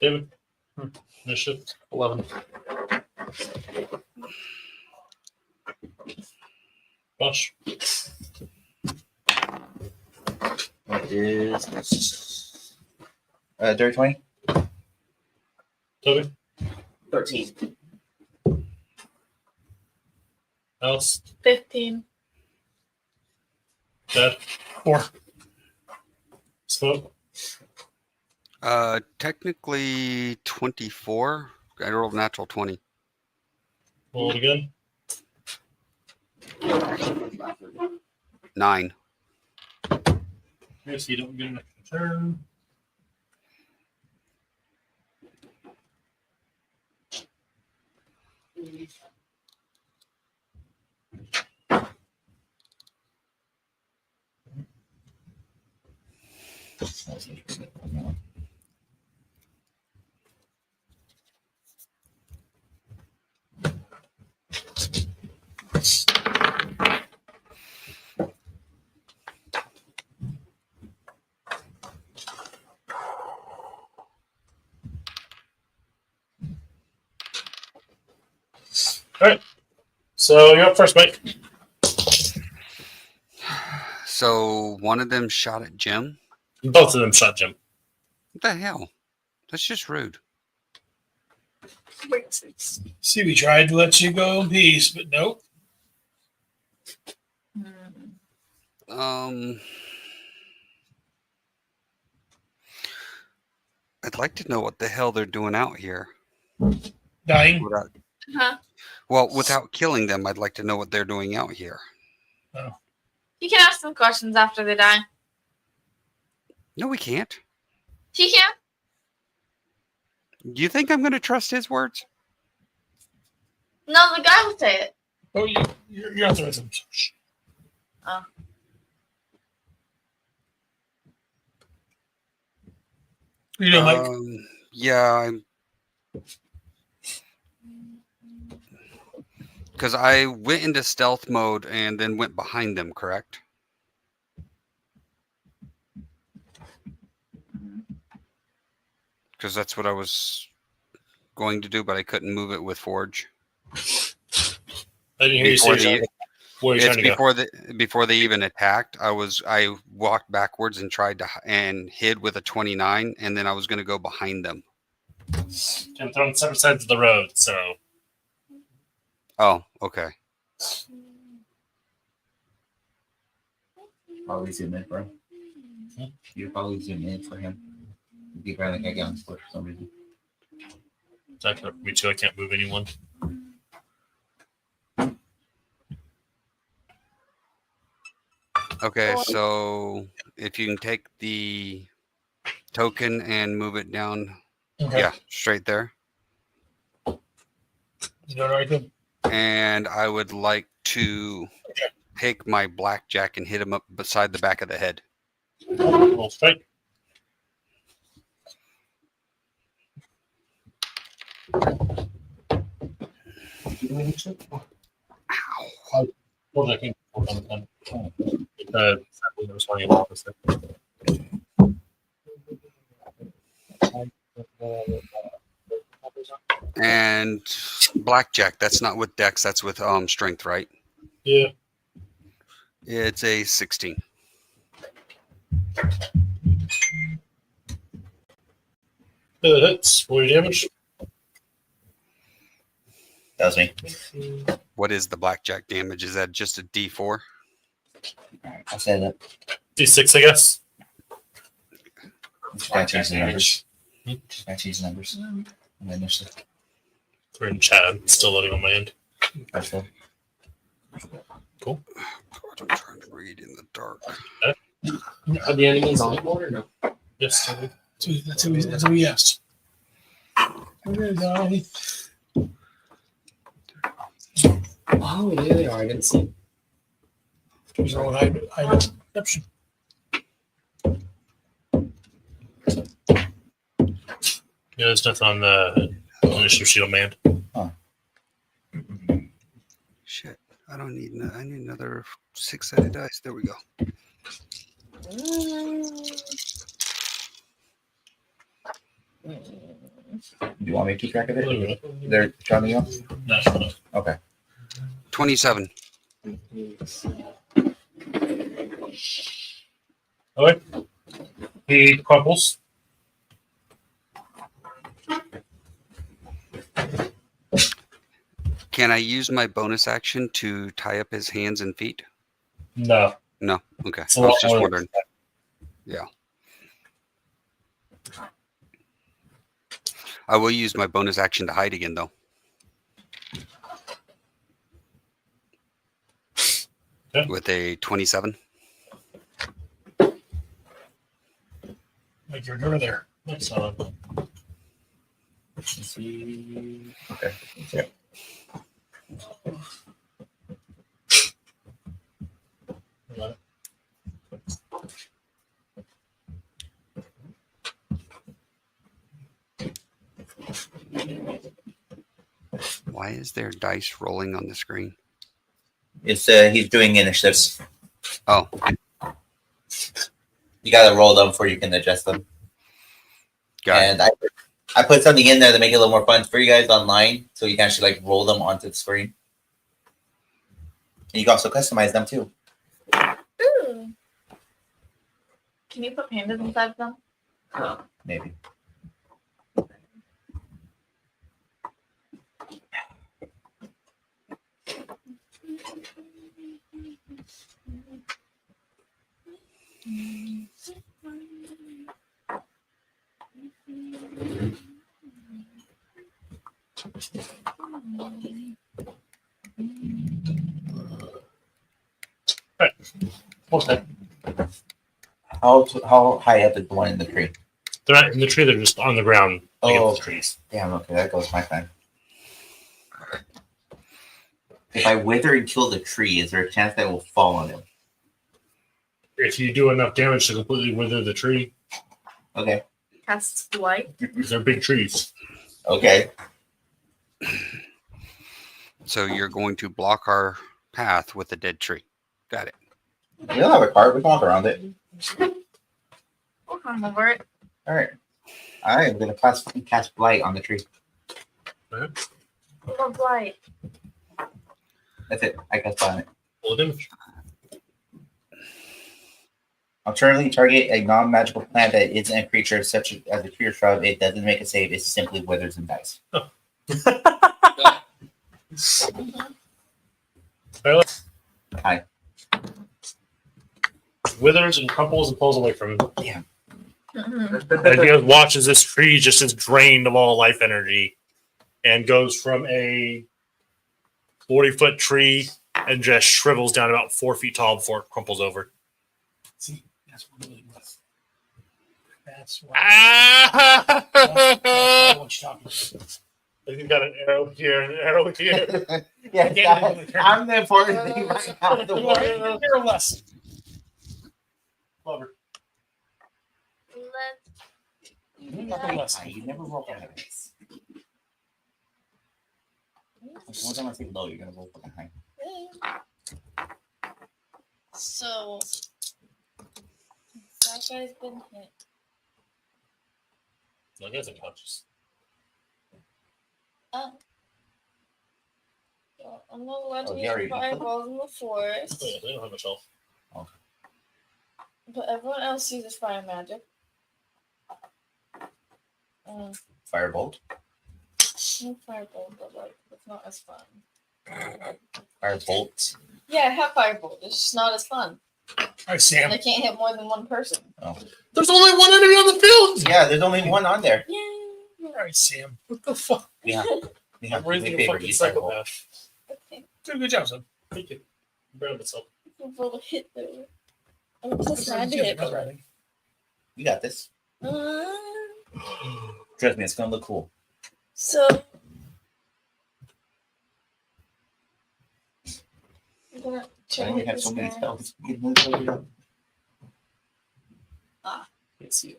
David. Initiative. 11. Josh. What is dirty 20? Toby. 13. Alice. 15. Dad. 4. Smoke. technically 24. I rolled a natural 20. Roll it again. 9. Okay, so you don't get an extra turn. All right. So you're up first, Mike. So one of them shot at Jim. Both of them shot Jim. What the hell? That's just rude. See, we tried to let you go in peace, but nope. I'd like to know what the hell they're doing out here. Dying. Without, Huh? well, without killing them, I'd like to know what they're doing out here. You can ask them questions after they die. No, we can't. He can. Do you think I'm going to trust his words? No, the guy will say it. Oh, you're authorized. Shh. Oh. You know, Mike. Yeah, because I went into stealth mode and then went behind them, correct? Because that's what I was going to do, but I couldn't move it with Forge. I didn't hear you Before say where you're It's trying to go. before they even attacked. I walked backwards and tried to and hid with a 29, and then I was going to go behind them. I'm throwing separate sides of the road, so Oh, okay. Probably zoom in for him. You probably zoom in for him. It'd be probably like I got on split for some reason. it's not gonna me too. I can't move anyone. Okay, so if you can take the token and move it down, Okay. yeah, straight there. You doing all right, good? And I would like to take my blackjack and hit him up beside the back of the head. Roll strike. Well, I think there was one opposite. And blackjack, that's not with dex, that's with strength, right? Yeah. It's a 16. It hits. Roll your damage. That was me. What is the blackjack damage? Is that just a D4? All right, I'll say that. D6, I guess. Just gotta change the numbers. Just gotta change the numbers. And then there's the We're in chat. It's still loading on my end. special. Cool. God, I'm trying to read in the dark. Are the enemies on board or no? Yes. That's who he asked. Okay, guy. Oh, there they are. I didn't see. There's our own high perception. Yeah, there's nothing on the initiative sheet on my end. Shit, I don't need. I need another 6-sided dice. There we go. Do you want me to keep track of it? They're counting you up? No. Okay. 27. Okay. He crumples. Can I use my bonus action to tie up his hands and feet? No. No. Okay. It's a I was lot just more wondering. Yeah. I will use my bonus action to hide again, though. Okay. With a 27. Like you're near there. That's not. Let's see. Okay. Why is there dice rolling on the screen? It's he's doing initiatives. Oh, You gotta roll them before you can adjust them. got it. And I put something in there to make it a little more fun for you guys online, so you can actually like roll them onto the screen. And you can also customize them too. Ooh. Can you put pandas inside of them? Maybe. Okay. How high up is the one in the tree? They're not in the tree, they're just on the ground against the trees. Damn, okay, that goes my time. If I wither and kill the tree, is there a chance that I will fall on him? If you do enough damage to completely wither the tree, Okay. Cast blight. they're big trees. Okay. So you're going to block our path with a dead tree. Got it. We don't have a cart. We can walk around it. We'll come over it. All right. I am going to cast blight on the tree. Or blight. That's it. I cast blight on it. Roll damage. Alternatively, target a non-magical plant that isn't a creature, such as a tree or shrub. It doesn't make a save. It simply withers and dies. Hi. Withers and crumples and pulls away from him. Damn. And he watches this tree just is drained of all life energy and goes from a 40-foot tree and just shrivels down about 4 feet tall before it crumples over. See, that's what really was. That's what. Ah! That's what you're talking about. He's got an arrow here and an arrow here. Yeah, I'm the important thing right now. The You warrior. are here less. Clever. Nothing less. You never roll for highs. Once I'm gonna say low, you're gonna roll for high. So that guy's been hit. No, he hasn't conscious. Well, I'm allowed to Oh, he use already- fireballs in the forest, Oh, yeah, they don't have much health. but everyone else uses fire magic. Firebolt. No firebolt, but like it's not as fun. Firebolt. Yeah, I have firebolt. It's just not as fun. All right, Sam. And I can't hit more than one person. There's only one enemy on the field. Yeah, there's only one on there. Yeah. All right, Sam. What the fuck? Yeah. I'm raising a fucking psychopath. Okay. Do a good job, son. Thank you. I'm proud of myself. Roll a hit though. I'm just trying to hit. You got this. Uh, Trust me, it's gonna look cool. so I'm gonna I try to only hit have this so many guy. spells. It's you.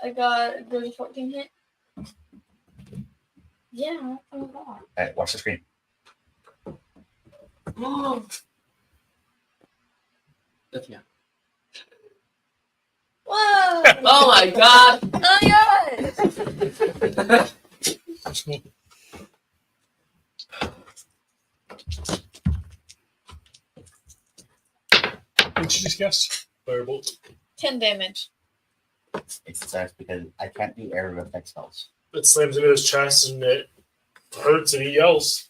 I got good 14 hit. Yeah, that's a lot. Alright, watch the screen. Yeah. Whoa! Oh my god! Oh yeah! What you just guessed? Firebolt. 10 damage. It's sucks because I can't do area effect spells. It slams into his chest and it hurts and he yells.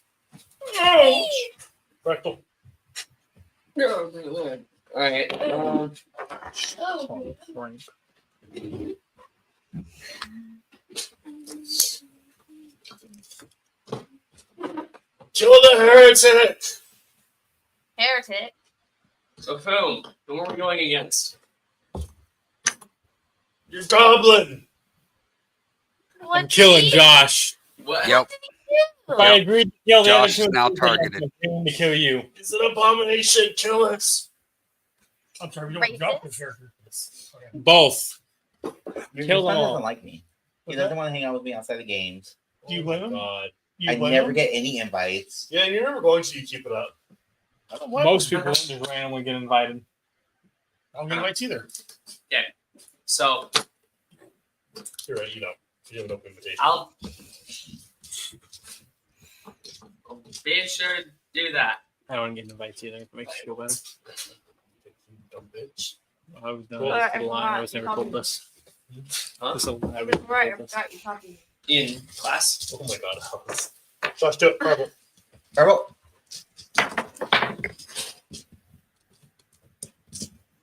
Ouch! Fractal. Alright. Oh. Kill the heretic! Heretic. So whom? Who are we going against? You're goblin! What I'm killing did Josh. What? Yep. you I agreed to kill the other Josh two. is now targeted. I'm going to kill you. It's an abomination. Kill us. I'm sorry, we don't Racist? drop the character. Okay. Both. Your Kill son them all. doesn't like me. He What's doesn't that? want to hang out with me outside the games. Do you Oh blame my him? God. You I blame never him? get any invites. Yeah, you're never going to. You keep it up. I don't blame Most him. people just randomly get invited. I don't get invites either. So You're right. You don't. You have an open invitation. I'll be sure to do that. I don't get invites either. It makes you feel better. Dumb bitch. I was done. Well, This I is a lie. I was never told this. Huh? This is a lie. I was never Right, I told this. forgot you talking. In class. Oh my God. Josh, do it. Firebolt. Firebolt.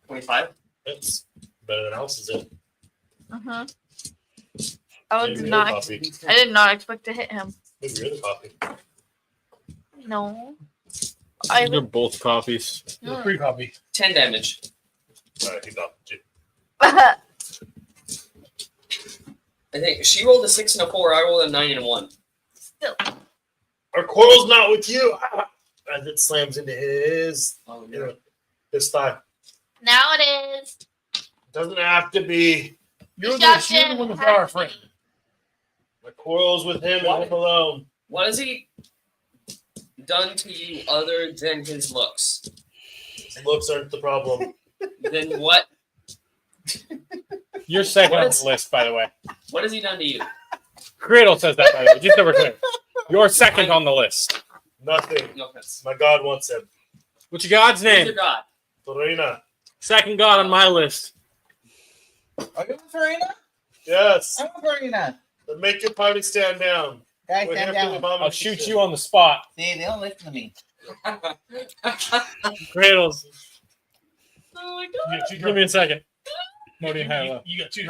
25. It's better than else, is it? Uh-huh. I Maybe did you're not. the coffee. I did not expect to hit him. Maybe you're the coffee. No. I You're both copies. You're free copy. 10 damage. All right, he got you. I think she rolled a 6 and a 4. I rolled a 9 and a 1. Still. Our quarrel's not with you. As it slams into his, his thigh. Now it is. Doesn't have to be. You're Justin the one with has our to friend. be. My quarrel's with him and him alone. What has he done to you other than his looks? His looks aren't the problem. Then what? You're second What on is- the list, by the way. What has he done to you? Cradle says that, by the way. Just so we're clear. You're second on the list. Nothing. No offense. My God wants him. What's your god's Who's your name? god? Lorena. Second god on my list. Are you with Verena? Yes. I'm with Verena. Then make your party stand down. Guys, We're stand here for the down. mom I'll and shoot sister. you on the spot. See, they don't listen to me. Cradles. Oh my You got two Give me a second. Modi and Hyla. You got two.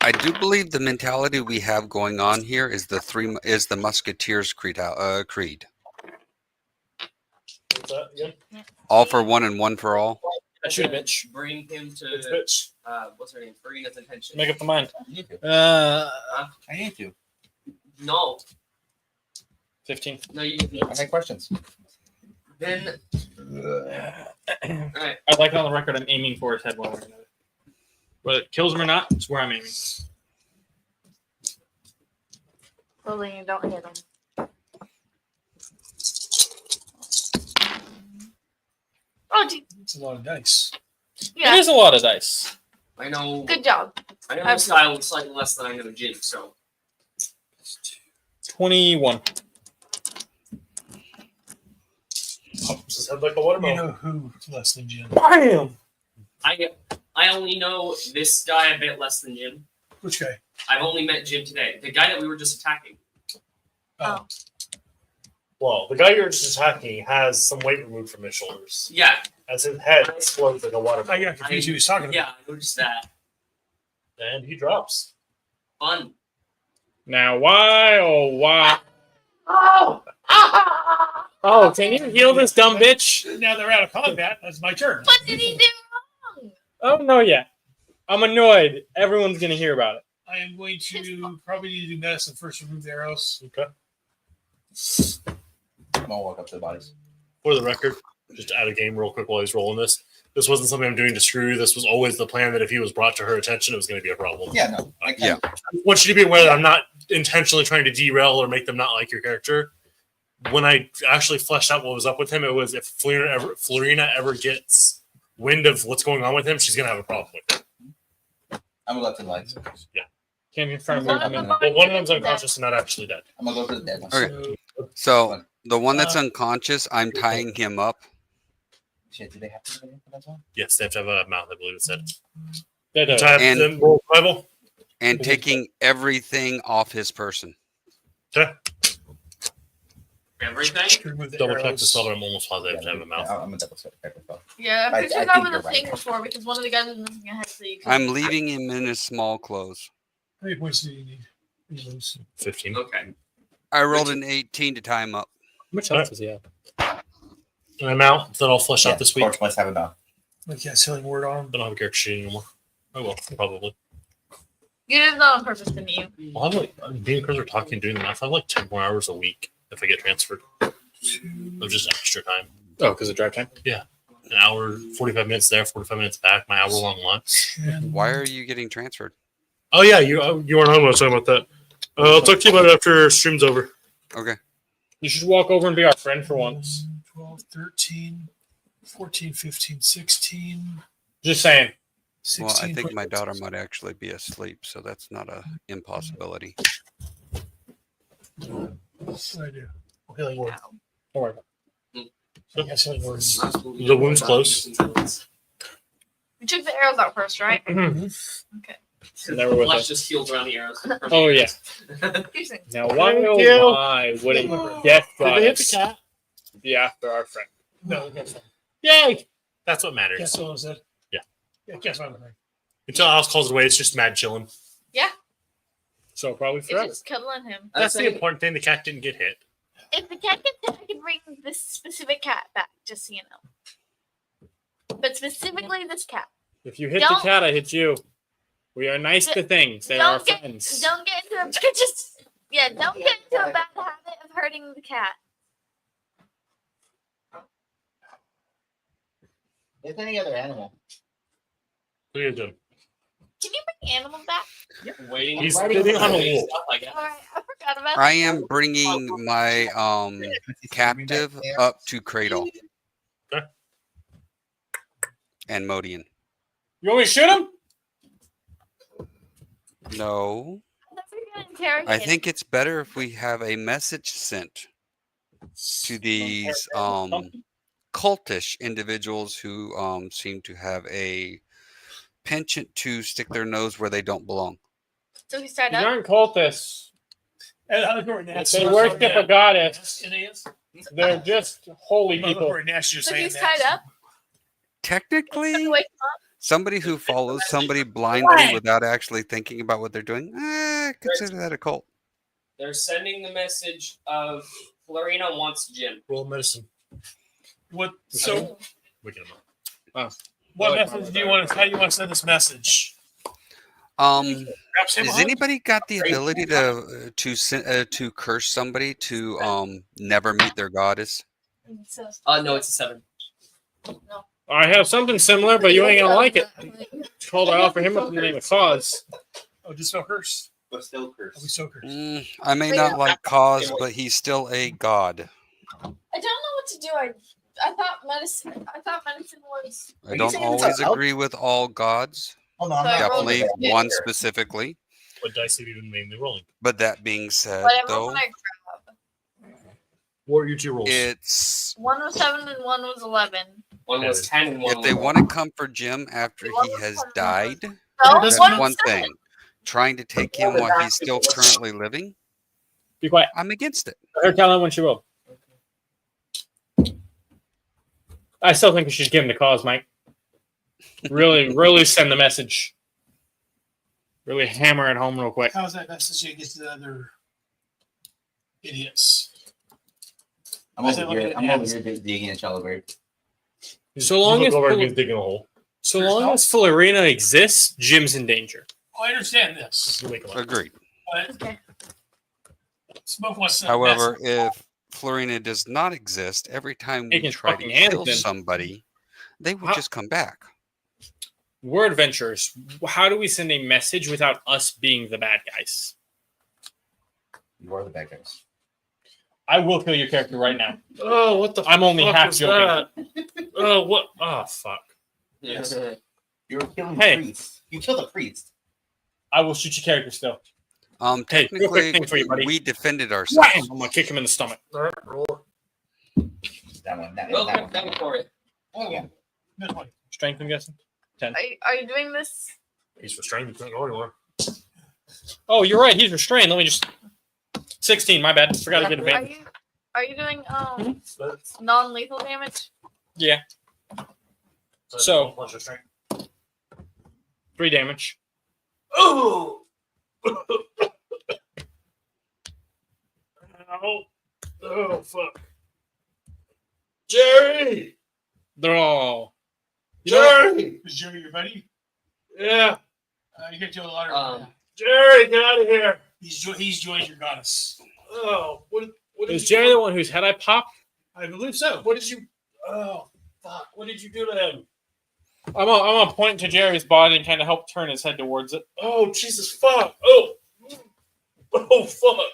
I do believe the mentality we have going on here is the Musketeers creed. Creed. What's that again? All for one and one for all. Shoot a bitch. Bring him It's to bitch. what's her name? Serena's attention. Make up the mind. I need to. Uh, I need to. No, 15. no, you. I have questions. Then alright. I like it on the record. I'm aiming for his head one way or another. Whether it kills him or not, it's where I'm aiming. Bullying, don't hit him. Oh, gee. It's a lot of dice. It Yeah. is a lot of dice. I know. Good job. I know the style is slightly less than I know Jin, so 21. Pops his head like a You watermelon. know who less than Jim? Bam! I only know this guy a bit less than Jim. Which guy? I've only met Jim today. The guy that we were just attacking. Oh. Well, the guy you're just attacking has some weight removed from his shoulders. Yeah, As his head explodes like a I watermelon. got confused who he was talking about. yeah, I noticed that. And he drops. Fun. Now, why, oh, why? Oh! Ah! Oh, can you heal this dumb bitch? Now they're out of combat. That's my turn. What did he do wrong? Oh, no, yet. I'm annoyed. Everyone's going to hear about it. I am going to probably need to do medicine first. Remove the arrows. Okay. I'm gonna walk up to the bodies. For the record, just add a game real quick while he's rolling this. This wasn't something I'm doing to screw you. This was always the plan that if he was brought to her attention, it was going to be a problem. Yeah, no. Yeah. I want you to be aware that I'm not intentionally trying to derail or make them not like your character. When I actually fleshed out what was up with him, it was if Florina ever gets wind of what's going on with him, she's going to have a problem with it. I'm gonna go to the lights. Can't even try to One move of him in. them- Well, one of them's unconscious and not actually dead. I'm gonna go to the dead one. Okay. So the one that's unconscious, I'm tying him up. Shit, do they have to go in for that one? Yes, they have to have a mouth, I believe it said. That does. Time And- them roll survival. And taking everything off his person. Okay. Everything? Remove the Double check arrows. the spell, but I'm almost positive they have to have a mouth. I'm gonna double check as well. Yeah, I'm I- pretty I sure that think was you're a thing right. before because one of the guys was missing a head, so you could. I'm leaving him in his small clothes. How many points do you need? You lose. 15. Okay. I rolled an 18 to tie him up. How much health does he have? And I'm out. That all flesh out this week. Torch must have a mouth. I can't selling word on him. I don't have a character sheet anymore. I will, probably. You did that on purpose, didn't you? Well, I'm like, me and Chris are talking and doing the math. I have like 10 more hours a week if I get transferred. Of just extra time. Oh, because of drive time? An hour, 45 minutes there, 45 minutes back, my hour long lunch. Why are you getting transferred? Oh, yeah, you weren't on when I was talking about that. I'll talk to you about it after stream's over. Okay. You should walk over and be our friend for once. 12, 13, 14, 15, 16, Just saying. 16. Well, I think my daughter might actually be asleep, so that's not a impossibility. What do I do? Healing word. Don't worry about Yeah, selling words. The wound's close. We took the arrows out first, right? it. The Never with flesh us. just heals around the arrows. Oh, yeah. Piercing. Now, why, Thank oh, you. why would a death Did they hit the goddess cat? be after our friend? No, that's fine. Yay! That's what matters. Guess what I said? Yeah. Yeah, guess what I'm saying. Until Alice calls it away, it's just mad chilling. So, probably It's forever. just cuddling him. That's the important thing. The cat didn't get hit. If the cat gets hit, I can bring this specific cat back, just so you know. but specifically this cat. If you hit Don't- the cat, I hit you. We are nice to things. They are our friends. Don't get into don't get into a bad habit of hurting the cat. It's any other animal. What are you doing? Can you bring animals back? Waiting. He's Writing sitting on a away. wolf. I guess. All right, I forgot about I that. am bringing my captive up to Cradle. Okay. And Modian. You want me to shoot him? No. I thought we were gonna interrogate I him. think it's better if we have a message sent to these cultish individuals who seem to have a penchant to stick their nose where they don't belong. So he's tied These up. aren't cultists. And I look over at Nancy. They worship a goddess. It is. They're just holy I look people. over at Nancy. You're So saying he's that. tied up. Technically, Wake him up. somebody who follows somebody blindly without actually thinking about what they're doing, consider that a cult. They're sending the message of Florina wants Jim. Roll medicine. What? So, Wake him up. what message do you want? How do you want to send this message? Grab Sam Has a hug? anybody got the ability to curse somebody to never meet their goddess? So, No, it's a 7. no. I have something similar, but you ain't gonna like it. It's called I offer him up in the name of cause. Oh, just so curse. But still Oh, curse. we so curse. I may not like cause, but he's still a god. I don't know what to do. I thought medicine was. I don't always agree with all gods. Hold on. So I rolled Definitely a six. one specifically. What dice have you been mainly rolling? But that being said, Whatever though, one I grab. What are your two rolls? it's One was 7 and one was 11. One was 10 and one if they was want to come for Jim after he has died, No, that's one was one 7. thing. Trying to take him while he's still currently living, Be quiet. I'm against it. Let her tell him when she will. I still think we should give him the cause, Mike. Really send the message. Really hammer it home real quick. How's that message get to the other idiots? I'm over here digging a shallow grave. So long you as look over and Fil- he's digging a hole. so long as Florina exists, Jim's in danger. Oh, I understand this. You wake him up. Agreed. But Okay. Smoke wants to However, if Florina does not exist, every time we Taking try to fucking hands kill then. somebody, they will How- just come back. We're adventurers. How do we send a message without us being the bad guys? You are the bad guys. I will kill your character right now. Oh, what the I'm only fuck half was joking. that? Oh, what? Oh, fuck. Yes. You were killing Hey. the priest. You killed the priest. I will shoot your character still. Hey, real quick Technically, thing for you, buddy. we defended ourselves. Wham! I'm gonna kick him in the stomach. All right, roll. That one. That Well, one. down for it. Oh, yeah. Good one. Strength, I'm guessing. Are you doing this? He's restrained. You can't go anywhere. Oh, you're right. He's restrained. Let me just. 16. My bad. Forgot to get Are advantage. you doing That's- non-lethal damage? Yeah. that's So- one plus your strength. 3 damage. Oh! Ow. Oh, fuck. Jerry! They're all. You know, Jerry! Is Jerry your buddy? Yeah. You get to a lot of. Jerry, get out of here. He's joined your goddess. Oh, what did is you Jerry do? the one whose head I popped? I believe so. What did you? Oh, fuck! What did you do to him? I'm gonna point to Jerry's body and kind of help turn his head towards it. Oh, Jesus, fuck! Oh, oh, fuck!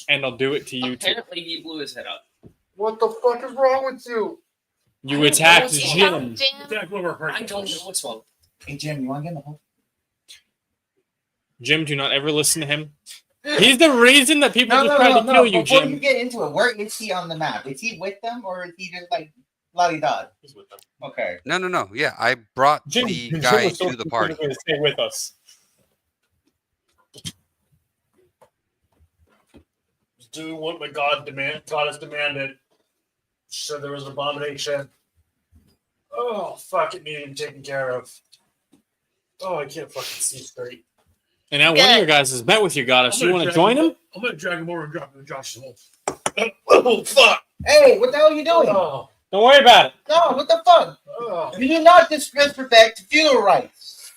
And I'll do it to you too. Apparently, he blew his head up. What the fuck is wrong with you? You attacked Jim. Jim. Jim. Jack Wilbur hurt. I don't know what's wrong. Hey, Jim, you want to get in the hole? Jim, do not ever listen to him. He's the reason that people just tried to kill you, Before Jim. you get into it, where is he on the map? Is he with them or is he just like lolly-dod? He's with them. Okay. No. Yeah, I brought Jim, the Jim guy was so to the party. specifically to stay with us. Doing what my goddess demanded. She said there was an abomination. Oh, fuck! It needed taken care of. Oh, I can't fucking see straight. And now one of your guys has met with your goddess. You want to join him? I'm gonna drag him over and drop him in Josh's hole. Oh, fuck! Hey, what the hell are you doing? Oh, Don't worry about it. No, what the fuck? You do not disrespect funeral rites.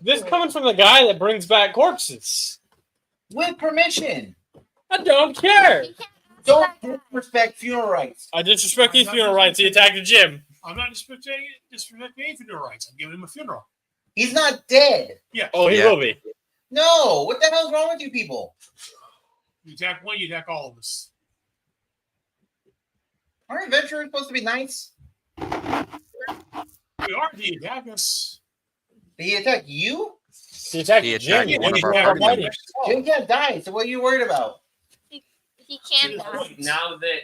This is coming from the guy that brings back corpses. With permission. I don't care. Don't disrespect funeral rites. I disrespect his funeral rights. He attacked the gym. I'm not disrespecting any funeral rights. I'm giving him a funeral. He's not dead. Yeah. Oh, he Yeah. will be. No, what the hell's wrong with you people? You attack one, you attack all of us. Aren't adventurers supposed to be nice? We are the attackers. Did he attack you? He attacked He the gym. attacked one He of our attacked party members. Jim can't die, so what are you worried about? He can die. Now that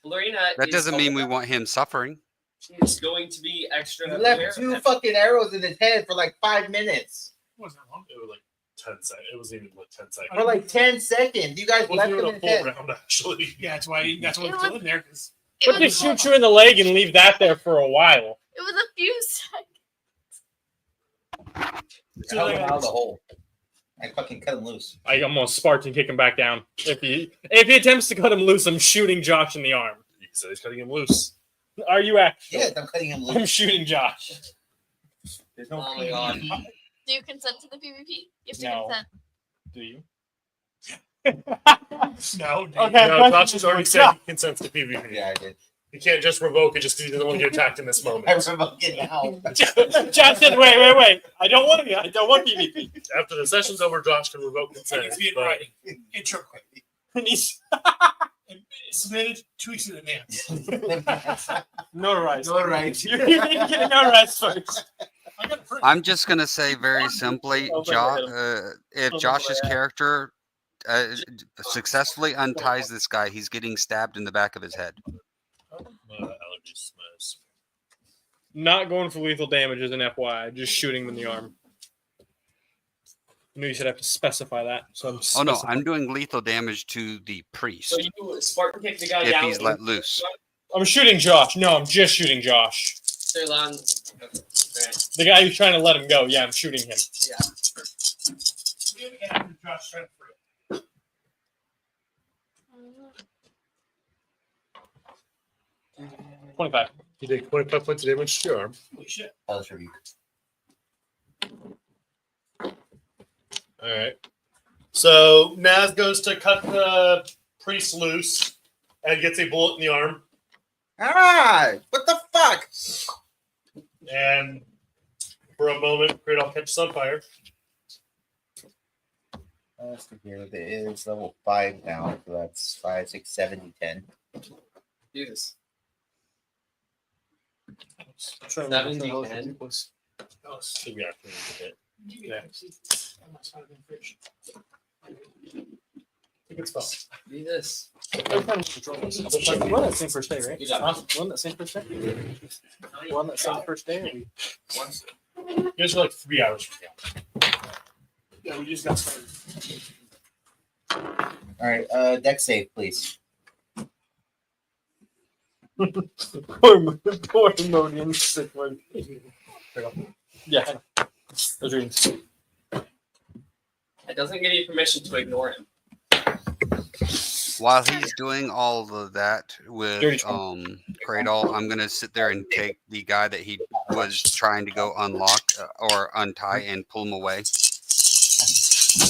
Florina That is doesn't mean we aware, want him suffering. she's going to be extra You aware left of 2 him. fucking arrows in his head for like 5 minutes. It wasn't that long. It was like 10 seconds. It wasn't even like 10 seconds. For like 10 seconds. You guys It left wasn't him even in a his full head. round, actually. Yeah, that's why It it's was- still in there. Because It But they was, shoot you in the leg and leave that there for a while. it was a few seconds. I held him out of the hole. I fucking cut him loose. I almost Spartan kick him back down. If he attempts to cut him loose, I'm shooting Josh in the arm. You can say he's cutting him loose. Are you actually? Yes, I'm cutting him I'm loose. shooting Josh. There's no Oh my god. Do you consent to the PvP? You have to No. consent. Do you? no, Okay. No, Josh has already said he consents to PvP. Yeah, I did. You can't just revoke it just because he doesn't want to get attacked in this I moment. revoke it now. Josh said, wait. I don't want to. I don't want PvP. After the session's over, Josh can revoke consent. It's being but- writing. Intro quick. And he's And submitted 2 weeks in advance. notarized. Notarized. You need to get it notarized first. I got it printed. I'm just gonna say very simply, if Josh's character successfully unties this guy, he's getting stabbed in the back of his head. Allergies. Not going for lethal damage as an FYI, just shooting him in the arm. I knew you should have to specify that. So I'm Oh no, specifying. I'm doing lethal damage to the priest So you Spartan kick the guy if down. he's let loose. I'm shooting Josh. No, I'm just shooting Josh. Ceylon. Okay. Alright. The guy who's trying to let him go. Yeah, I'm shooting him. Josh trying to free it. 25. You take 25 points of damage to your arm. Holy shit. That was for you. All right. So Naz goes to cut the priest loose and gets a bullet in the arm. Ah, what the fuck? And for a moment, Cradle catches on fire. Let's see here. It is level 5 now, so that's 5, 6, 7, 10. Do this. 70 10. So we actually need to hit. Yeah. That must not have been fish. Good spell. Do this. We're on that same first day, right? You got it. We're on that same first day? We're on that same first day? Or we... You guys are like 3 hours from now. Yeah, we just got started. All right, deck save, please. Poor Modian. Sick one. Yeah. Those readings. It doesn't give you permission to ignore him. While he's doing all of that with Dirty Cradle, I'm gonna sit there and take the guy that he was trying to go unlock or untie and pull him away.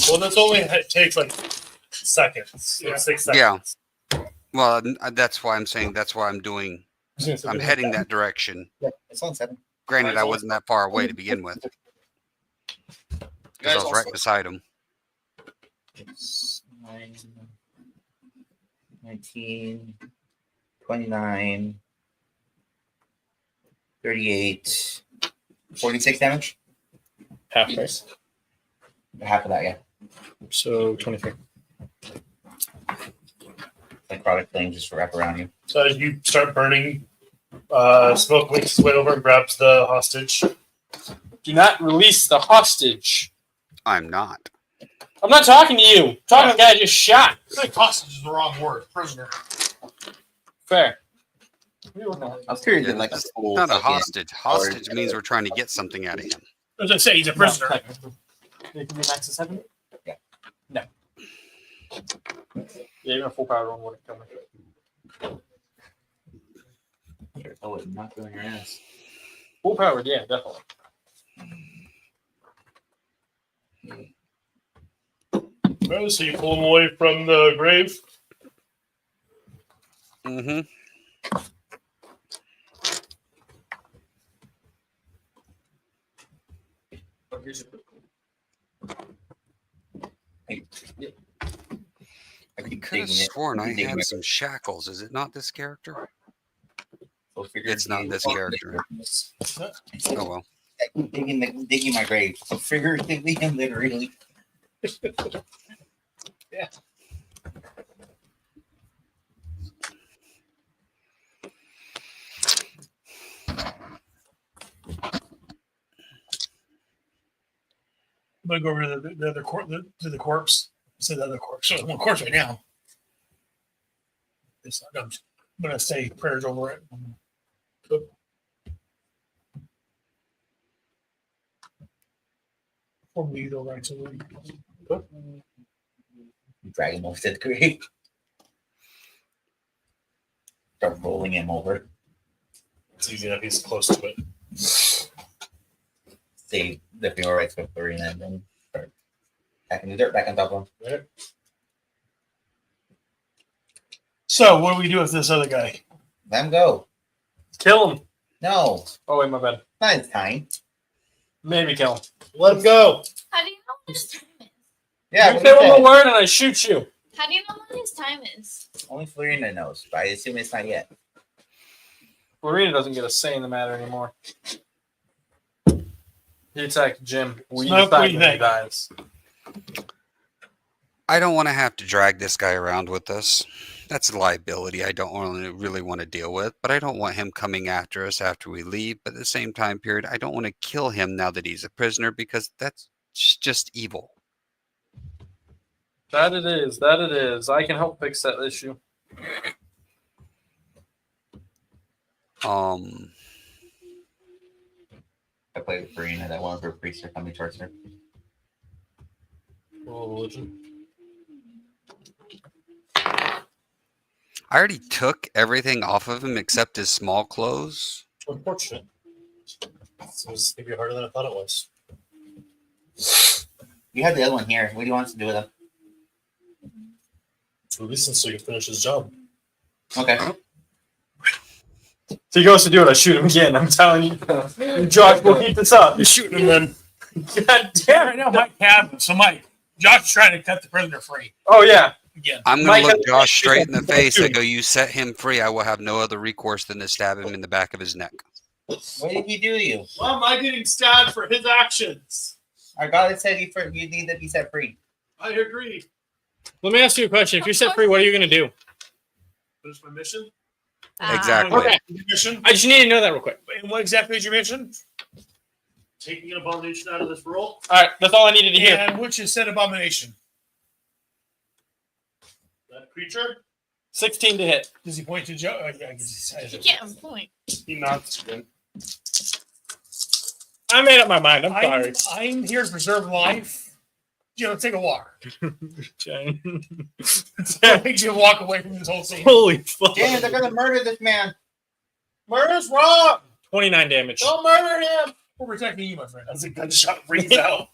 Well, that's only it takes like seconds. Yeah. 6 Yeah. seconds. Well, that's why I'm saying that's why I'm doing. I'm heading that direction. Yeah, it's on 7. Granted, I wasn't that far away to begin with You because guys I was right also, beside him. It's 9, 19, 29, 38, 46 damage. Half price. Half of that, yeah. So 23. Like product thing just wrap around you. So as you start burning, Smoke makes his way over and grabs the hostage. Do not release the hostage. I'm not. I'm not talking to you. I'm talking to the guy I just shot. I think hostage is the wrong word. Prisoner. Fair. I was curious, Yeah, like that's a full Not a fucking- hostage. Hostage means we're trying to get something out of him. As I say, he's a prisoner. You can be max of 7? Yeah. No. Yeah, even a full power roll wouldn't kill me. Oh, it's not doing your ass. Full powered, yeah, definitely. Oh, so you pull him away from the grave? Mm-hmm. I I keep could have digging it. sworn I Keep digging had it. some shackles. Is it not this character? Go figure It's not you- this character. Oh well. I keep digging my grave. So figuratively and literally. I'm gonna go over to the other to the corpse. Say the other corpse. So one corpse right now. I'm gonna say prayers over it. For me, though, right? So Drag him over to the grave. Start rolling him over. It's easy enough. He's close to it. Save the funeral rites for 3 and then start packing the dirt back on top of him. So what do we do with this other guy? Let him go. Kill him. No, Oh wait, my bad. not his time. Maybe kill him. Let him go. How do you know what his time is? Yeah, You what say he one said. more word and I shoot you. How do you know what his time is? Only Florina knows, but I assume it's not yet. Marina doesn't get a say in the matter anymore. He attacked Jim. We Smoke, what do you decide when he think? dies. I don't want to have to drag this guy around with us. That's a liability I don't really want to deal with, but I don't want him coming after us after we leave. But at the same time period, I don't want to kill him now that he's a prisoner because that's just evil. That it is. That it is. I can help fix that issue. I played with Florina. That one of her priests are coming towards her. Roll religion. I already took everything off of him except his small clothes. Unfortunate. It was maybe harder than I thought it was. You have the other one here. What do you want us to do with him? Release him so he can finish his job. Okay. If he goes to do it, I shoot him again. I'm telling you. Josh will keep this up. You're shooting him then. God damn I it. know Mike have him. So Mike, Josh is trying to cut the prisoner free Oh, yeah. again. I'm going Mike to look has- Josh straight in the face. I go, you set him free. I will have no other recourse than to stab him in the back of his neck. What did he do to you? Why am I getting stabbed for his actions? Our God had said you need to be set free. I agree. Let me ask you a question. If you're set free, what are you going to do? Finish my mission. Exactly. Okay. Your mission. I just need to know that real quick. And what exactly is your mission? Taking an abomination out of this world. All right. That's all I needed to hear. And which is said abomination? That creature. 16 to hit. Does he point to Joe? Oh, yeah, I guess he You says can't point. He nods again. I made up my mind. I'm sorry. I'm here to preserve life. Take a walk. That makes you walk away from this whole scene. Holy fuck. James, they're gonna murder this man. Murder's wrong. 29 damage. Don't murder him. We're protecting you, my friend. As a gunshot rings out.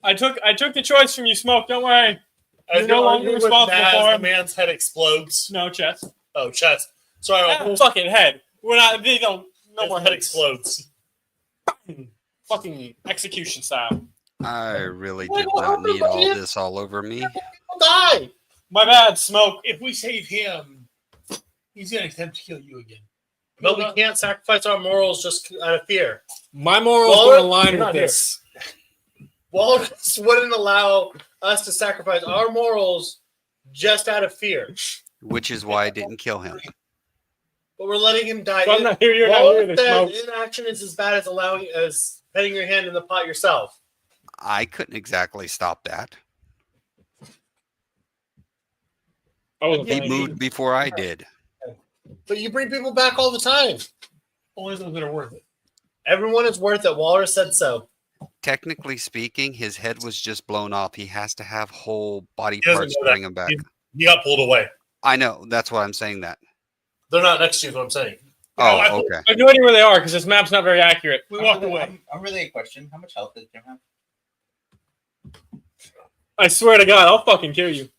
I took the choice from you, Smoke. Don't worry. As You're no longer arguing with responsible Naz, for the him. man's head explodes. No, chest. Oh, chest. Sorry, Ah, fucking head. We're not. They don't. No his more head head explodes. Fucking execution style. I really did not need all this all over me. Die. My bad, Smoke. If we save him, he's gonna attempt to kill you again. But we can't sacrifice our morals just out of fear. My morals Well, don't align you're with not this. Walrus wouldn't allow us to sacrifice our morals just out of fear. Which is why I didn't kill him. But we're letting him die. So I'm not here. You're not here. Walrus To Smoke. says inaction is as bad as petting your hand in the pot yourself. I couldn't exactly stop that. I wasn't He playing. moved before I did. But you bring people back all the time. Only those that are worth it. Everyone is worth it. Walrus said so. Technically speaking, his head was just blown off. He has to have whole body He doesn't parts know to that. bring him back. He got pulled away. I know. That's what I'm saying. That. They're not next to you. Is what I'm saying. Oh, okay. I have no idea where they are because this map's not very accurate. We walked away. I'm really a question. How much health does Jim have? I swear to God, I'll fucking kill you.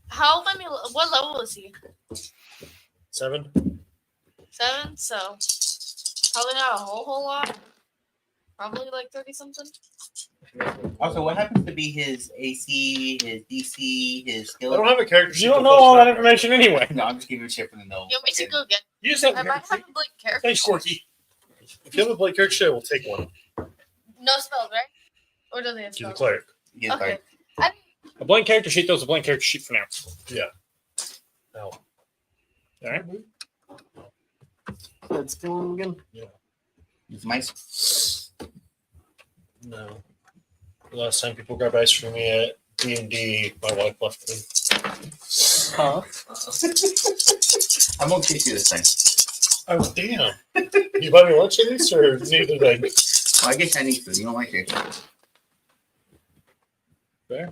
How many? What level is he? 7. 7. So probably not a whole lot. Probably like 30 something. Also, what happens to be his AC, his DC, his I skill? don't have a character sheet. You don't know all that information anyway. No, I'm just giving you shit for the no. You want me to go get? You just have I might have a blank character. Thanks, Corky. If you have a play character sheet, we'll take one. No spells, right? Or does he have You're the spells? cleric. He's Okay. like, A blank character sheet, though, is a blank character sheet for now. No. All right. Let's go again. it's mice. No. The last time people grabbed ice from me at D&D, my wife left me. Huh? I'm okay too this time. Oh, damn. You buy me lunch at least, or neither thing? Well, I get Chinese food. You don't like it. Fair.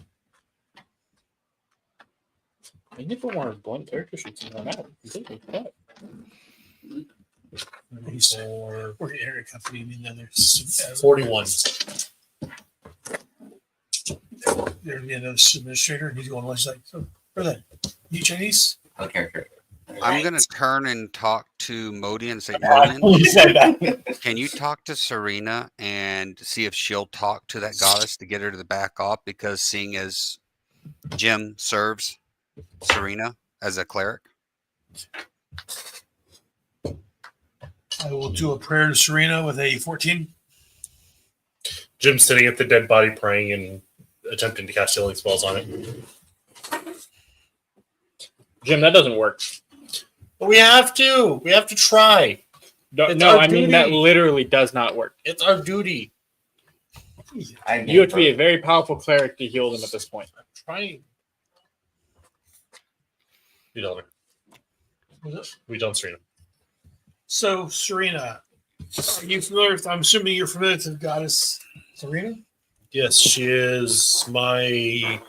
I need to more blank character sheets and run out completely. But He's working at area company, and then there's 41. there's another administrator, and he's going lunch like, so where that? You Chinese? Oh, character. I'm gonna turn and talk to Modi and say, Modian, you said that. can you talk to Serena and see if she'll talk to that goddess to get her to back off? Because seeing as Jim serves Serena as a cleric. I will do a prayer to Serena with a 14. Jim's sitting at the dead body praying and attempting to cast healing spells on it. Jim, that doesn't work. But we have to. We have to try. No, It's no, our I mean duty. that literally does not work. It's our duty. You have to be a very powerful cleric to heal them at this point. I'm trying. We don't. We don't, Serena. So, Serena, are you familiar with, I'm assuming you're familiar with the goddess Serena? Yes, she is my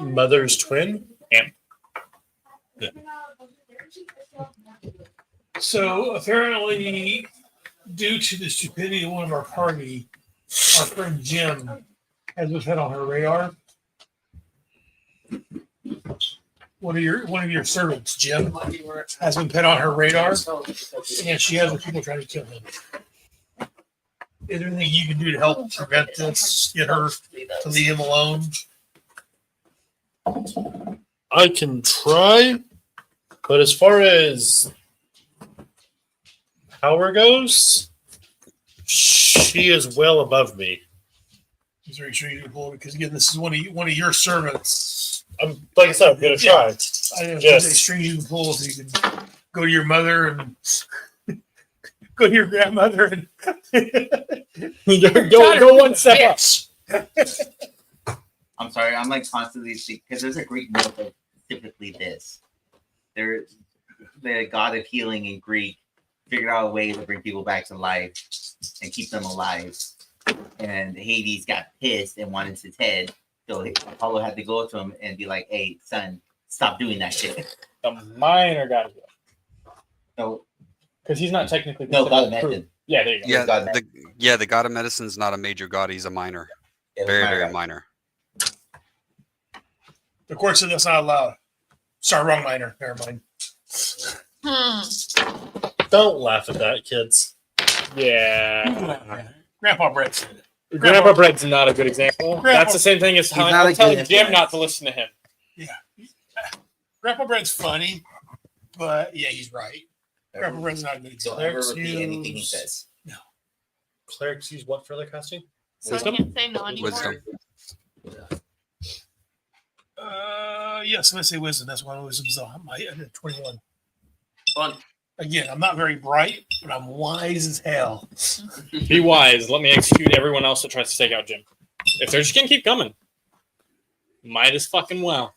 mother's twin. So, apparently, due to the stupidity of one of our party, our friend Jim has been put on her radar. One of your servants, Jim, has been put on her radar, and she has people trying to kill him. Is there anything you can do to help prevent this? Get her to leave him alone? I can try, but as far as power goes, she is well above me. Is there any string you can pull? Because again, this is one of your servants. Like I said, I'm gonna try. I don't know if Yes. there's a string you can pull so you can go to your mother and go to your grandmother and go one step up. I'm sorry, I'm like constantly thinking because there's a Greek myth of typically this. There, the god of healing in Greek figured out a way to bring people back to life and keep them alive. And Hades got pissed and wanted his head, so Apollo had to go to him and be like, "Hey, son, stop doing that shit." The minor god of healing. No, Because he's not technically no, god of considered medicine. Yeah, there you go. Yeah, God the god of medicine's not a major god; he's a minor, Yeah, very, my very god. minor. The court said that's not allowed. Sorry, wrong minor. Never mind. Don't laugh at that, kids. Yeah. Grandpa Brett said it. Grandpa Bread's not a good example. Grandpa- That's the same thing as He's not I'm a telling good Jim influence. not to listen to him. Grandpa Brett's funny, but yeah, he's right. Grandpa Brett's not a good Don't example. ever repeat anything he says. Clerics use what for their casting? So I can't say no anymore. Wisdom. Yes, I'm gonna say wisdom. That's one of wisdom's though. I'm at 21. Fun. Again, I'm not very bright, but I'm wise as hell. Be wise. Let me execute everyone else that tries to take out Jim. If they're just gonna keep coming, might as fucking well.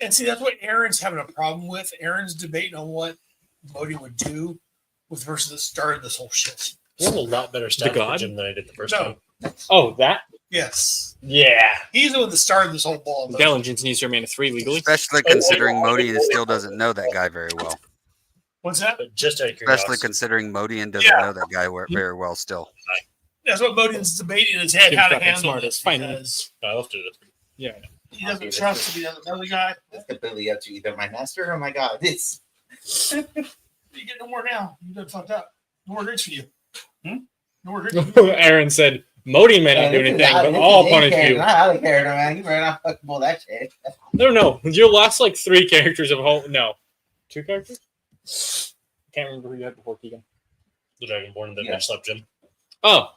And see, that's what Aaron's having a problem with. Aaron's debating on what Modi would do with versus that started this whole shit. You have a lot better stats god? for Jim than I did the first No. time. Oh, that? Yes. Yeah. He's the one that started this whole ball. Intelligence needs to remain a 3 legally. Especially considering Modian still doesn't know that guy very well. What's that? But just out of Especially curiosity, considering Modian doesn't know that guy very well still. That's what Modian's debating in his head, Jim's how to fucking handle smart. this. It's fine. Because I left it. Yeah. he doesn't trust to be another guy. That's completely up to either my master or my god. It's You get no more now. You done fucked up. No more drinks for you. No more drinks for you. Aaron said, Modi may not do anything, but I'll punish you. Not out of character, man. You better not fucking pull that shit. No. Your last like 3 characters of whole. No. 2 characters? Can't remember who you had before Keegan. The Dragonborn that Yeah. bitch slapped Jim. Oh,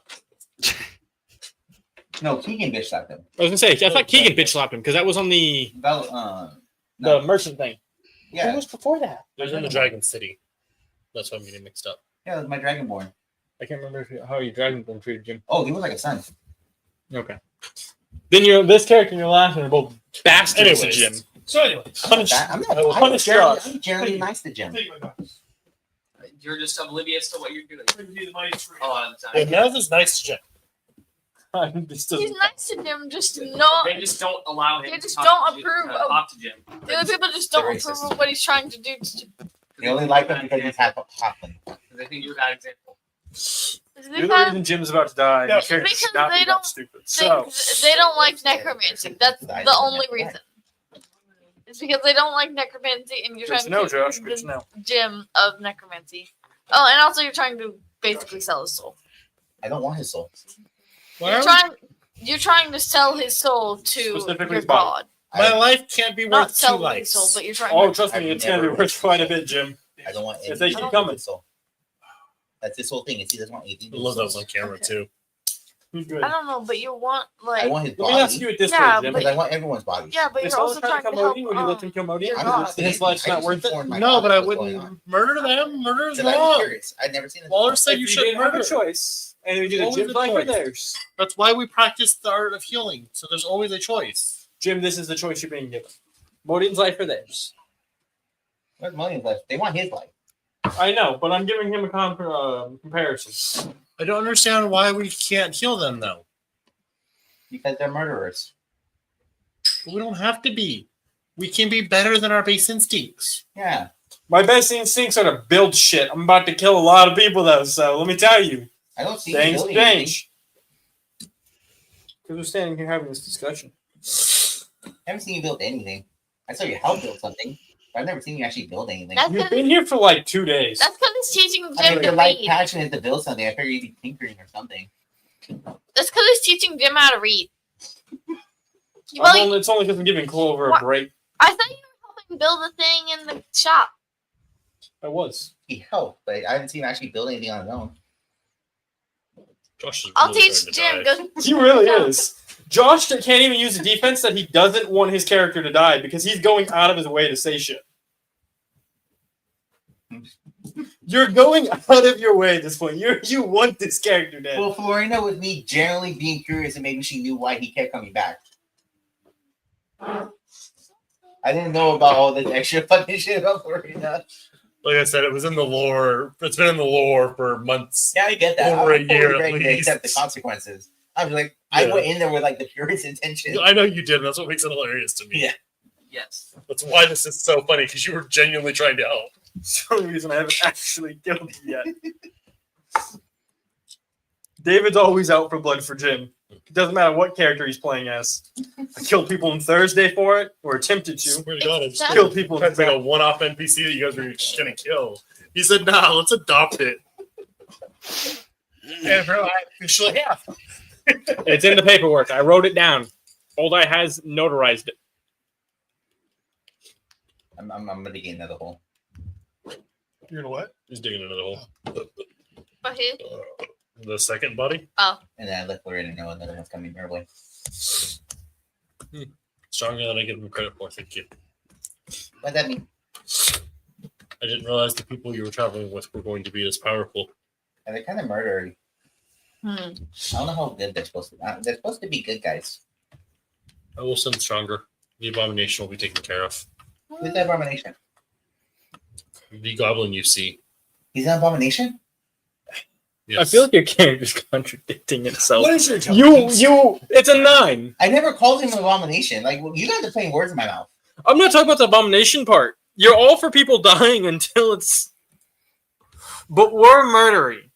No, Keegan bitch slapped him. I was gonna say, I thought Keegan bitch slapped him because that was on the No. merchant thing. Who Yeah, was before that? It was in the Dragon City. That's why I'm getting mixed up. yeah, it was my Dragonborn. I can't remember how your Dragonborn treated Jim. Oh, he was like a son. Okay. Then this character and your last one are both bastards to Anyways. Jim. So anyway, Punish. I'm I will not. punish Josh. I'm generally nice to Jim. take my guns. You're just oblivious to what you're doing Bring me the money for a lot of the And time. Naz is nice to Jim. This doesn't- He's nice to Jim, just not. They just don't allow him They to just talk don't to approve of- talk to Jim. The other people just They're don't racist. approve of what he's trying to do. They only like him because he's half Hoffman. Because I think you're a bad example. You're the reason Jim's about to die. Yeah, Your character because should not they be don't that stupid. So, they don't like necromancy. That's the only reason. It's because they don't like necromancy, and you're good trying to know, to Josh. Good to know. Jim of necromancy. Oh, and also you're trying to basically sell his soul. I don't want his soul. You're trying to sell his soul to Specifically your his body. god. My life can't be Not worth 2 sell his lives. soul, but you're trying. Oh, to... trust me, I've it's going to be never- worth quite a bit, Jim. I don't want If they anything keep to do with coming. his soul. That's his whole thing. Is he doesn't want anything. I to do love with those on his soul. camera too. Who's good? I don't know, but you want I like. want his Let me ask body you it this Yeah, way, Jim. because I want everyone's body. Yeah, but If you're also someone tried trying to to kill help. Modi, would you let them kill Modi? your I'm god. just His life's I not just worth it? informed my No, god but I what's going on. wouldn't murder them. Murder is Because I'm wrong. curious. I've never seen this. Waller before. said you If should didn't have murder. a choice, and we did a Always Jim's a life or choice. theirs. That's why we practice the art of healing. So there's always a choice. Jim, this is the choice you're being given. Modian's life or theirs. Where's Modian's life? They want his life. I know, but I'm giving him a comparison. I don't understand why we can't heal them though. Because they're murderers. We don't have to be. We can be better than our base instincts. Yeah. My best instincts are to build shit. I'm about to kill a lot of people, though, so let me tell you. I don't see you Things building anything. change. Because we're standing here having this discussion. I haven't seen you build anything. I saw your help build something. But I've never seen you actually build anything. That's You've because been here for like 2 days. that's because he's teaching I mean, Jim if to you're like read. passionate to build something, I figured you'd be tinkering or something. That's because he's teaching Jim how to read. It's only because I'm giving Clover a What? break. I thought you were helping build a thing in the shop. I was. He helped, but I haven't seen him actually build anything on his own. Josh is I'll really teach starting to Jim. die. Go. He really is. Josh can't even use a defense that he doesn't want his character to die because he's going out of his way to say shit. You're going out of your way at this point. You want this character dead. Well, Florina was me generally being curious and maybe she knew why he kept coming back. I didn't know about all this extra fucking shit about Florina. Like I said, it was in the lore. It's been in the lore for months. Yeah, I get that. Over a I'm fully year, at ready to least. accept the consequences. I was like, I Yeah. went in there with like the purest intention. I know you did, and that's what makes it hilarious to me. Yeah. Yes. That's why this is so funny, because you were genuinely trying to help. It's the only reason I haven't actually killed you yet. David's always out for blood for Jim. It doesn't matter what character he's playing as. I killed people on Thursday for it, or attempted to. Swear to God, I just Killed people tried in to make a one-off NPC that you guys were just gonna kill. He said, "Nah, let's adopt it." And apparently I officially have. It's in the paperwork. I wrote it down. Old Eye has notarized it. I'm gonna get another hole. You know what? He's digging another hole. But who? The second body, And then I let Florina know another one's coming her way. stronger than I give him credit for. Thank you. What does that mean? I didn't realize the people you were traveling with were going to be as powerful. And they're kind of murdery. I don't know how good they're supposed to be. They're supposed to be good guys. I will send stronger. The abomination will be taken care of. Who's the abomination? The goblin you see. He's an abomination? Yes. I feel like your character's contradicting itself. What is your intelligence? It's a 9. I never called him an abomination. Like, you guys are putting words in my mouth. I'm not talking about the abomination part. You're all for people dying until it's. But we're murdering.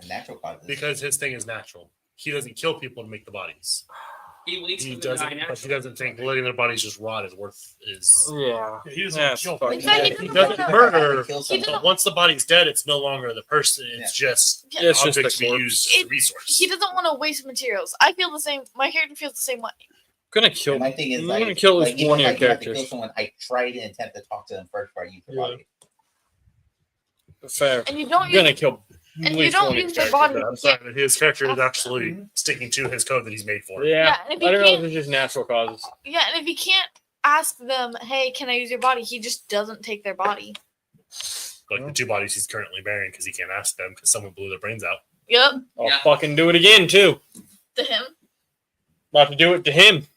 Natural causes. Because his thing is natural. He doesn't kill people to make the bodies. He waits He for the doesn't. die But he naturally. doesn't think letting their bodies just rot is worth is. Yeah. He doesn't Yes, kill fuck. In fact, he He doesn't doesn't wanna- murder. Kill He someone. doesn't- But once the body's dead, it's no longer the person. It's just Yeah. It's an just object a to be corpse. used as a resource. He doesn't want to waste materials. I feel the same. My character feels the same way. Gonna kill. And my thing is, I'm like, gonna kill like, this even one of your if I have to kill characters. someone, I try to attempt to talk to them first before I use their Yeah. body. Fair. And you don't I'm gonna use, kill. and at you least don't one of use your their body. I'm sorry, but his character is actually sticking to his code that he's made for him. Yeah. Yeah, and if I you don't know if can't- it's just natural causes. Yeah, and if he can't ask them, "Hey, can I use your body?" He just doesn't take their body. Like the 2 bodies he's currently bearing because he can't ask them because someone blew their brains out. Yep, I'll Yeah. fucking do it again too. to him. About to do it to him.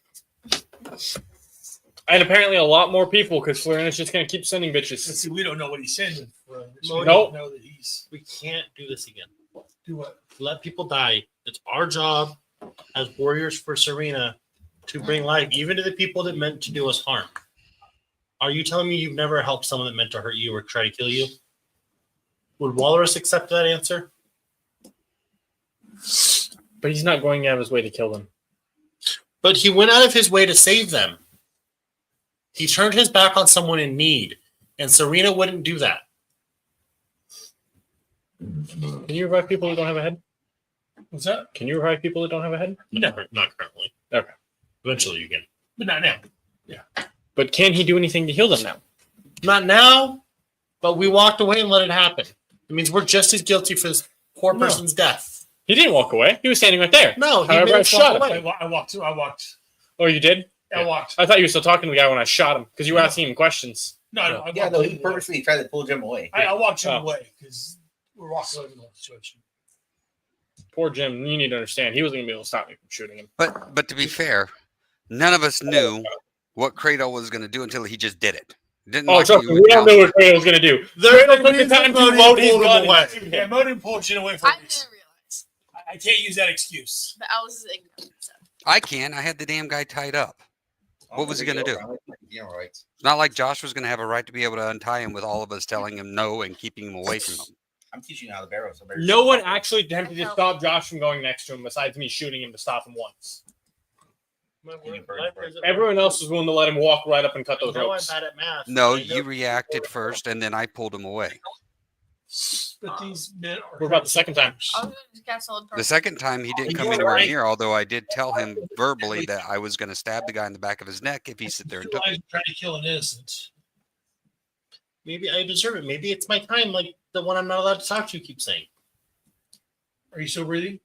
And apparently a lot more people because Florinda's just gonna keep sending But bitches. see, we don't know what he's sending. So we Nope. don't know that he's We can't do this again. do what? Let people die. It's our job as warriors for Serena to bring life, even to the people that meant to do us harm. Are you telling me you've never helped someone that meant to hurt you or try to kill you? Would Walrus accept that answer? But he's not going out of his way to kill them. But he went out of his way to save them. He turned his back on someone in need, and Serena wouldn't do that. Can you revive people who don't have a head? What's that? Can you revive people that don't have a head? No, not currently. Okay. Eventually you can. But not now. But can he do anything to heal them now? Not now, but we walked away and let it happen. It means we're just as guilty for this poor No. person's death. He didn't walk away. He was standing right there. No, he However, made I us shot walk him. away. I walked. Oh, you did? I walked. I thought you were still talking to the guy when I shot him because you were asking him questions. No, I walked. Yeah, no, he him away. purposely tried to pull Jim away. I walked him Oh. away because we're walking away from the situation. Poor Jim. You need to understand. He wasn't going to be able to stop me from shooting him. But to be fair, none of us knew what Kratos was going to do until he just did it. Didn't Oh, like trust you me. We don't know what Kratos was going to do. Kratos took the time to load his gun. Yeah, Modin pulled Jin away from I me. didn't realize I can't use that excuse. that I was ignorant. So. I can. I had the damn guy tied up. What was he gonna do? Yeah, right. It's not like Josh was going to have a right to be able to untie him with all of us telling him no and keeping him away from him. I'm teaching you how to barrel. So No one actually attempted to stop Josh from going next to him besides me shooting him to stop him once. Everyone else was willing to let him walk right up and cut those I know I'm ropes. bad at math. No, I know- you reacted first, and then I pulled him away. But these men are. What about the second time? I was going to cast a The second time, he didn't You come were anywhere right. near, although I did tell him verbally that I was going to stab the guy in the back of his neck if he sit there and took it. Trying to kill an innocent. Maybe I deserve it. Maybe it's my time, like the one I'm not allowed to talk to keeps saying. Are you still breathing?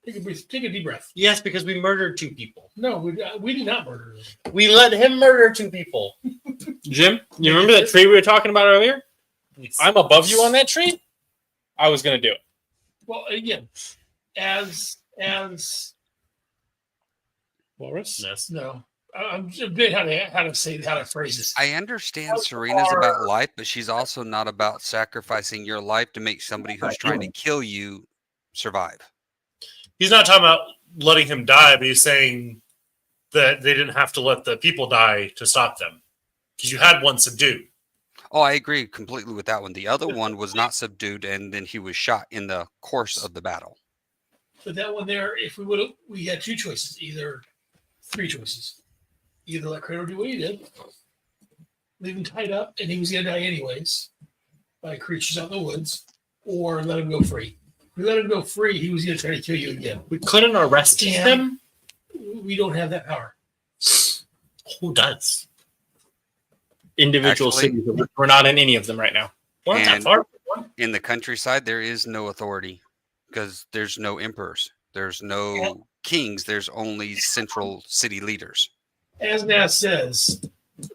Take a deep breath. Yes, because we murdered 2 people. No, we did not murder him. We let him murder 2 people. Jim, you remember that tree we were talking about earlier? I'm above you on that tree. I was going to do it. Well, again, as Walrus? Yes. no, I'm just a bit how to phrase this. I understand Serena's about life, but she's also not about sacrificing your life to make somebody who's trying to kill you survive. He's not talking about letting him die, but he's saying that they didn't have to let the people die to stop them. Because you had one subdued. Oh, I agree completely with that one. The other one was not subdued, and then he was shot in the course of the battle. But that one there, if we had 2 choices, 3 choices. Either let Kratos do what he did, leave him tied up, and he was going to die anyways by creatures out in the woods, or let him go free. If we let him go free, he was going to try to kill you again. We couldn't arrest him. We don't have that power. Who does? Individual Actually- cities. We're not in any of them right now. We're not that And- far. In the countryside, there is no authority because there's no emperors, there's no kings, there's only central city leaders. As Naz says,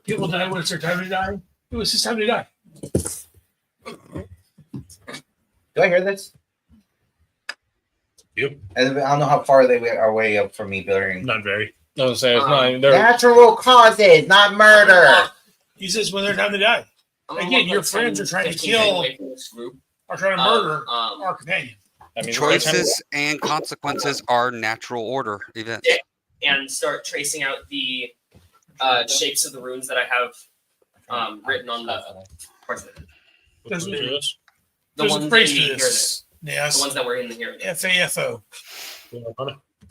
people die when it's their time to die. It was his time to die. Do I hear this? Yep. I don't know how far they are away up from me burying. Not very. I was saying, it's not, they're, Natural causes, not murder. He says when their time to die. I'm Again, like your 10, friends are trying to 15 kill- away from this group. are trying to murder Um, our companion. I mean, Choices and consequences are natural order events. and start tracing out the shapes of the runes that I have written on the parchment. There's, The there's a ones in phrase the for here. this. The Yes. ones that were in the here. FAFO.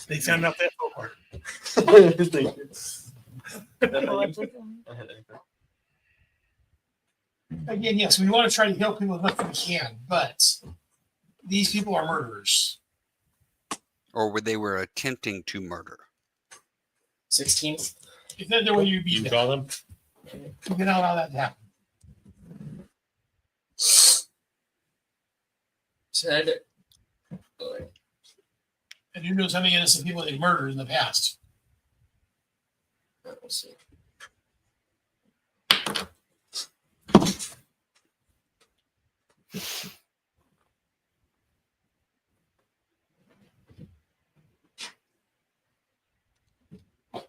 They found out that FO part. Again, yes, we want to try to help people as much as we can, but these people are murderers. Or they were attempting to murder. 16. Is that the way you beat You them? draw them. You cannot allow that to happen. Said. And you know how many innocent people they murdered in the past. We'll see. All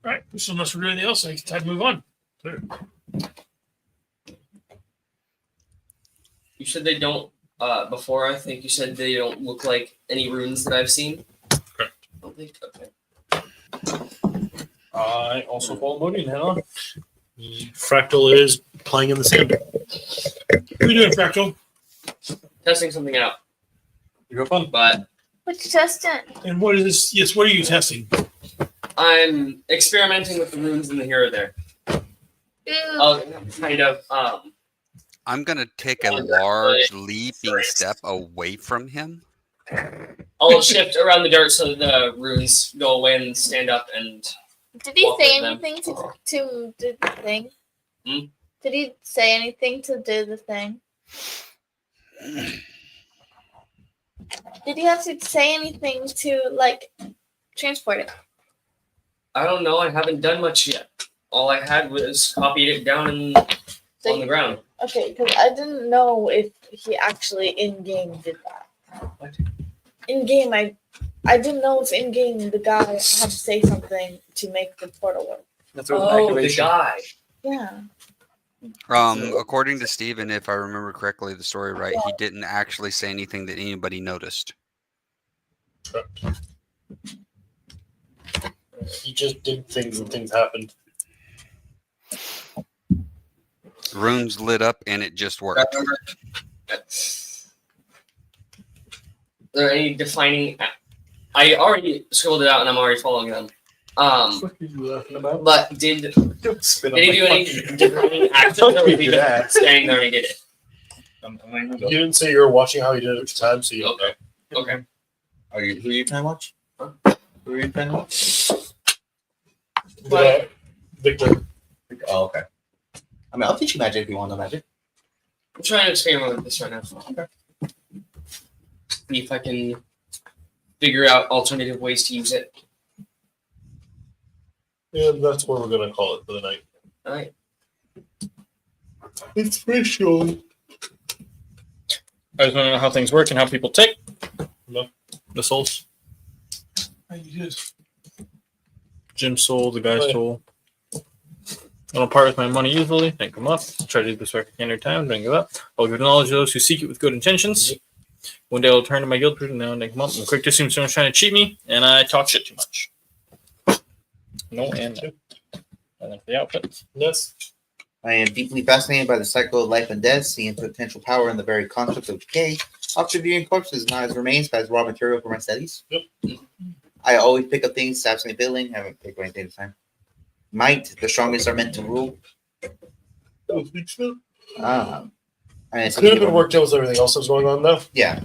right, so unless we're doing anything else, it's time to move on. You said they don't. Before I think you said they don't look like any runes that I've seen. Correct. I don't think. Okay. I also follow Modian head on. Fractal is playing in the sand. What are you doing, Fractal? Testing something out, You go fun. but What's testing? And what is this? Yes, what are you testing? I'm experimenting with the runes in the here or there. Ew. I'll kind of I'm going to take a large leaping step away from him. I'll shift around the dirt so that the runes go away and stand up and Did he walk say with them. anything to do the thing? Hmm? Did he say anything to do the thing? Did he have to say anything to like transport it? I don't know. I haven't done much yet. All I had was copied it down on the ground. Okay, because I didn't know if he actually in game did that. What? In game, I didn't know if in game the guy had to say something to make the portal work. That's Oh, the guy. Yeah. According to Steven, if I remember correctly, the story right, he didn't actually say anything that anybody noticed. Correct. He just did things and things happened. Runes lit up and it just worked. Are there any defining? I already scribbled it out and I'm already following them. What are you laughing about? But did he do any defining action or was he just standing there and he did it? You didn't say you were watching how he did it at the time, so you Okay. Okay. Who are you trying to watch? Huh? Who are you trying to watch? Victor. Oh, okay. I mean, I'll teach you magic if you want to know magic. I'm trying to experiment with this right now. Okay. See if I can figure out alternative ways to use it. Yeah, that's what we're gonna call it for the night. All right. It's racial. I just want to know how things work and how people take the souls. How you do? Jim's soul, the guy's Oh, yeah. soul. I don't part with my money easily. Think them up. Try to do this work at any time. Don't give up. I'll give knowledge to those who seek it with good intentions. One day I'll turn to my guild person now and think them up. I'm quick to assume someone's trying to cheat me, and I talk shit too much. No and no. And then for the outfit. Yes. I am deeply fascinated by the cycle of life and death, seeing potential power in the very concept of decay. Often viewing corpses not as remains, but as raw material for my studies. Yep. I always pick up things, stabs me building. I haven't picked up anything this time. Might, the strongest are meant to rule. Don't think so. And some Could have people- been worked out with everything else that was going on, though. Yeah.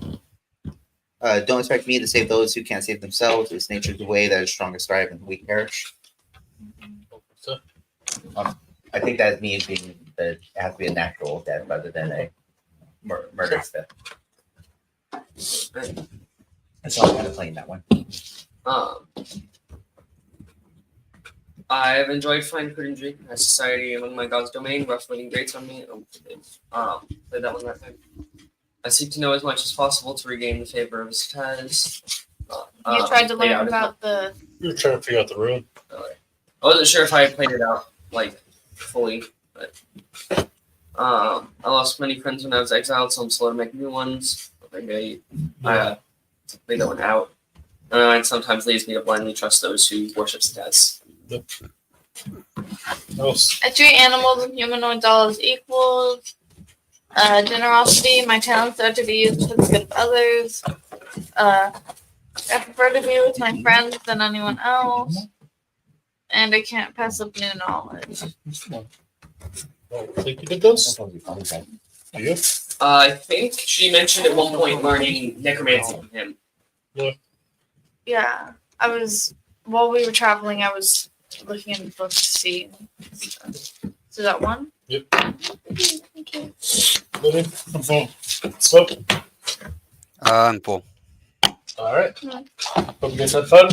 Don't expect me to save those who can't save themselves. It's nature's way that is strongest thrive and weak perish. So, I think that's me being that it has to be a natural death rather than a murderous death. That's all I'm kind of playing that one. I've enjoyed finding food and drink in society among my god's domain. Rough winning grates on me. Played that one that time. I seek to know as much as possible to regain the favor of his Taz. You tried to played out learn as about the. you were trying to figure out the room. I wasn't sure if I had played it out like fully, but I lost many friends when I was exiled, so I'm slow to make new ones. They that went out. It sometimes leads me to blindly trust those who worship status. I treat animals and humanoids all as equals. Generosity, my talents are to be used for the good of others. I prefer to be with my friends than anyone else. And I can't pass up new knowledge. I think you did those. Do you? I think she mentioned at one point learning necromancy from him. Yeah, while we were traveling, I was looking in the book to see. So that one? Yep. Thank you. Living? I'm full. Smoke? I'm full. All right. Hope you guys had fun.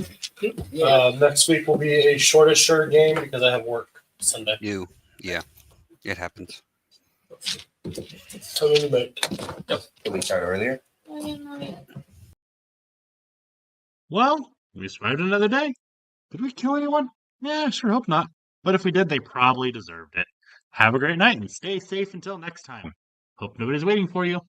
Yeah. Next week will be a shorter game because I have work Sunday. Yeah, it happens. Totally late. Did we start earlier? I didn't know yet. Well, we survived another day. Did we kill anyone? Yeah, sure hope not. But if we did, they probably deserved it. Have a great night and stay safe until next time. Hope nobody's waiting for you.